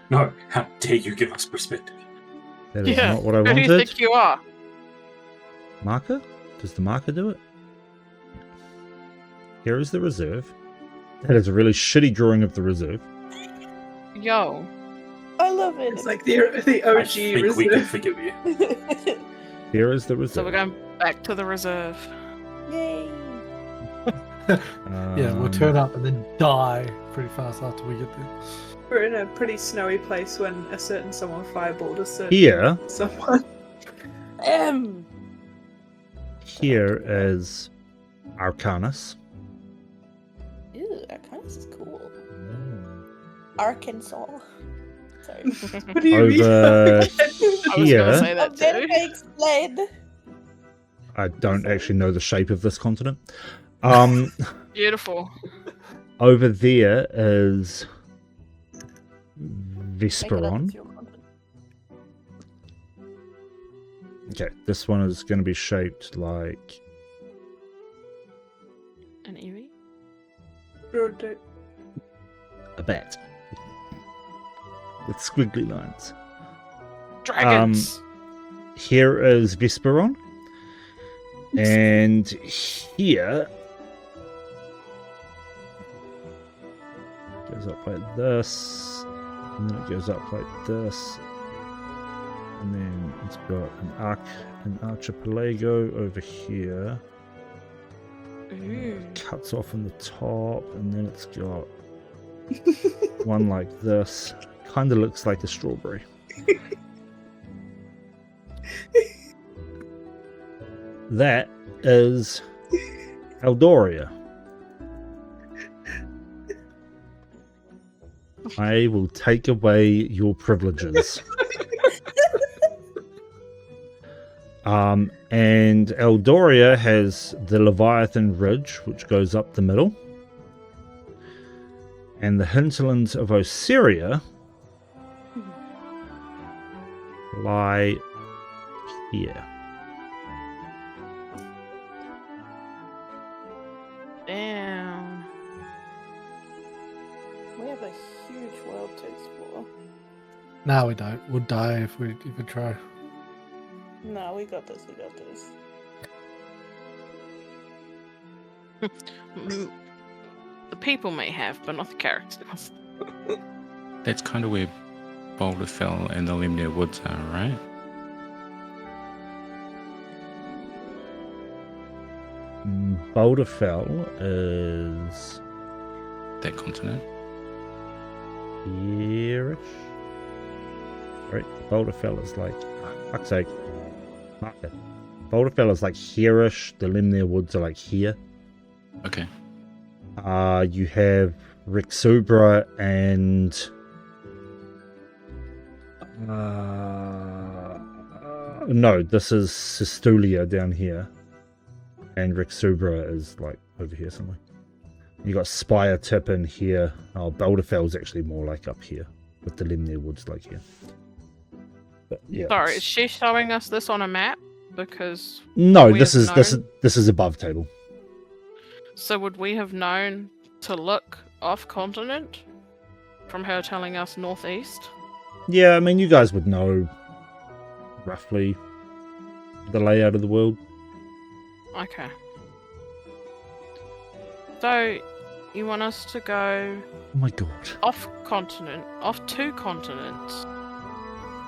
Speaker 4: No, how dare you give us perspective?
Speaker 1: That is
Speaker 3: Yeah,
Speaker 1: not what I
Speaker 3: Who do you
Speaker 1: wanted.
Speaker 3: think you are?
Speaker 1: Marker? Does the marker do it? Here is the reserve. That is a really shitty drawing of the reserve.
Speaker 3: Yo.
Speaker 2: I love it.
Speaker 7: It's like the OG
Speaker 4: I think we can
Speaker 7: reserve.
Speaker 4: forgive you.
Speaker 1: Here is the reserve.
Speaker 3: So we're going back to the reserve.
Speaker 2: Yay.
Speaker 6: Yeah, we'll turn up and then die pretty fast after we get there.
Speaker 7: We're in a pretty snowy place when a certain someone fireballed a certain
Speaker 1: Here,
Speaker 7: someone.
Speaker 1: here is Arcanus.
Speaker 2: Ew, Arcanus is cool. Arkansas. Sorry.
Speaker 7: What do you mean?
Speaker 1: Over
Speaker 3: I was gonna
Speaker 1: here,
Speaker 3: say that
Speaker 2: I'm very
Speaker 3: too.
Speaker 2: explained.
Speaker 1: I don't actually know the shape of this continent.
Speaker 3: Beautiful.
Speaker 1: Over there is
Speaker 2: Make it up
Speaker 1: Vesperon.
Speaker 2: with your content.
Speaker 1: Okay, this one is going to be shaped like
Speaker 3: An Eevee?
Speaker 7: Road
Speaker 1: a bat with squiggly lines.
Speaker 3: Dragons!
Speaker 1: Here is Vesperon. And here goes up like this, and then it goes up like this, and then it's got an archipelago over here.
Speaker 3: Ooh.
Speaker 1: Cuts off in the top, and then it's got one like this. Kind of looks like a strawberry. That is Eldoria. I will take away your privileges. And Eldoria has the Leviathan Ridge, which goes up the middle. And the hinterlands of Osiria lie here.
Speaker 3: Damn.
Speaker 2: We have a huge world to explore.
Speaker 6: No, we don't. We'll die if we try.
Speaker 2: No, we got this. We got this.
Speaker 3: The people may have, but not the characters.
Speaker 5: That's kind of where Boulderfell and the Lemnir Woods are, right?
Speaker 1: Boulderfell is
Speaker 5: That continent.
Speaker 1: here-ish. Right, Boulderfell is like, fuck's sake. Mark it. Boulderfell is like here-ish. The Lemnir Woods are like here.
Speaker 5: Okay.
Speaker 1: You have Rexubra and no, this is Sistulia down here, and Rexubra is like over here somewhere. You got Spire Tip in here. Oh, Boulderfell's actually more like up here, with the Lemnir Woods like here. But yeah.
Speaker 3: Sorry,
Speaker 1: it's-
Speaker 3: is she showing us this on a map? Because
Speaker 1: No,
Speaker 3: we
Speaker 1: this
Speaker 3: have
Speaker 1: is
Speaker 3: known?
Speaker 1: this is above table.
Speaker 3: so would we have known to look off continent from her telling us northeast?
Speaker 1: Yeah, I mean, you guys would know roughly the layout of the world.
Speaker 3: Okay. So you want us to go
Speaker 1: Oh my god.
Speaker 3: off two continents,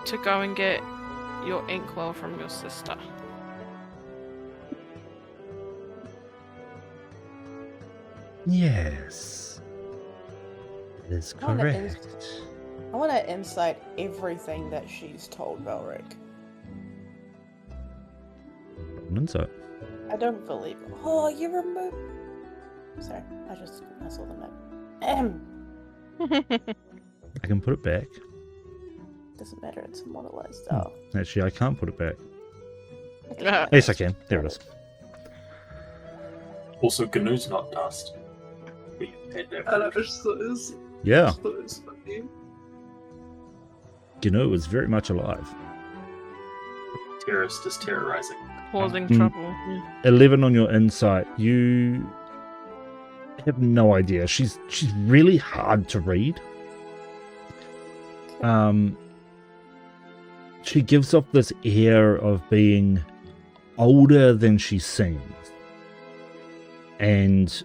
Speaker 3: to go and get your inkwell from your sister.
Speaker 1: Yes. That is
Speaker 2: I wanna
Speaker 1: correct.
Speaker 2: I want to insight everything that she's told Valrik.
Speaker 1: An insight.
Speaker 2: I don't believe. Oh, you removed. Sorry, I saw the map.
Speaker 1: I can put it back.
Speaker 2: Doesn't matter. It's immortalized. Oh,
Speaker 1: Actually, I can't put it back.
Speaker 3: Ah.
Speaker 1: Yes, I can. There it is.
Speaker 4: Also, GNU's not dust. We had that.
Speaker 7: I just thought it was,
Speaker 1: Yeah,
Speaker 7: thought it was funny.
Speaker 1: GNU is very much alive.
Speaker 4: Terrorist is terrorizing.
Speaker 3: Causing
Speaker 1: Mm.
Speaker 3: trouble. Yeah.
Speaker 1: 11 on your insight. You have no idea. She's really hard to read. She gives off this air of being older than she seems, and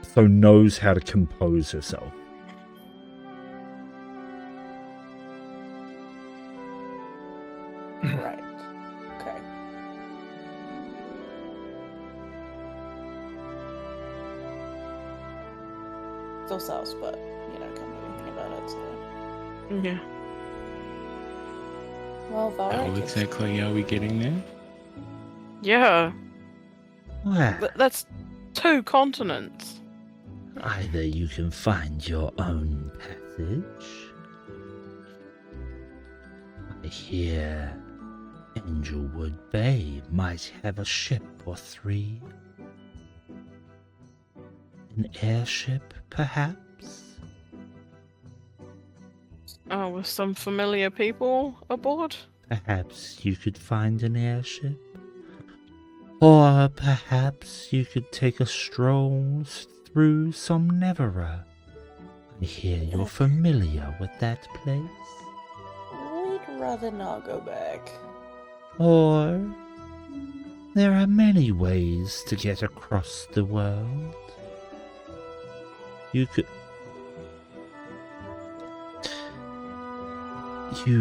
Speaker 1: so knows how to compose herself.
Speaker 2: right. Okay. Still sus, but you know, can't do anything about it. So,
Speaker 3: Yeah.
Speaker 2: well,
Speaker 5: How
Speaker 2: Valrik.
Speaker 5: exactly are we getting there?
Speaker 3: Yeah.
Speaker 1: Well,
Speaker 3: That's two continents.
Speaker 1: either you can find your own passage. I hear Angelwood Bay might have a ship or three. An airship, perhaps?
Speaker 3: Oh, with some familiar people aboard?
Speaker 1: Perhaps you could find an airship. Or perhaps you could take a stroll through Somnevera. I hear you're familiar with that place.
Speaker 2: We'd rather not go back.
Speaker 1: Or There are many ways to get across the world. You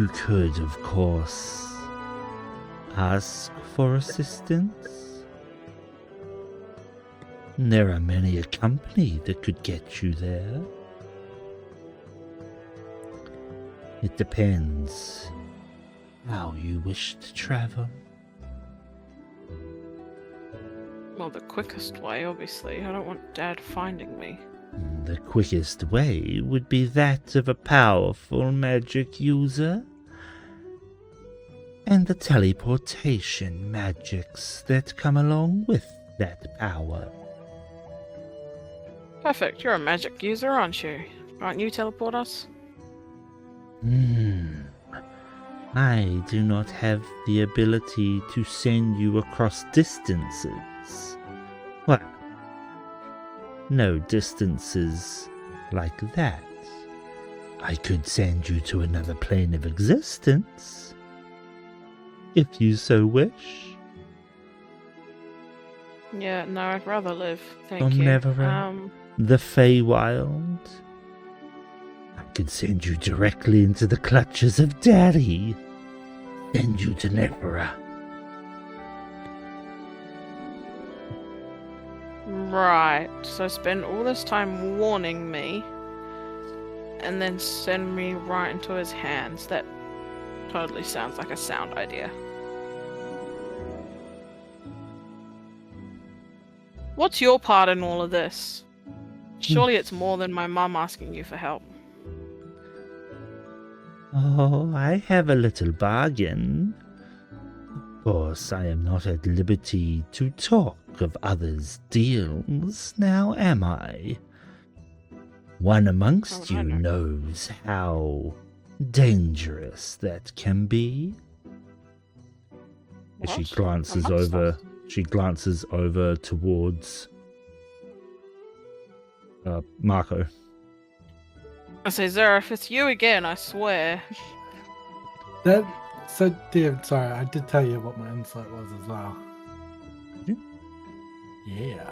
Speaker 1: could, of course, ask for assistance. There are many a company that could get you there. It depends how you wish to travel.
Speaker 3: Well, the quickest way, obviously. I don't want Dad finding me.
Speaker 1: The quickest way would be that of a powerful magic user, and the teleportation magics that come along with that power.
Speaker 3: Perfect. You're a magic user, aren't you? Aren't you teleport us?
Speaker 1: I do not have the ability to send you across distances. Well, no distances like that. I could send you to another plane of existence, if you so wish.
Speaker 3: Yeah, no, I'd rather live. Thank
Speaker 1: From
Speaker 3: you.
Speaker 1: Neverend, the Feywild. I could send you directly into the clutches of Daddy. Send you to Nevera.
Speaker 3: Right. So spend all this time warning me, and then send me right into his hands. That totally sounds like a sound idea. What's your part in all of this? Surely it's more than my mum asking you for help.
Speaker 1: Oh, I have a little bargain. Of course, I am not at liberty to talk of others' deals, now am I? One amongst you knows how dangerous that can be. As she glances
Speaker 3: Amongst
Speaker 1: over,
Speaker 3: us?
Speaker 1: she glances over towards Marco.
Speaker 3: I say, Zareth, it's you again, I swear.
Speaker 6: So, dear, sorry, I did tell you what my insight was as well.
Speaker 1: Did
Speaker 6: Yeah.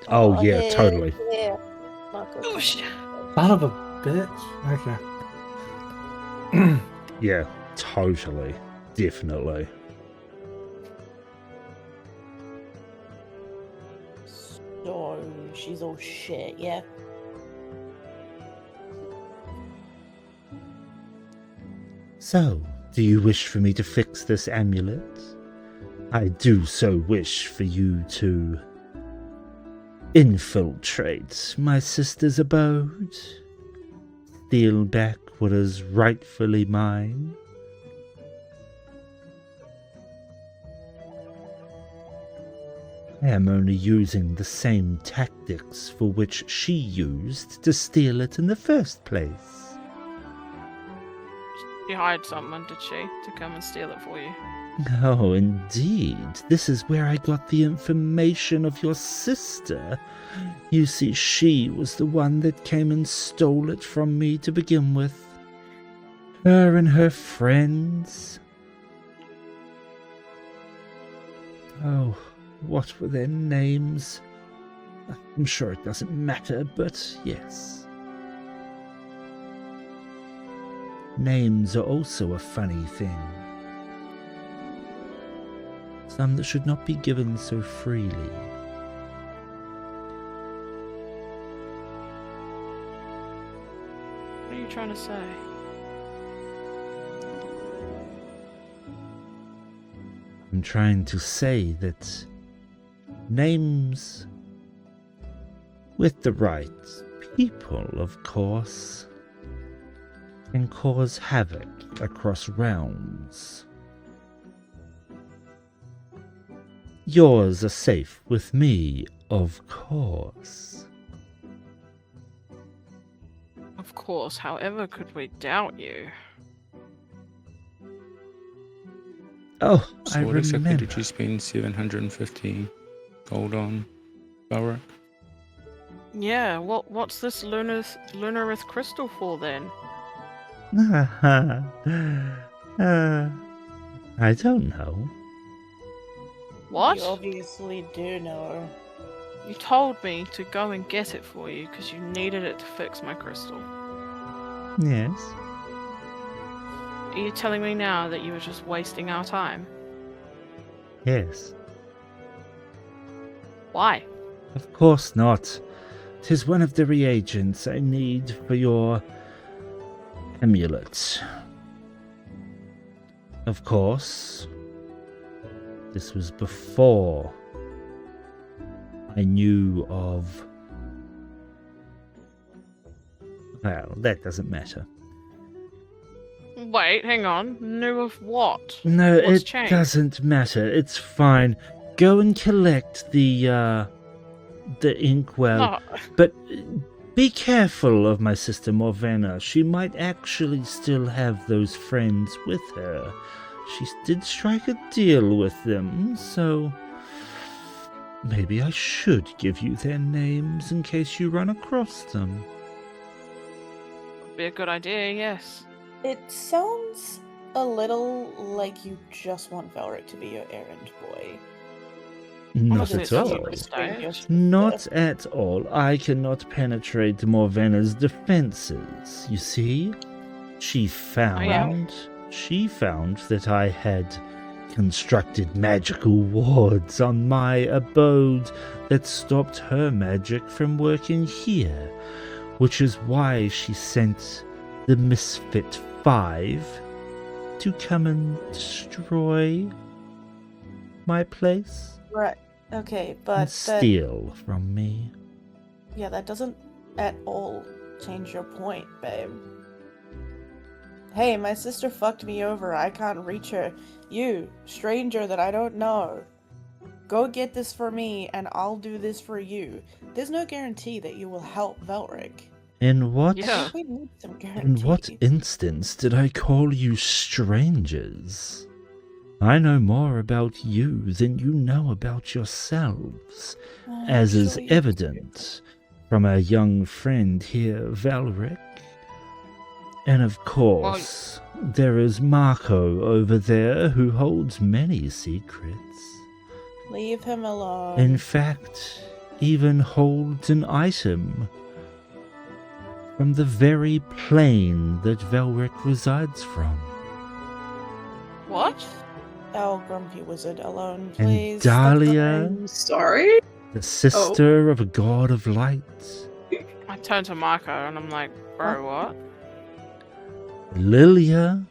Speaker 1: Oh yeah, totally.
Speaker 2: Yeah. Marco.
Speaker 3: Oh, shit.
Speaker 6: Son of a bitch. Okay.
Speaker 1: Yeah, totally. Definitely.
Speaker 2: So she's all shit, yeah.
Speaker 1: So, do you wish for me to fix this amulet? I do so wish for you to infiltrate my sister's abode, steal back what is rightfully mine. I am only using the same tactics for which she used to steal it in the first place.
Speaker 3: She hired someone, did she, to come and steal it for you?
Speaker 1: Oh, indeed. This is where I got the information of your sister. You see, she was the one that came and stole it from me to begin with. Her and her friends. Oh, what were their names? I'm sure it doesn't matter, but yes. Names are also a funny thing. Some that should not be given so freely.
Speaker 3: What are you trying to say?
Speaker 1: I'm trying to say that names with the right people, of course, can cause havoc across realms. Yours are safe with me, of course.
Speaker 3: Of course, however could we doubt you?
Speaker 1: Oh,
Speaker 5: So
Speaker 1: I
Speaker 5: what exactly
Speaker 1: remember.
Speaker 5: did you spend 750 gold on, Valriks?
Speaker 3: Yeah, what's this Lunarith crystal for then?
Speaker 1: I don't know.
Speaker 3: What?
Speaker 2: You obviously do know.
Speaker 3: You told me to go and get it for you because you needed it to fix my crystal.
Speaker 1: Yes.
Speaker 3: Are you telling me now that you were just wasting our time?
Speaker 1: Yes.
Speaker 3: Why?
Speaker 1: Of course not. 'Tis one of the reagents I need for your amulet. Of course, this was before I knew of... Well, that doesn't matter.
Speaker 3: Wait, hang on. Knew of what?
Speaker 1: No,
Speaker 3: What's
Speaker 1: it
Speaker 3: changed?
Speaker 1: doesn't matter. It's fine. Go and collect the inkwell.
Speaker 3: No.
Speaker 1: But be careful of my sister Morvenna. She might actually still have those friends with her. She did strike a deal with them, so maybe I should give you their names in case you run across them.
Speaker 3: Would be a good idea, yes.
Speaker 2: It sounds a little like you just want Valric to be your errand boy.
Speaker 1: Not
Speaker 3: Honestly,
Speaker 1: at
Speaker 3: it sounds
Speaker 1: all.
Speaker 3: like a mistake.
Speaker 1: Not at all. I cannot penetrate Morvenna's defenses. You see, she found that I had constructed magical wards on my abode that stopped her magic from working here, which is why she sent the Misfit 5 to come and destroy my place.
Speaker 2: Right. Okay,
Speaker 1: And
Speaker 2: but that,
Speaker 1: steal from me.
Speaker 2: yeah, that doesn't at all change your point, babe. Hey, my sister fucked me over. I can't reach her. You, stranger that I don't know, go get this for me and I'll do this for you. There's no guarantee that you will help Valric.
Speaker 1: In what
Speaker 3: Yeah.
Speaker 2: We need some guarantee.
Speaker 1: in what instance did I call you strangers? I know more about you than you know about yourselves, as is
Speaker 2: Sure you
Speaker 1: evident from our young friend here, Valric. And of course, there is Marco over there who holds many secrets.
Speaker 2: do. Leave him alone.
Speaker 1: In fact, even holds an item from the very plane that Valric resides from.
Speaker 3: What?
Speaker 2: Oh, grumpy wizard, alone,
Speaker 1: And
Speaker 2: please.
Speaker 1: Dahlia,
Speaker 7: I'm sorry.
Speaker 1: the sister of a god of light.
Speaker 3: I turn to Marco and I'm like, bro, what?
Speaker 1: Lilia,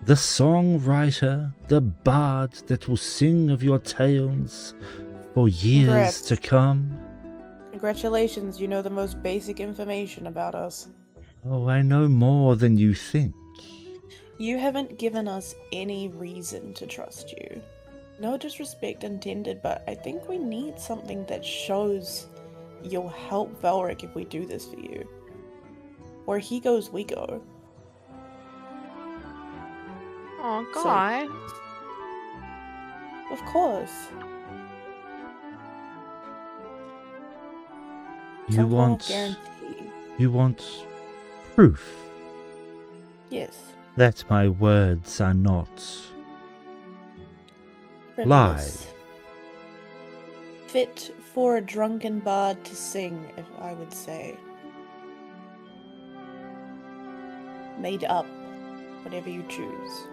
Speaker 1: the songwriter, the bard that will sing of your tales for years
Speaker 2: Congrats.
Speaker 1: to come.
Speaker 2: Congratulations, you know the most basic information about us.
Speaker 1: Oh, I know more than you think.
Speaker 2: You haven't given us any reason to trust you. No disrespect intended, but I think we need something that shows you'll help Valric if we do this for you. Where he goes, we go.
Speaker 3: Oh,
Speaker 2: So-
Speaker 3: guy.
Speaker 2: Of course.
Speaker 1: You
Speaker 2: Some form of
Speaker 1: want
Speaker 2: guarantee.
Speaker 1: proof
Speaker 2: Yes.
Speaker 1: that my words are not
Speaker 2: Frivolous. Fit for a drunken bard to sing, if I would say. Made up. Whatever you choose.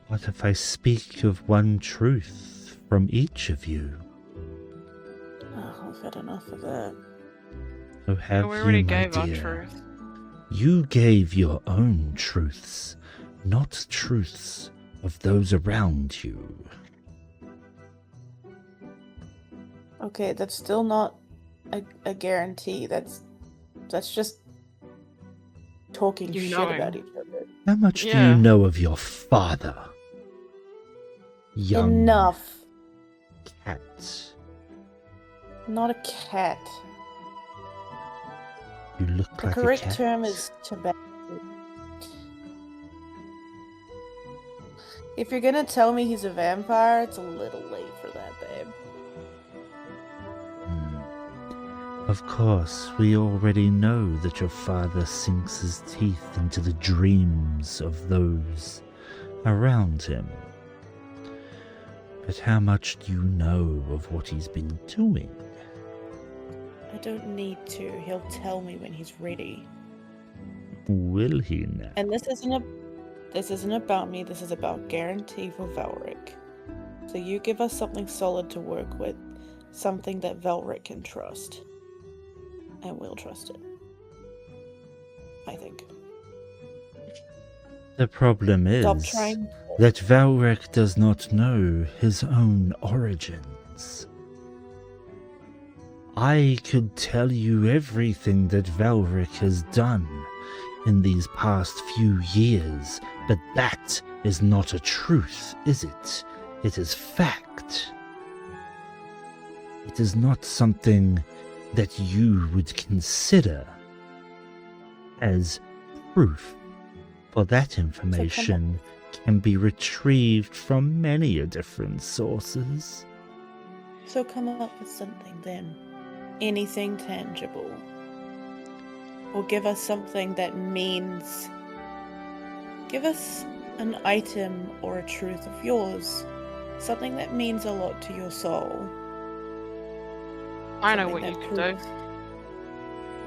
Speaker 1: What if I speak of one truth from each of you?
Speaker 2: Oh, I've had enough of that.
Speaker 1: Oh, have
Speaker 3: we
Speaker 1: you,
Speaker 3: already
Speaker 1: my
Speaker 3: gave our
Speaker 1: dear?
Speaker 3: truth.
Speaker 1: You gave your own truths, not truths of those around you.
Speaker 2: Okay, that's still not a guarantee. That's just talking
Speaker 3: You
Speaker 2: shit
Speaker 3: knowing.
Speaker 2: about each other.
Speaker 1: How much do
Speaker 3: Yeah.
Speaker 1: you know of your father? Young
Speaker 2: Enough.
Speaker 1: cat.
Speaker 2: Not a cat.
Speaker 1: You look
Speaker 2: The
Speaker 1: like a
Speaker 2: correct
Speaker 1: cat.
Speaker 2: term is tobacco. If you're gonna tell me he's a vampire, it's a little late for that, babe.
Speaker 1: Of course, we already know that your father sinks his teeth into the dreams of those around him. But how much do you know of what he's been doing?
Speaker 2: I don't need to. He'll tell me when he's ready.
Speaker 1: Will he now?
Speaker 2: And this isn't about me. This is about guarantee for Valrik. So you give us something solid to work with, something that Valrik can trust, and we'll trust it. I think.
Speaker 1: The problem
Speaker 2: Stop
Speaker 1: is
Speaker 2: trying.
Speaker 1: that Valric does not know his own origins. I could tell you everything that Valric has done in these past few years, but that is not a truth, is it? It is fact. It is not something that you would consider as proof, for that information can be retrieved from many different sources.
Speaker 2: So come up with something then. Anything tangible. Or give us something that means... Give us an item or a truth of yours. Something that means a lot to your soul.
Speaker 3: I know
Speaker 2: Something
Speaker 3: what you
Speaker 2: that
Speaker 3: can do.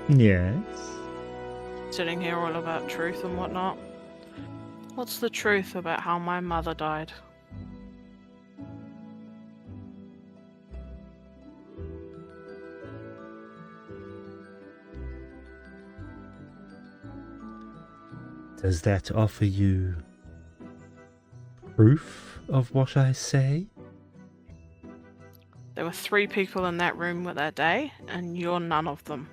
Speaker 2: proves-
Speaker 1: Yes.
Speaker 3: Sitting here all about truth and whatnot. What's the truth about how my mother died?
Speaker 1: Does that offer you proof of what I say?
Speaker 3: There were 3 people in that room with that day, and you're none of them.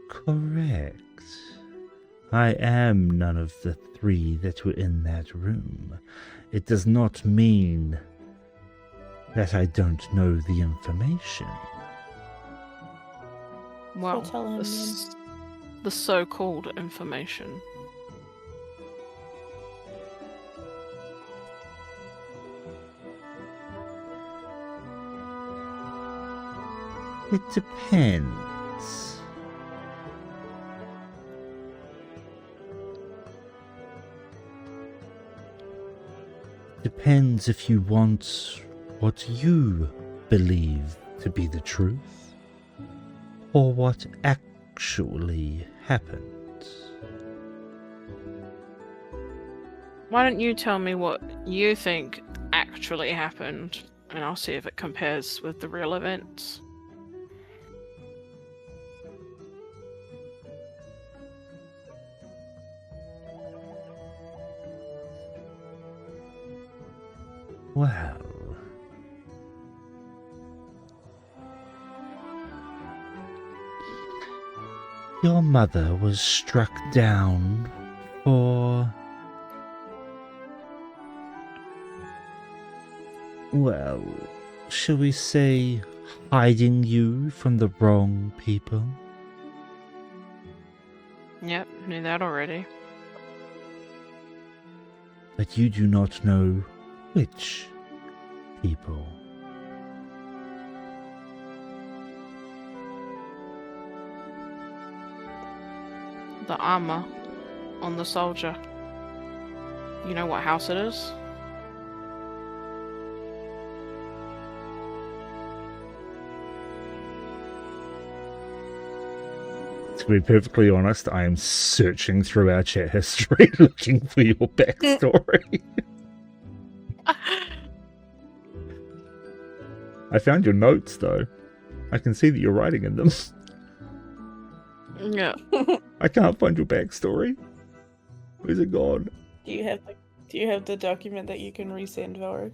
Speaker 1: Correct. I am none of the 3 that were in that room. It does not mean that I don't know the information.
Speaker 3: Well,
Speaker 2: tell him
Speaker 3: the so-called information.
Speaker 1: It depends. Depends if you want what you believe to be the truth, or what actually happened.
Speaker 3: Why don't you tell me what you think actually happened, and I'll see if it compares with the real events.
Speaker 1: Well, your mother was struck down for, well, shall we say, hiding you from the wrong people?
Speaker 3: Yep, knew that already.
Speaker 1: But you do not know which people.
Speaker 3: The armor on the soldier. You know what house it is?
Speaker 1: To be perfectly honest, I am searching through our chat history looking for your backstory. I found your notes though. I can see that you're writing in them.
Speaker 3: Yeah.
Speaker 1: I can't find your backstory. Where's it gone?
Speaker 2: Do you have the document that you can resend, Valric?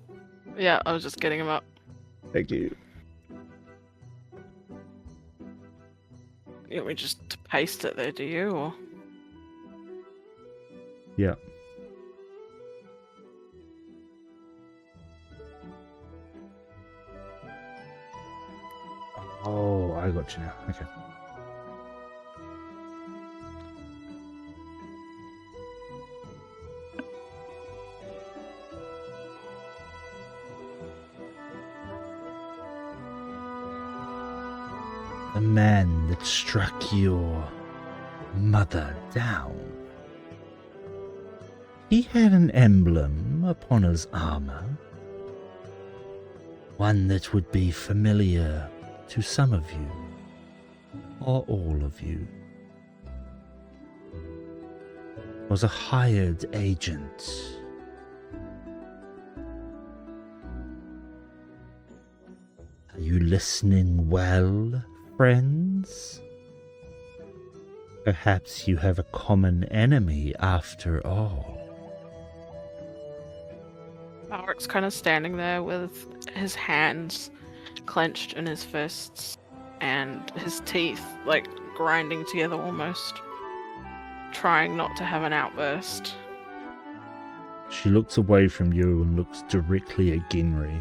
Speaker 3: Yeah, I was just getting him up.
Speaker 1: Thank you.
Speaker 3: You want me just to paste it there, do you? Or...
Speaker 1: Yeah. got you now. Okay. The man that struck your mother down. He had an emblem upon his armor. One that would be familiar to some of you, or all of you. Was a hired agent. Are you listening well, friends? Perhaps you have a common enemy after all.
Speaker 3: Valriks kind of standing there with his hands clenched in his fists and his teeth like grinding together almost, trying not to have an outburst.
Speaker 1: She looks away from you and looks directly at Genry.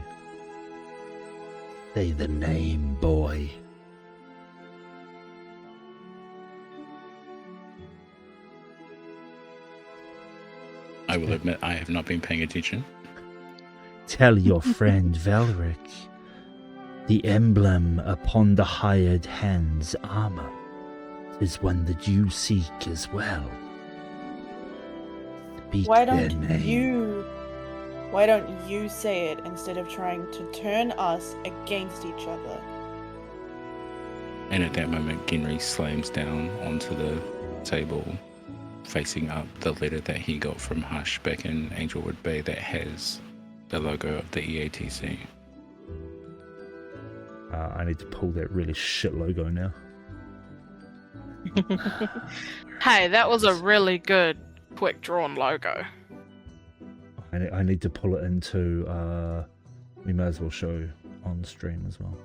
Speaker 1: Say the name, boy.
Speaker 5: I will admit I have not been paying attention.
Speaker 1: Tell your friend Valrik, the emblem upon the hired hand's armor is one that you seek as well. Speak
Speaker 2: Why
Speaker 1: their
Speaker 2: don't
Speaker 1: name.
Speaker 2: Why don't you say it instead of trying to turn us against each other?
Speaker 5: And at that moment, Genry slams down onto the table, facing up the letter that he got from Hush back in Angelwood Bay that has the logo of the EATC.
Speaker 1: I need to pull that really shit logo now.
Speaker 3: Hey, that was a really good, quick drawn logo.
Speaker 1: I need to pull it into, we may as well show on stream as well.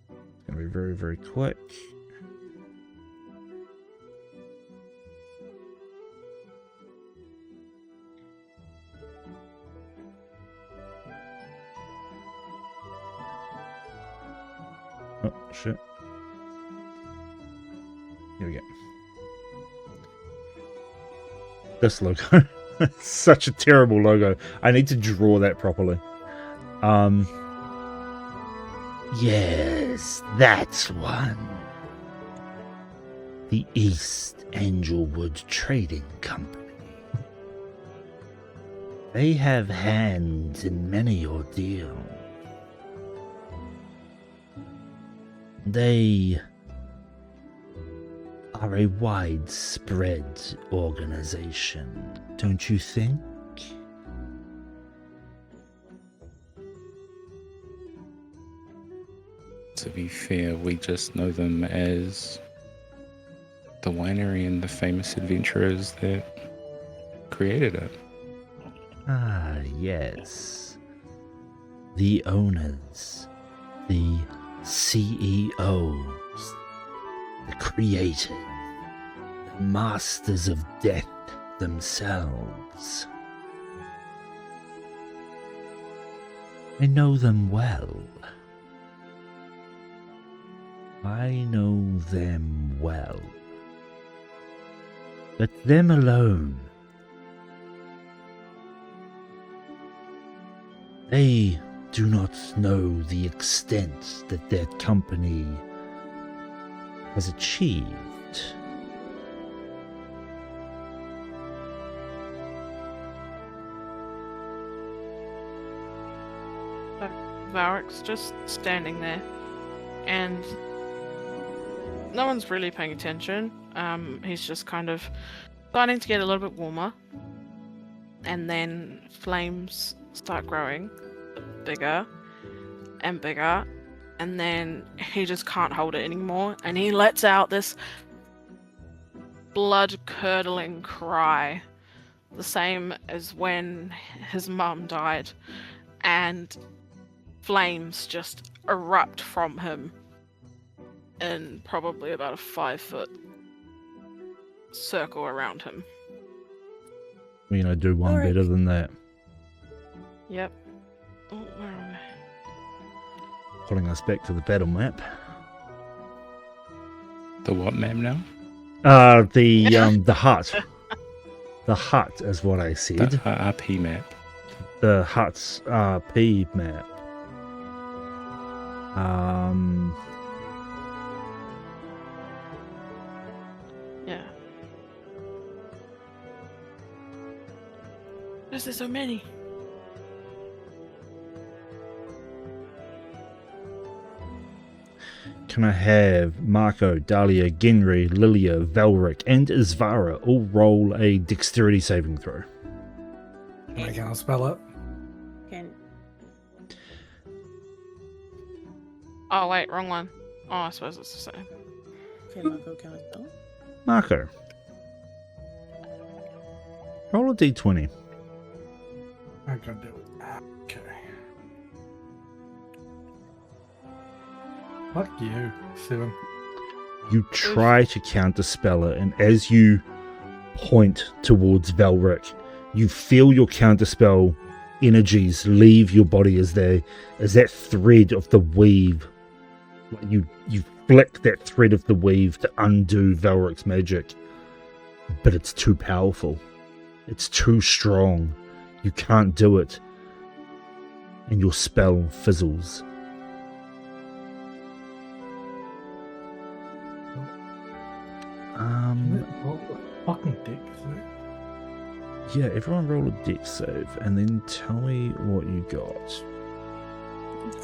Speaker 1: It's going to be very, very quick. Oh, shit. Here we go. This logo. It's such a terrible logo. I need to draw that properly. Yes, that's one. The East Angelwood Trading Company. They have hands in many ordeals. They are a widespread organization, don't you think?
Speaker 5: To be fair, we just know them as the winery and the famous adventurers that created it.
Speaker 1: Ah, yes. The owners, the CEOs, the creators, the masters of death themselves. I know them well. I know them well. But them alone, they do not know the extent that their company has achieved.
Speaker 3: Valriks just standing there, and no one's really paying attention. He's just kind of starting to get a little bit warmer, and then flames start growing bigger and bigger, and then he just can't hold it anymore, and he lets out this blood-curdling cry, the same as when his mum died, and flames just erupt from him in probably about a 5-foot circle around him.
Speaker 1: We're gonna do one
Speaker 2: Alright.
Speaker 1: better than that.
Speaker 3: Yep. Oh, where am I?
Speaker 1: pulling us back to the battle map.
Speaker 5: The what map now?
Speaker 1: The hut. The hut is what I said.
Speaker 5: The RP map.
Speaker 1: The hut's RP map.
Speaker 3: Yeah. There's so many.
Speaker 1: Can I have Marco, Dahlia, Genry, Lilia, Valrik, and Isvara all roll a dexterity saving throw?
Speaker 6: I can't spell it.
Speaker 2: Can
Speaker 3: Oh wait, wrong one. Oh, I suppose it's the same.
Speaker 2: Marco can I spell?
Speaker 1: Marco. Roll a d20.
Speaker 6: I can do it. Okay. Fuck you. 7.
Speaker 1: You try to counterspell it, and as you point towards Valrik, you feel your counterspell energies leave your body as that thread of the weave. Like you flick that thread of the weave to undo Valrik's magic, but it's too powerful. It's too strong. You can't do it, and your spell fizzles.
Speaker 6: Fucking dick.
Speaker 1: Yeah, everyone roll a dex save, and then tell me what you got.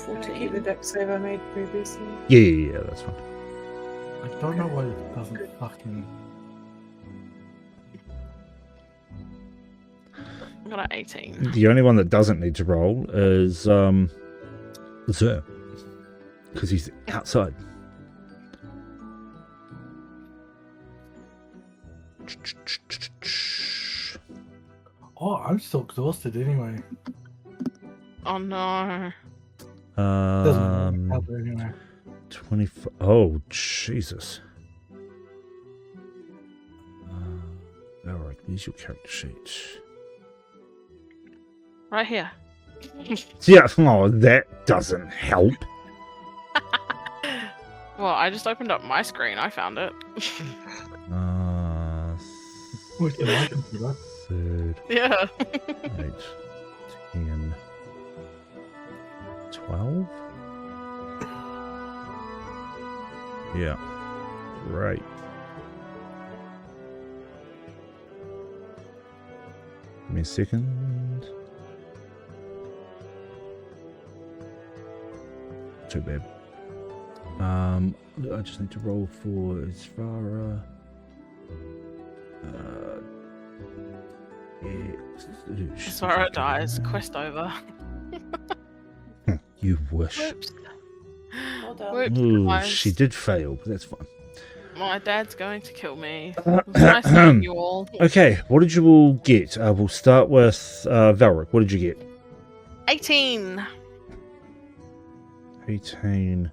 Speaker 7: Can I keep the deck save I made previously?
Speaker 1: Yeah, that's fine.
Speaker 6: I don't know why it doesn't fucking.
Speaker 3: I got an 18.
Speaker 1: The only one that doesn't need to roll is Zer, because he's outside.
Speaker 6: Oh, I'm still exhausted anyway.
Speaker 3: Oh no.
Speaker 6: Doesn't matter anyway.
Speaker 1: 25. Oh, Jesus. Alright, here's your character sheet.
Speaker 3: Right here.
Speaker 1: Yeah, oh, that doesn't help.
Speaker 3: Well, I just opened up my screen. I found it.
Speaker 6: Where's my computer?
Speaker 1: Third,
Speaker 3: Yeah.
Speaker 1: 8, 10, 12? Yeah. Right. Give me a second. Too bad. I just need to roll for Isvara.
Speaker 3: Sora dies. Quest over.
Speaker 1: You wish.
Speaker 3: Whoops.
Speaker 2: Well done.
Speaker 3: Whoops,
Speaker 1: Ooh,
Speaker 3: guys.
Speaker 1: she did fail, but that's fine.
Speaker 3: My dad's going to kill me. It was nice meeting you all.
Speaker 1: Okay, what did you all get? We'll start with Valrik. What did you get?
Speaker 3: 18.
Speaker 1: 18.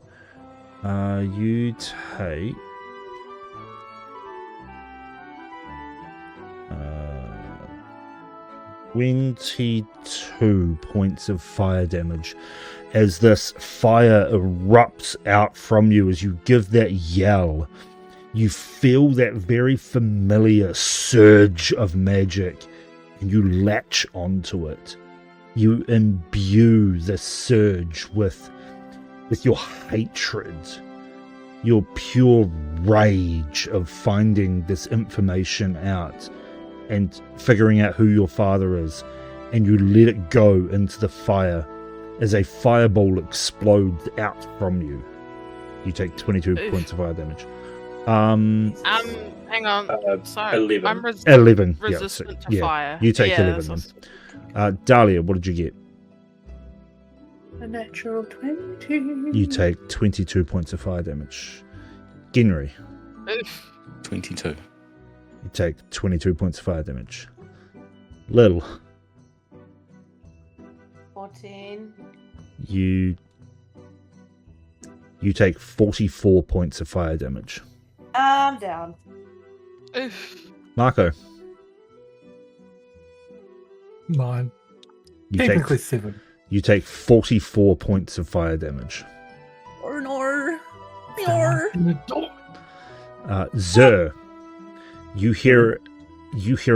Speaker 1: You take... 22 points of fire damage as this fire erupts out from you as you give that yell. You feel that very familiar surge of magic and you latch onto it. You imbue the surge with your hatred, your pure rage of finding this information out and figuring out who your father is, and you let it go into the fire as a fireball explodes out from you. You take 22
Speaker 3: Oof.
Speaker 1: points of fire damage.
Speaker 3: Hang on. Sorry.
Speaker 4: 11.
Speaker 3: I'm
Speaker 1: 11.
Speaker 3: resistant to
Speaker 1: yeah,
Speaker 3: fire.
Speaker 1: you take
Speaker 3: Yeah,
Speaker 1: 11 then. Dahlia, what did you get?
Speaker 7: A natural 20.
Speaker 1: You take 22 points of fire damage. Genry,
Speaker 3: Oof.
Speaker 5: 22.
Speaker 1: you take 22 points of fire damage. Lil,
Speaker 2: 14.
Speaker 1: you take 44 points of fire damage.
Speaker 2: I'm down.
Speaker 3: Oof.
Speaker 1: Marco,
Speaker 6: 9.
Speaker 1: you
Speaker 6: Technically
Speaker 1: take
Speaker 6: 7.
Speaker 1: you take 44 points of fire damage.
Speaker 2: Yor.
Speaker 6: In the door.
Speaker 1: Zer, you hear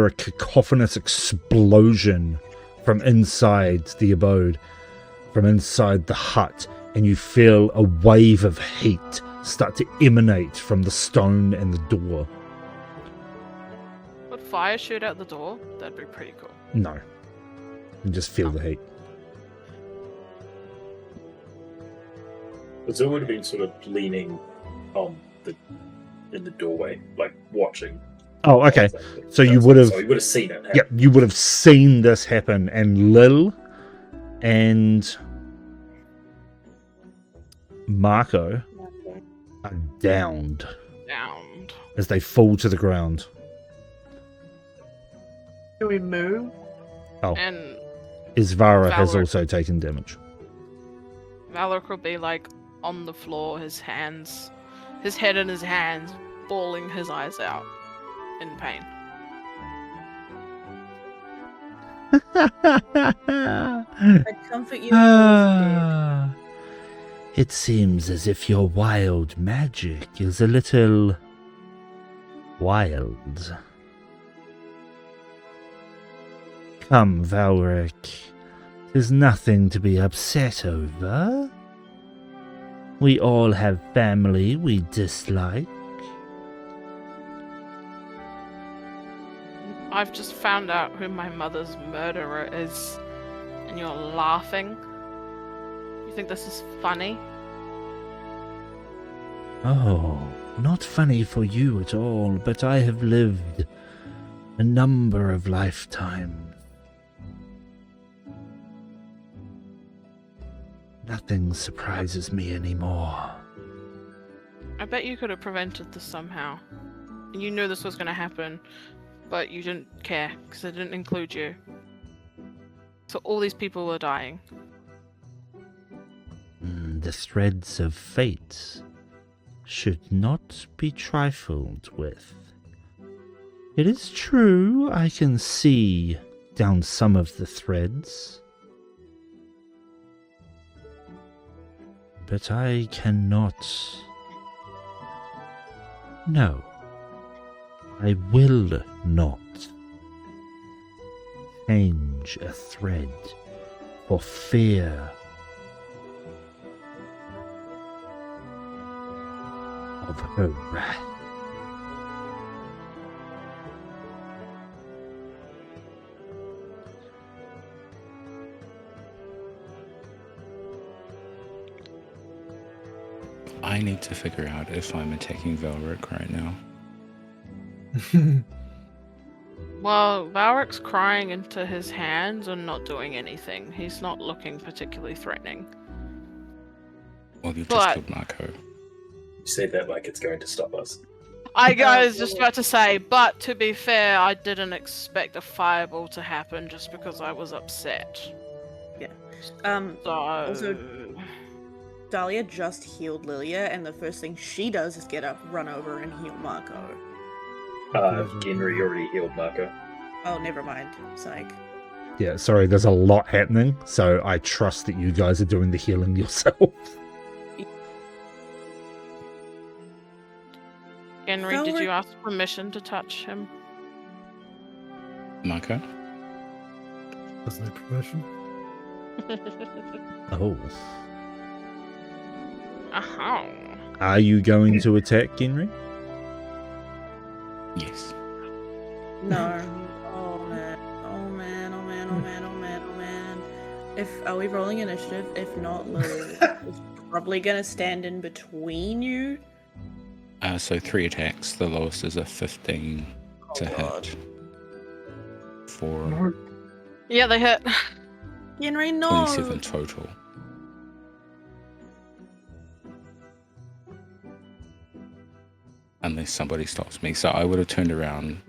Speaker 1: a cacophonous explosion from inside the abode, from inside the hut, and you feel a wave of heat start to emanate from the stone and the door.
Speaker 3: Would fire shoot out the door? That'd be pretty cool.
Speaker 1: No. You just feel the heat.
Speaker 4: But Zoe would have been sort of leaning on in the doorway, like watching.
Speaker 1: Oh, okay. So you would have...
Speaker 4: So you would have seen it.
Speaker 1: Yeah, you would have seen this happen, and Lil and Marco are downed
Speaker 3: Downed.
Speaker 1: as they fall to the ground.
Speaker 7: Can we move?
Speaker 3: And
Speaker 1: Isvara has
Speaker 3: Valor.
Speaker 1: also taken damage.
Speaker 3: Valric will be like on the floor, his head in his hands, bawling his eyes out in pain.
Speaker 2: I'd comfort you. Dead.
Speaker 1: It seems as if your wild magic is a little wild. Come, Valric. There's nothing to be upset over. We all have family we dislike.
Speaker 3: I've just found out who my mother's murderer is, and you're laughing. You think this is funny?
Speaker 1: Oh, not funny for you at all, but I have lived a number of lifetimes. Nothing surprises me anymore.
Speaker 3: I bet you could have prevented this somehow. And you knew this was going to happen, but you didn't care, because it didn't include you. So all these people were dying.
Speaker 1: The threads of fate should not be trifled with. It is true I can see down some of the threads, but I cannot. No, I will not change a thread for fear of her wrath.
Speaker 5: I need to figure out if I'm attacking Valric right now.
Speaker 3: Well, Valric's crying into his hands and not doing anything. He's not looking particularly threatening.
Speaker 5: Well, you just
Speaker 3: But-
Speaker 5: killed Marco.
Speaker 4: You say that like it's going to stop us.
Speaker 3: I was just about to say, but to be fair, I didn't expect a fireball to happen just because I was upset. So...
Speaker 2: Also- Dahlia just healed Lilia, and the first thing she does is get up, run over, and heal Marco.
Speaker 4: Genry already healed Marco.
Speaker 2: Oh, never mind. Psych.
Speaker 1: Yeah, sorry, there's a lot happening, so I trust that you guys are doing the healing yourself.
Speaker 3: Henry, did
Speaker 2: Valric-
Speaker 3: you ask permission to touch him?
Speaker 5: Marco?
Speaker 6: Doesn't need permission.
Speaker 1: Oh.
Speaker 3: Uh-huh.
Speaker 1: Are you going to attack, Henry?
Speaker 5: Yes.
Speaker 2: No. Oh man. Oh man. Oh man. Oh man. Oh man. Oh man. Are we rolling initiative? If not, Lou is probably gonna stand in between you.
Speaker 5: So 3 attacks. The lowest is a 15 to
Speaker 2: God.
Speaker 5: hit. For
Speaker 6: No.
Speaker 3: Yeah, they hit.
Speaker 2: Henry, no.
Speaker 5: 27 total. Unless somebody stops me. So I would have turned around,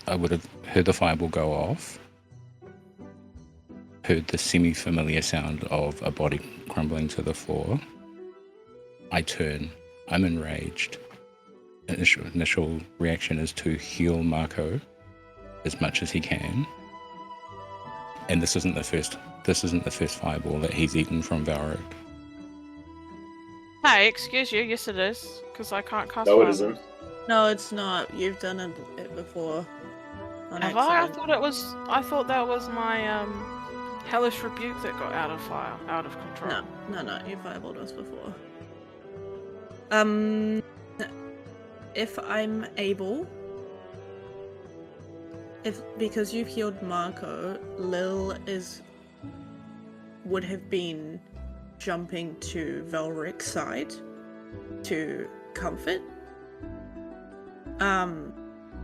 Speaker 5: I would have heard the fireball go off, heard the semi-familiar sound of a body crumbling to the floor. I turn. I'm enraged. Initial reaction is to heal Marco as much as he can. And this isn't the first fireball that he's eaten from Valric.
Speaker 3: Hey, excuse you. Yes, it is. Because I can't cast
Speaker 4: No, it
Speaker 3: fire.
Speaker 4: isn't.
Speaker 2: No, it's not. You've done it before. On
Speaker 3: Have I? I
Speaker 2: accident.
Speaker 3: thought it was. I thought that was my hellish rebuke that got out of control.
Speaker 2: No. You fireballed us before. If I'm able, because you've healed Marco, Lil would have been jumping to Valriks' side to comfort.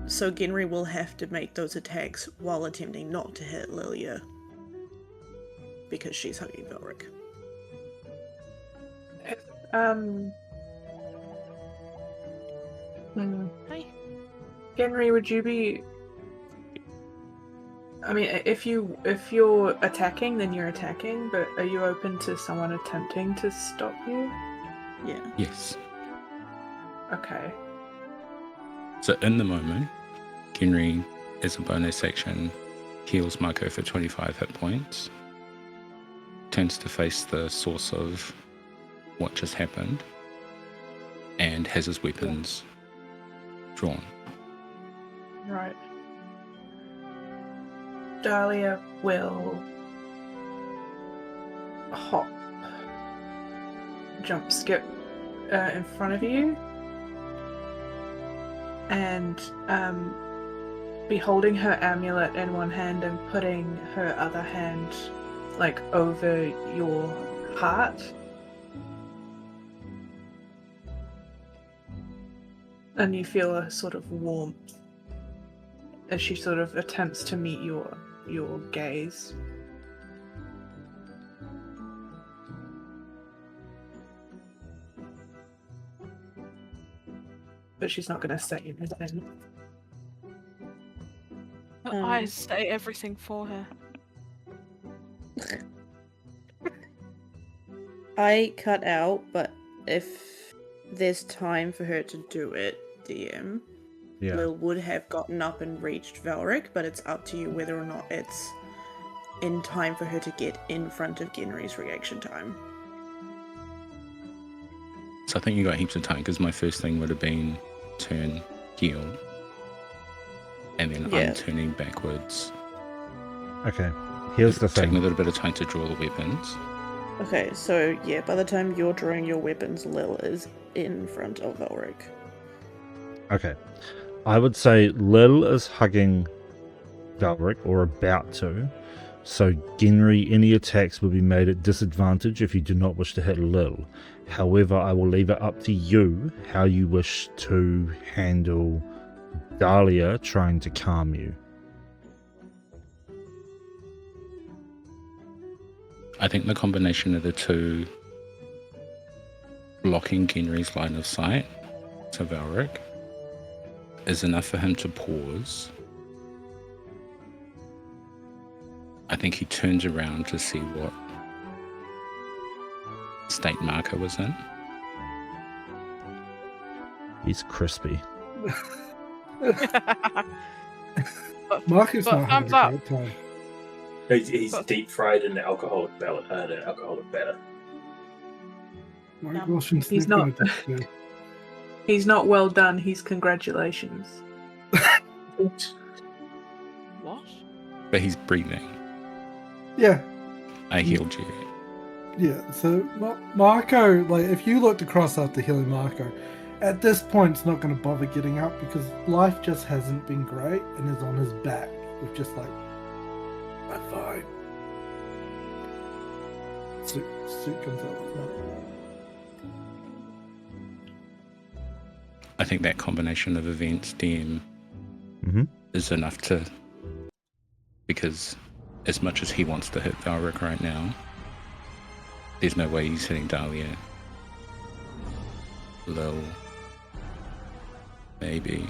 Speaker 2: So Genry will have to make those attacks while attempting not to hit Lilia. Because she's hugging Valrik.
Speaker 3: Hey.
Speaker 7: Henry, would you be? I mean, if you're attacking, then you're attacking. But are you open to someone attempting to stop you?
Speaker 2: Yeah.
Speaker 5: Yes.
Speaker 7: Okay.
Speaker 5: So in the moment, Genry, as a bonus action, heals Marco for 25 hit points, turns to face the source of what just happened, and has his weapons drawn.
Speaker 7: Right. Dahlia will hop, jump, skip in front of you, and be holding her amulet in one hand and putting her other hand like over your heart. And you feel a sort of warmth as she sort of attempts to meet your gaze. But she's not going to say anything.
Speaker 3: I say everything for her.
Speaker 2: I cut out, but if there's time for her to do it, DM,
Speaker 1: Yeah.
Speaker 2: Lil would have gotten up and reached Valrik, but it's up to you whether or not it's in time for her to get in front of Genry's reaction time.
Speaker 5: So I think you got heaps of time, because my first thing would have been turn, heal, and then
Speaker 2: Yeah.
Speaker 5: I'm turning backwards,
Speaker 1: Okay. Here's the
Speaker 5: taking a
Speaker 1: thing.
Speaker 5: little bit of time to draw the weapons.
Speaker 2: Okay, so yeah, by the time you're drawing your weapons, Lil is in front of Valrik.
Speaker 1: Okay. I would say Lil is hugging Valric, or about to. So, Genry, any attacks will be made at disadvantage if you do not wish to hit Lil. However, I will leave it up to you how you wish to handle Dahlia trying to calm you.
Speaker 5: I think the combination of the two, blocking Genry's line of sight to Valric, is enough for him to pause. I think he turns around to see what state Marco was in.
Speaker 1: He's crispy.
Speaker 6: Marcus
Speaker 3: But
Speaker 6: not having
Speaker 3: thumbs
Speaker 6: a
Speaker 3: up.
Speaker 6: great time.
Speaker 4: He's
Speaker 3: But-
Speaker 4: deep fried in the alcoholic batter.
Speaker 6: My
Speaker 2: No.
Speaker 6: gosh, I'm
Speaker 7: He's
Speaker 6: still
Speaker 7: not.
Speaker 6: gonna do it.
Speaker 7: He's not well done. He's congratulations.
Speaker 3: What?
Speaker 5: But he's breathing.
Speaker 6: Yeah,
Speaker 5: I healed you.
Speaker 6: yeah. So Marco, like, if you looked across after healing Marco, at this point, it's not going to bother getting up because life just hasn't been great and is on his back with just like, I'm fine. Suit comes out with that.
Speaker 5: I think that combination of events, DM,
Speaker 1: Mhm.
Speaker 5: is enough to... Because as much as he wants to hit Valric right now, there's no way he's hitting Dahlia. Lil. Maybe.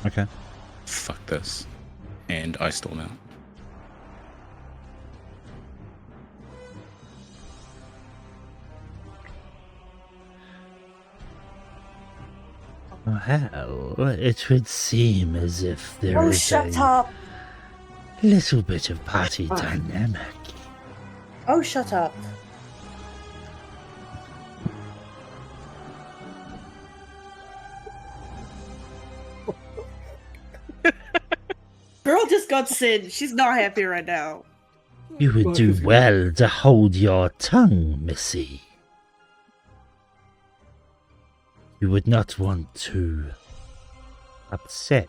Speaker 1: Okay.
Speaker 5: Fuck this. And I storm out.
Speaker 1: Well, it would seem as if there
Speaker 2: Oh,
Speaker 1: is
Speaker 2: shut
Speaker 1: a
Speaker 2: up!
Speaker 1: little bit of party dynamic.
Speaker 2: Oh, shut up. girl just got sent. She's not happy right now.
Speaker 1: You would do well to hold your tongue, Missy. You would not want to upset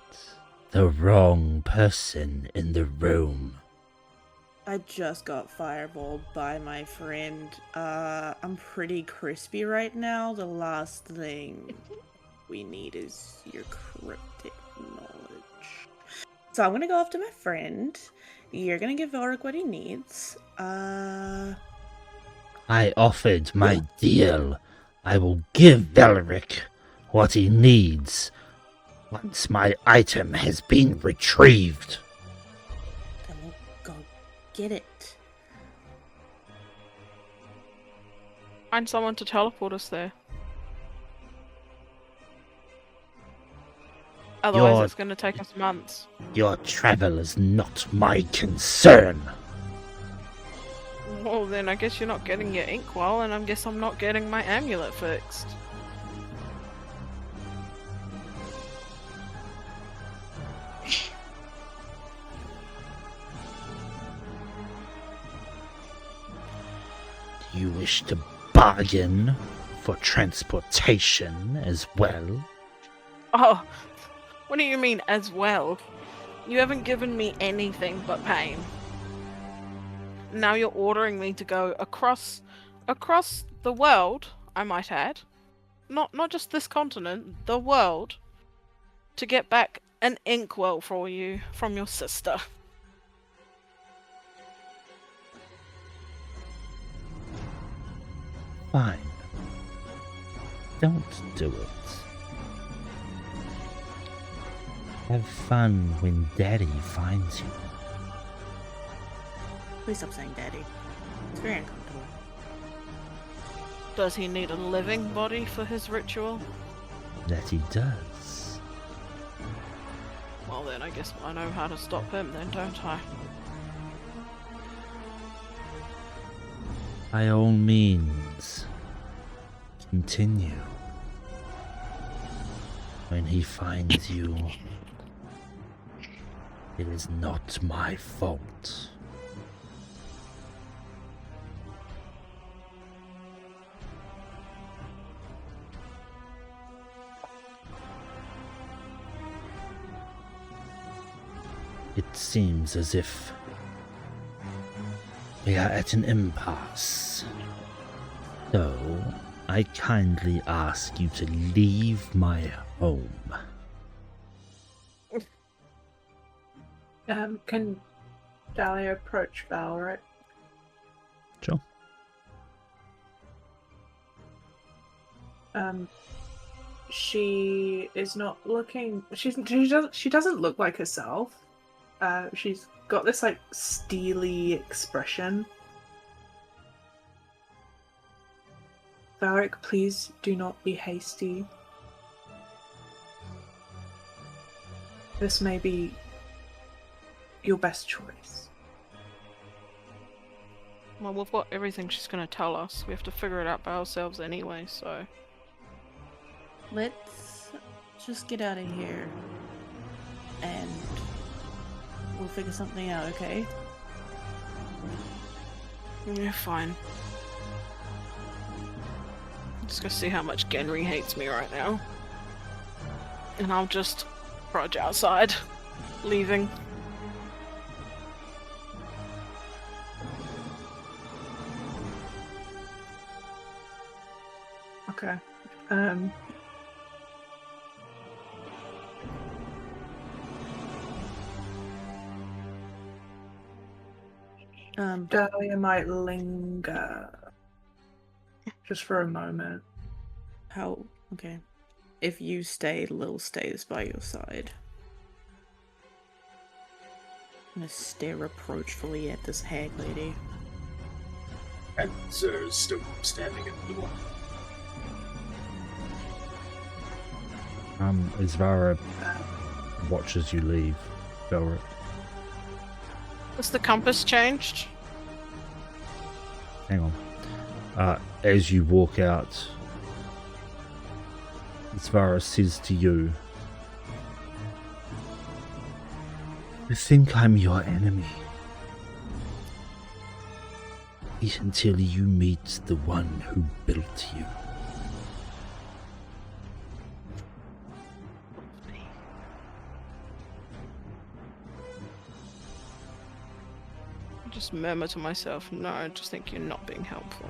Speaker 1: the wrong person in the room.
Speaker 2: I just got fireballed by my friend. I'm pretty crispy right now. The last thing we need is your cryptic knowledge. So I'm gonna go after my friend. You're gonna give Valrik what he needs.
Speaker 1: I offered my deal. I will give Valric what he needs once my item has been retrieved.
Speaker 2: Then we'll go get it.
Speaker 3: Find someone to teleport us there. Otherwise, it's going to take us months.
Speaker 1: Your travel is not my concern.
Speaker 3: Well, then I guess you're not getting your inkwell, and I guess I'm not getting my amulet fixed.
Speaker 1: Do you wish to bargain for transportation as well?
Speaker 3: Oh, what do you mean as well? You haven't given me anything but pain. Now you're ordering me to go across the world, I might add. Not just this continent, the world, to get back an inkwell for you from your sister.
Speaker 1: Fine. Don't do it. Have fun when Daddy finds you.
Speaker 2: Please stop saying daddy. It's very uncomfortable.
Speaker 3: Does he need a living body for his ritual?
Speaker 1: That he does.
Speaker 3: Well then, I guess I know how to stop him then, don't I?
Speaker 1: By all means, continue. When he finds you, it is not my fault. It seems as if we are at an impasse. So, I kindly ask you to leave my home.
Speaker 7: Can Dahlia approach Valric?
Speaker 1: Sure.
Speaker 7: She is not looking. She doesn't look like herself. She's got this like steely expression. Valric, please do not be hasty. This may be your best choice.
Speaker 3: Well, we've got everything she's going to tell us. We have to figure it out by ourselves anyway, so...
Speaker 2: Let's just get out of here. And we'll figure something out, okay?
Speaker 3: Yeah, fine. Just gonna see how much Genry hates me right now. And I'll just trudge outside, leaving.
Speaker 7: Okay. Dahlia might linger just for a moment.
Speaker 2: How? Okay. If you stay, Lil stays by your side. I'm gonna stare reproachfully at this hag lady.
Speaker 4: And Zer's still standing at the door.
Speaker 1: Isvara watches you leave, Valric.
Speaker 3: Has the compass changed?
Speaker 1: Hang on. As you walk out, Isvara says to you, You think I'm your enemy? Wait until you meet the one who built you.
Speaker 3: I just murmur to myself, no, I just think you're not being helpful.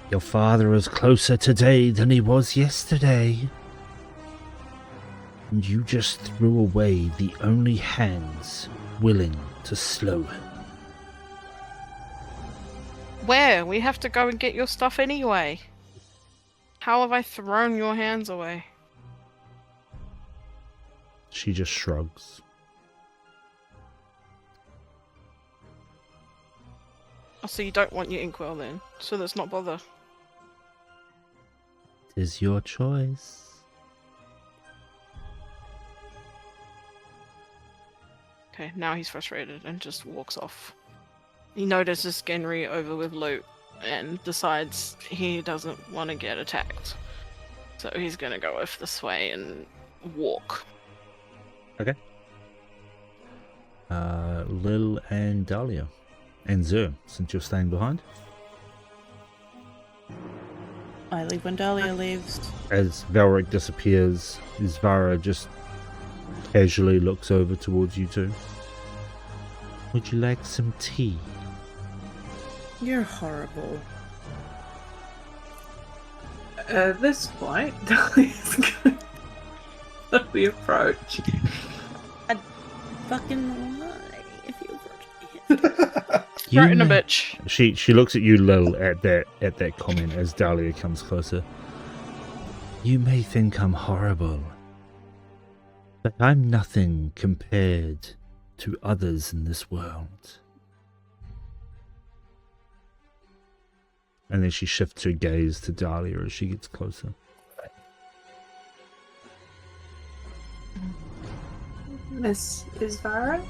Speaker 1: Your father is closer today than he was yesterday. And you just threw away the only hands willing to slow him.
Speaker 3: Where? We have to go and get your stuff anyway. How have I thrown your hands away?
Speaker 1: She just shrugs.
Speaker 3: Oh, so you don't want your inkwell then? So let's not bother.
Speaker 1: It is your choice.
Speaker 3: Okay, now he's frustrated and just walks off. He notices Genry over with loot and decides he doesn't want to get attacked. So he's gonna go off this way and walk.
Speaker 1: Okay. Lil and Dahlia. And Zer, since you're staying behind.
Speaker 2: I leave when Dahlia leaves.
Speaker 1: As Valrik disappears, Isvara just casually looks over towards you two. Would you like some tea?
Speaker 2: You're horrible.
Speaker 7: At this point, Dahlia's going to the approach.
Speaker 2: I'd fucking lie if you approach me.
Speaker 3: Threaten a
Speaker 1: may-
Speaker 3: bitch.
Speaker 1: She looks at you, Lil, at that comment as Dahlia comes closer. You may think I'm horrible, but I'm nothing compared to others in this world. And then she shifts her gaze to Dahlia as she gets closer.
Speaker 7: Miss Isvara?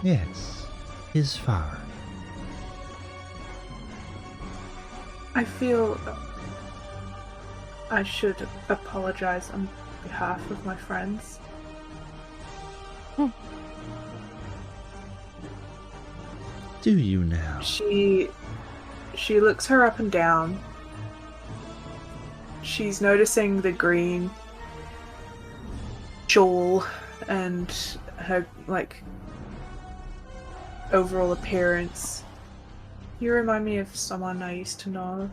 Speaker 1: Yes, Isvara.
Speaker 7: I feel I should apologize on behalf of my friends.
Speaker 1: Do you now?
Speaker 7: She looks her up and down. She's noticing the green shawl and her overall appearance. You remind me of someone I used to know.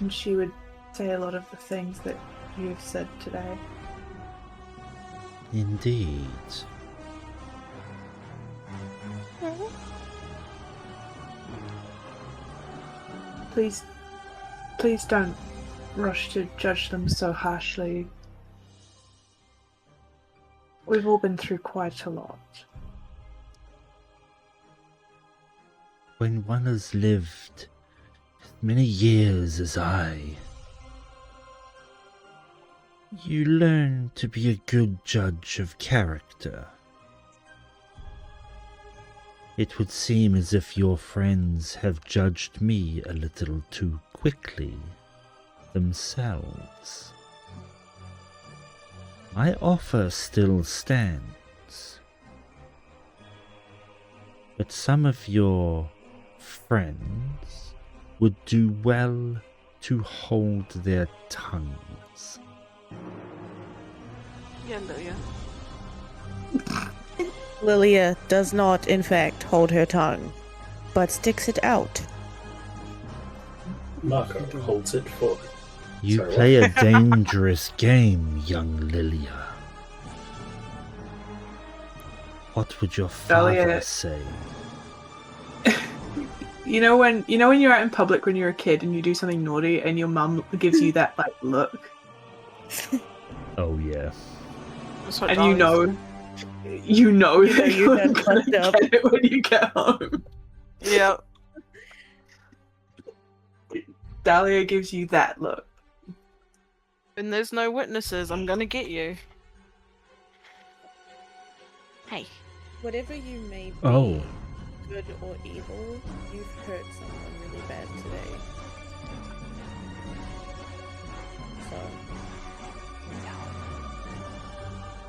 Speaker 7: And she would say a lot of the things that you've said today.
Speaker 1: Indeed.
Speaker 7: Please don't rush to judge them so harshly. We've all been through quite a lot.
Speaker 1: When one has lived as many years as I, you learn to be a good judge of character. It would seem as if your friends have judged me a little too quickly themselves. My offer still stands, but some of your friends would do well to hold their tongues.
Speaker 3: Yeah, Lilia.
Speaker 2: Lilia does not, in fact, hold her tongue, but sticks it out.
Speaker 4: Marco holds it for her.
Speaker 1: You
Speaker 4: Sorry,
Speaker 1: play a dangerous game, young Lilia. What would your father
Speaker 7: Dahlia-
Speaker 1: say?
Speaker 7: You know when you're out in public when you're a kid and you do something naughty and your mum gives you that look,
Speaker 1: Oh yeah.
Speaker 3: That's what
Speaker 7: and
Speaker 3: Dahlia's-
Speaker 7: you know
Speaker 2: You know
Speaker 7: that
Speaker 2: you
Speaker 7: you're
Speaker 2: done
Speaker 7: gonna
Speaker 2: fucked up.
Speaker 7: get it when you get home.
Speaker 3: Yeah.
Speaker 7: Dahlia gives you that look.
Speaker 3: And there's no witnesses. I'm gonna get you. Hey.
Speaker 2: Whatever you may be,
Speaker 1: Oh.
Speaker 2: good or evil, you've hurt someone really bad today. So,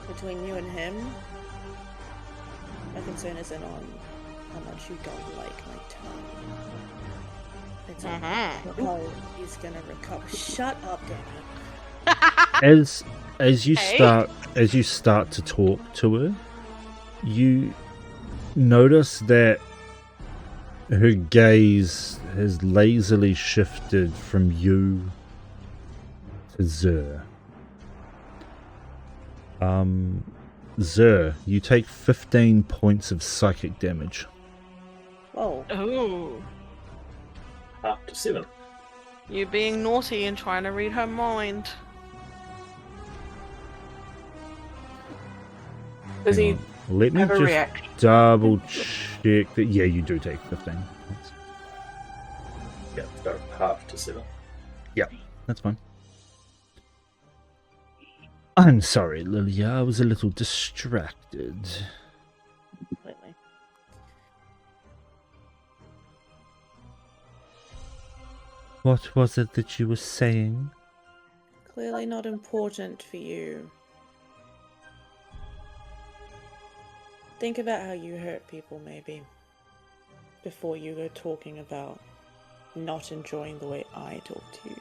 Speaker 2: between you and him, my concern isn't on how much you don't like my tone. It's on how he's gonna recover. Shut up, Danny.
Speaker 1: As you start to talk to her, you notice that her gaze has lazily shifted from you to Zer. Zer, you take 15 points of psychic damage.
Speaker 2: Whoa.
Speaker 3: Oh,
Speaker 4: Up to 7.
Speaker 3: you being naughty and trying to read her mind.
Speaker 7: Does he
Speaker 1: Hang on. Let me
Speaker 7: have a
Speaker 1: just
Speaker 7: reaction?
Speaker 1: double check that. Yeah, you do take 15 points.
Speaker 4: Yeah, go half to 7.
Speaker 1: That's fine. I'm sorry, Lilia. I was a little distracted.
Speaker 2: Completely.
Speaker 1: What was it that you were saying?
Speaker 2: Clearly not important for you. Think about how you hurt people, maybe, before you go talking about not enjoying the way I talk to you.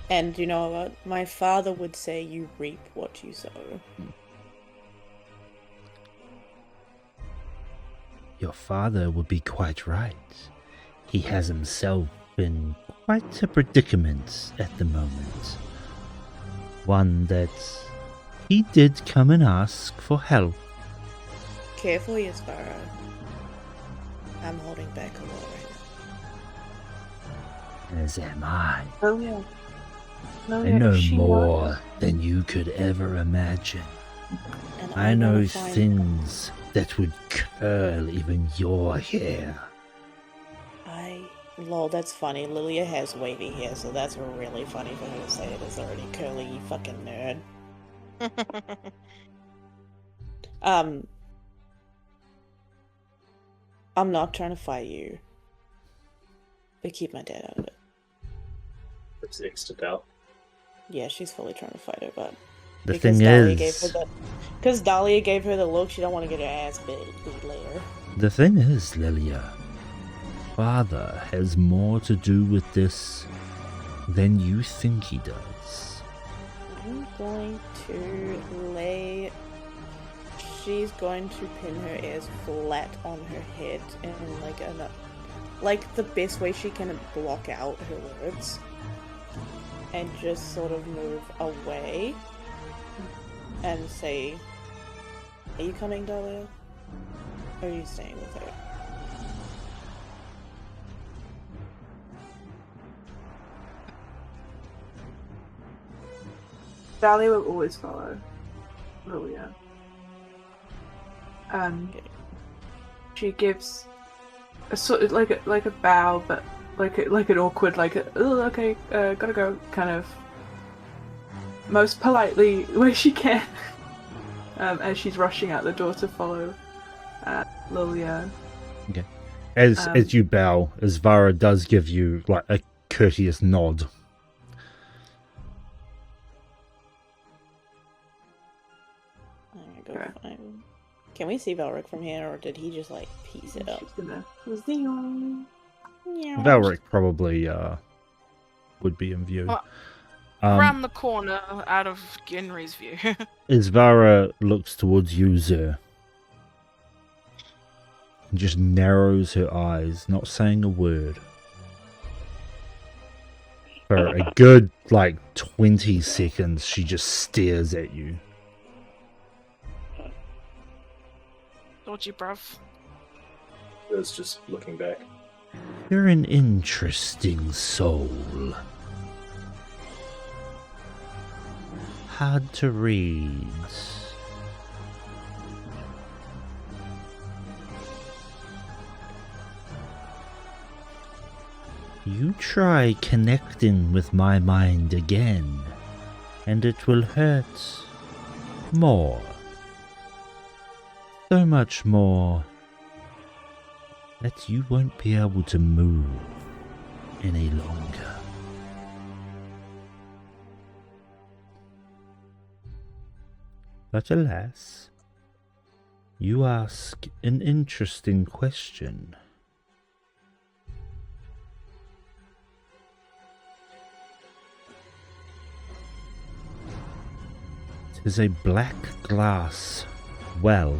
Speaker 2: And you know what? My father would say you reap what you sow.
Speaker 1: Your father would be quite right. He has himself in quite a predicament at the moment. One that he did come and ask for help.
Speaker 2: Careful, Yasbara. I'm holding back a lot right
Speaker 1: As am I.
Speaker 7: Oh yeah. No,
Speaker 1: I know more than you could ever imagine.
Speaker 2: now. And
Speaker 1: I know
Speaker 2: wanna find-
Speaker 1: things that would curl even your hair.
Speaker 2: Lol, that's funny. Lilia has wavy hair, so that's really funny for her to say it is already curly, you fucking nerd. I'm not trying to fight you, but keep my dad out of it.
Speaker 4: It's extra doubt.
Speaker 2: Yeah, she's fully trying to fight her, but
Speaker 1: The thing is,
Speaker 2: because Dahlia gave her the look, she don't want to get her ass beat later.
Speaker 1: the thing is, Lilia, Father has more to do with this than you think he does.
Speaker 2: I'm going to lay. She's going to pin her ears flat on her head in like the best way she can block out her words, and just sort of move away and say, "Are you coming, Dahlia? Or are you staying with her?"
Speaker 7: Dahlia will always follow Lilia. She gives a sort of like a bow, but like an awkward oh okay, gotta go kind of most politely way she can, as she's rushing out the door to follow Lilia.
Speaker 1: Okay. As you bow, Isvara does give you like a courteous nod.
Speaker 2: Go find. Can we see Valric from here, or did he just like piece it up?
Speaker 7: She's gonna zing.
Speaker 1: Valric probably would be in view.
Speaker 3: Around the corner, out of Genry's view.
Speaker 1: Isvara looks towards you, Zer, and just narrows her eyes, not saying a word. For a good, 20 seconds, she just stares at you.
Speaker 3: Dodgy, bruv.
Speaker 4: It's just looking back.
Speaker 1: You're an interesting soul. Hard to read. You try connecting with my mind again, and it will hurt more. So much more that you won't be able to move any longer. But alas, you ask an interesting question. It is a black glass well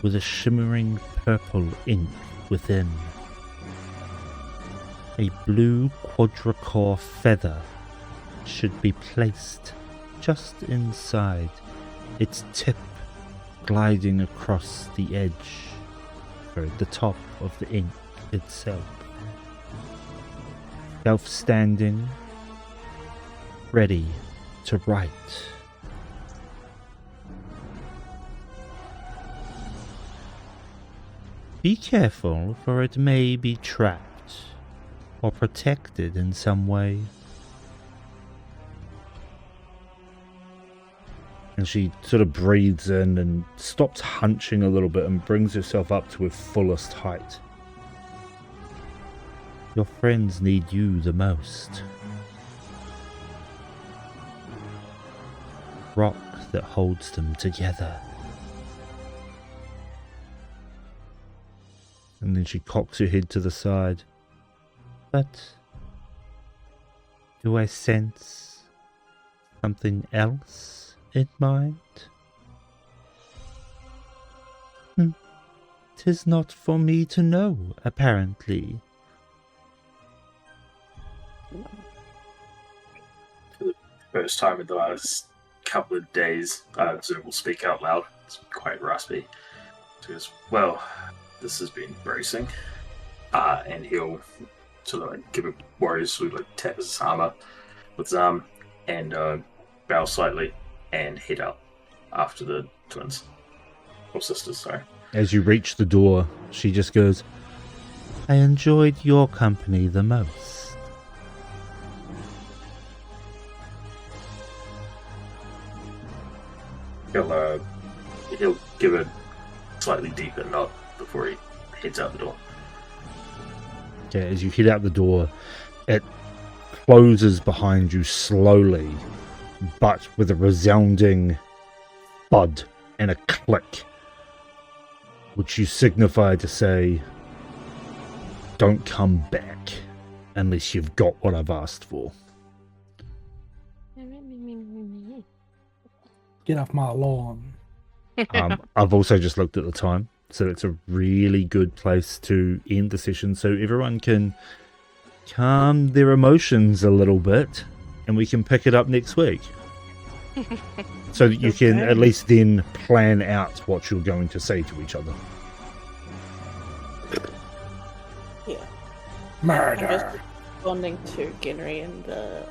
Speaker 1: with a shimmering purple ink within. A blue quadricore feather should be placed just inside, its tip gliding across the edge, or the top of the ink itself. Self-standing, ready to write. Be careful, for it may be trapped or protected in some way. And she sort of breathes in and stops hunching a little bit and brings herself up to her fullest height. Your friends need you the most. Rock that holds them together. And then she cocks her head to the side. But do I sense something else in mind? 'Tis not for me to know, apparently.
Speaker 4: For the first time in the last couple of days, Zoom will speak out loud. It's quite raspy. He goes, well, this has been bracing. And he'll sort of like give a warrior's salute, like tap his armor with his arm and bow slightly and head out after the twins. Or sisters, sorry.
Speaker 1: As you reach the door, she just goes, I enjoyed your company the most.
Speaker 4: He'll give a slightly deeper nod before he heads out the door.
Speaker 1: Okay, as you head out the door, it closes behind you slowly, but with a resounding thud and a click, which you signify to say, don't come back unless you've got what I've asked for.
Speaker 6: Get off my lawn.
Speaker 1: I've also just looked at the time, so it's a really good place to end the session so everyone can calm their emotions a little bit and we can pick it up next week. So that you can at least then plan out what you're going to say to each other.
Speaker 2: Yeah.
Speaker 6: Murder.
Speaker 2: I'm just responding to Genry and the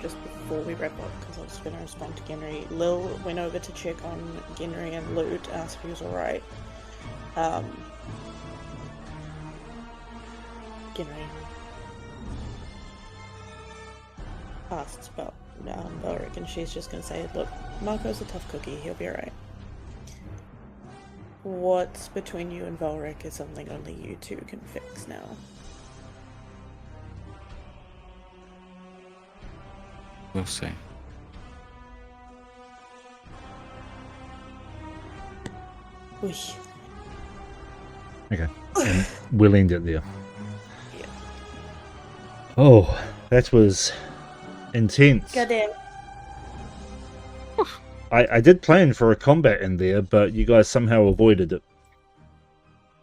Speaker 2: just before we wrap up, because I was going to respond to Genry. Lil went over to check on Genry and Lou to ask if he was alright. Genry asked about Valriks, and she's just going to say, look, Marco's a tough cookie, he'll be alright. What's between you and Valriks is something only you two can fix now.
Speaker 5: We'll see.
Speaker 2: Whoosh.
Speaker 1: Okay, and we'll end it there.
Speaker 2: Yeah.
Speaker 1: Oh, that was intense.
Speaker 2: Goddamn.
Speaker 1: I did plan for a combat in there, but you guys somehow avoided it.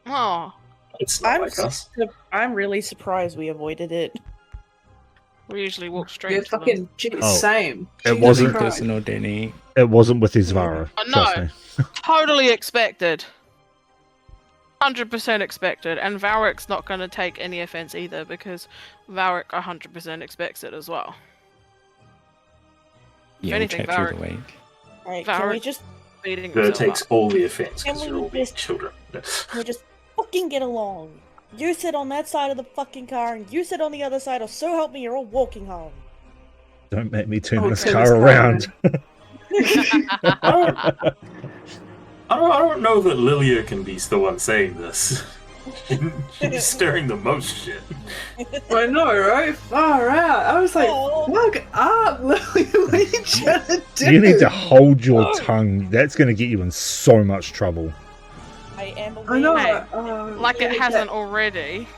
Speaker 3: Oh,
Speaker 4: It's not like us.
Speaker 2: I'm really surprised we avoided it.
Speaker 3: we usually walk straight
Speaker 7: You're
Speaker 3: to them.
Speaker 7: fucking
Speaker 1: Oh.
Speaker 7: same.
Speaker 1: It
Speaker 7: Jesus
Speaker 1: wasn't-
Speaker 7: Christ.
Speaker 5: Personal, Denny.
Speaker 1: It wasn't with Isvara.
Speaker 3: I
Speaker 1: Trust
Speaker 3: know.
Speaker 1: me.
Speaker 3: Totally expected. 100% expected. And Valrik's not going to take any offense either, because Valrik 100% expects it as well.
Speaker 5: Yeah, we'll
Speaker 3: anything,
Speaker 5: chat through the
Speaker 3: Valric.
Speaker 5: week.
Speaker 2: Alright, can we
Speaker 3: Valric-
Speaker 2: just
Speaker 3: Beating
Speaker 4: Her
Speaker 3: himself
Speaker 4: takes
Speaker 3: up.
Speaker 4: all the offense
Speaker 2: Can
Speaker 4: because
Speaker 2: we
Speaker 4: you're all
Speaker 2: just-
Speaker 4: children.
Speaker 2: fucking get along? You sit on that side of the fucking car, and you sit on the other side, or so help me, you're all walking home.
Speaker 1: Don't make me turn
Speaker 7: Oh,
Speaker 1: this
Speaker 7: turn
Speaker 1: car
Speaker 7: this car
Speaker 1: around.
Speaker 4: I don't know that Lilia can be the one saying this. She's stirring the most shit.
Speaker 7: I know, right? Far out. I was like,
Speaker 2: Oh.
Speaker 7: fuck up, Lily. What are you trying to do?
Speaker 1: You need to hold your
Speaker 2: Oh.
Speaker 1: tongue. That's going to get you in so much trouble.
Speaker 2: I am aware.
Speaker 7: I know.
Speaker 3: Hey, like it hasn't already.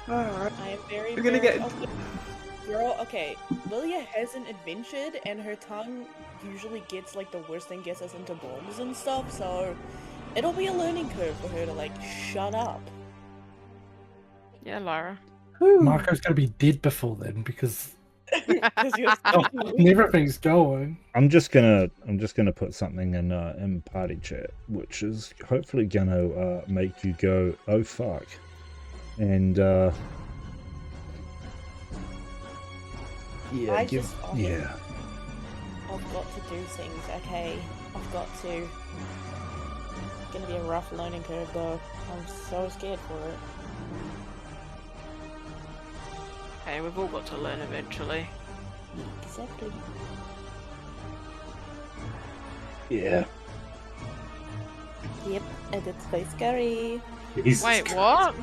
Speaker 7: Alright.
Speaker 2: I am very.
Speaker 7: We're gonna
Speaker 2: very
Speaker 7: get-
Speaker 2: aware. Girl, okay. Lilia hasn't adventured, and her tongue usually gets like the worst thing, gets us into bombs and stuff. So it'll be a learning curve for her to like shut up.
Speaker 3: Yeah, Lyra.
Speaker 6: Marco's gonna be dead before then because
Speaker 2: 'Cause you're
Speaker 6: everything's going.
Speaker 1: I'm just gonna put something in party chat, which is hopefully gonna make you go, oh fuck, and yeah,
Speaker 2: I just- oh,
Speaker 1: yeah.
Speaker 2: I've got to do things, okay? I've got to. It's gonna be a rough learning curve, though. I'm so scared for it.
Speaker 3: Hey, we've all got to learn eventually.
Speaker 2: Exactly.
Speaker 1: Yeah.
Speaker 2: Yep, and it's so scary.
Speaker 4: Jesus
Speaker 3: Wait,
Speaker 4: Christ.
Speaker 3: what?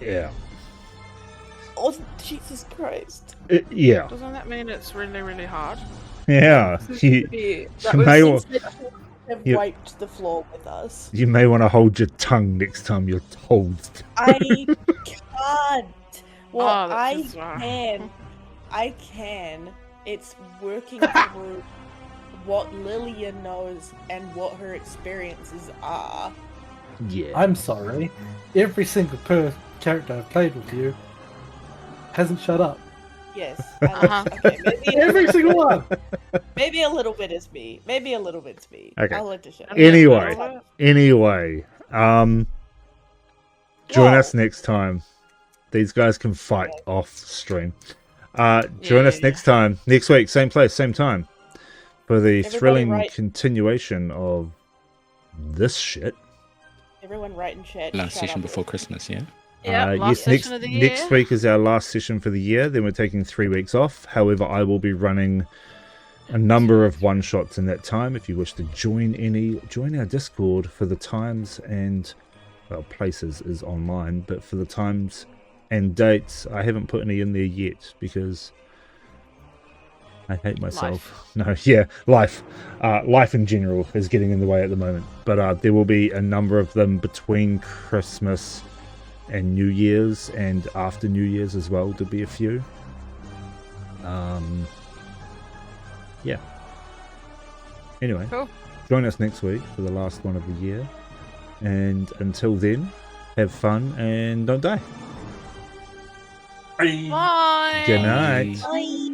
Speaker 1: Yeah.
Speaker 2: Oh, Jesus Christ.
Speaker 1: Yeah.
Speaker 3: Doesn't that mean it's really, really hard?
Speaker 1: Yeah. You,
Speaker 7: That
Speaker 1: you
Speaker 7: was
Speaker 1: may wa-
Speaker 2: Have
Speaker 1: Yep.
Speaker 2: wiped the floor with us.
Speaker 1: you may want to hold your tongue next time you're told.
Speaker 2: I can't. Well,
Speaker 3: Oh, that's
Speaker 2: I
Speaker 3: bizarre.
Speaker 2: can. I can. It's working through what Lilia knows and what her experiences are.
Speaker 1: Yeah.
Speaker 6: I'm sorry. Every single character I've played with you hasn't shut up.
Speaker 2: Yes.
Speaker 3: Uh-huh.
Speaker 2: Okay, maybe,
Speaker 6: Every single one.
Speaker 2: maybe a little bit is me. Maybe a little bit's me.
Speaker 1: Okay.
Speaker 2: I'll let you show.
Speaker 1: Anyway. Anyway, join
Speaker 2: Whoa.
Speaker 1: us next time. These guys can fight off stream. Join us
Speaker 3: Yeah.
Speaker 1: next time, next week, same place, same time, for the
Speaker 2: Everybody
Speaker 1: thrilling
Speaker 2: write-
Speaker 1: continuation of this shit.
Speaker 2: Everyone write in chat.
Speaker 5: Last
Speaker 2: shut
Speaker 5: session
Speaker 2: up.
Speaker 5: before Christmas, yeah?
Speaker 3: Yeah, last
Speaker 1: next,
Speaker 3: session of the year.
Speaker 1: next week is our last session for the year. Then we're taking 3 weeks off. However, I will be running a number of one shots in that time. If you wish to join our Discord for the times and places is online, but for the times and dates, I haven't put any in there yet because I hate myself. No, yeah, life in general is getting in the way at the moment. But there will be a number of them between Christmas and New Year's and after New Year's as well. To be a few. Yeah. Anyway,
Speaker 3: Cool.
Speaker 1: join us next week for the last one of the year. And until then, have fun and don't die.
Speaker 4: Bye.
Speaker 3: Bye.
Speaker 1: Good night.
Speaker 2: Bye.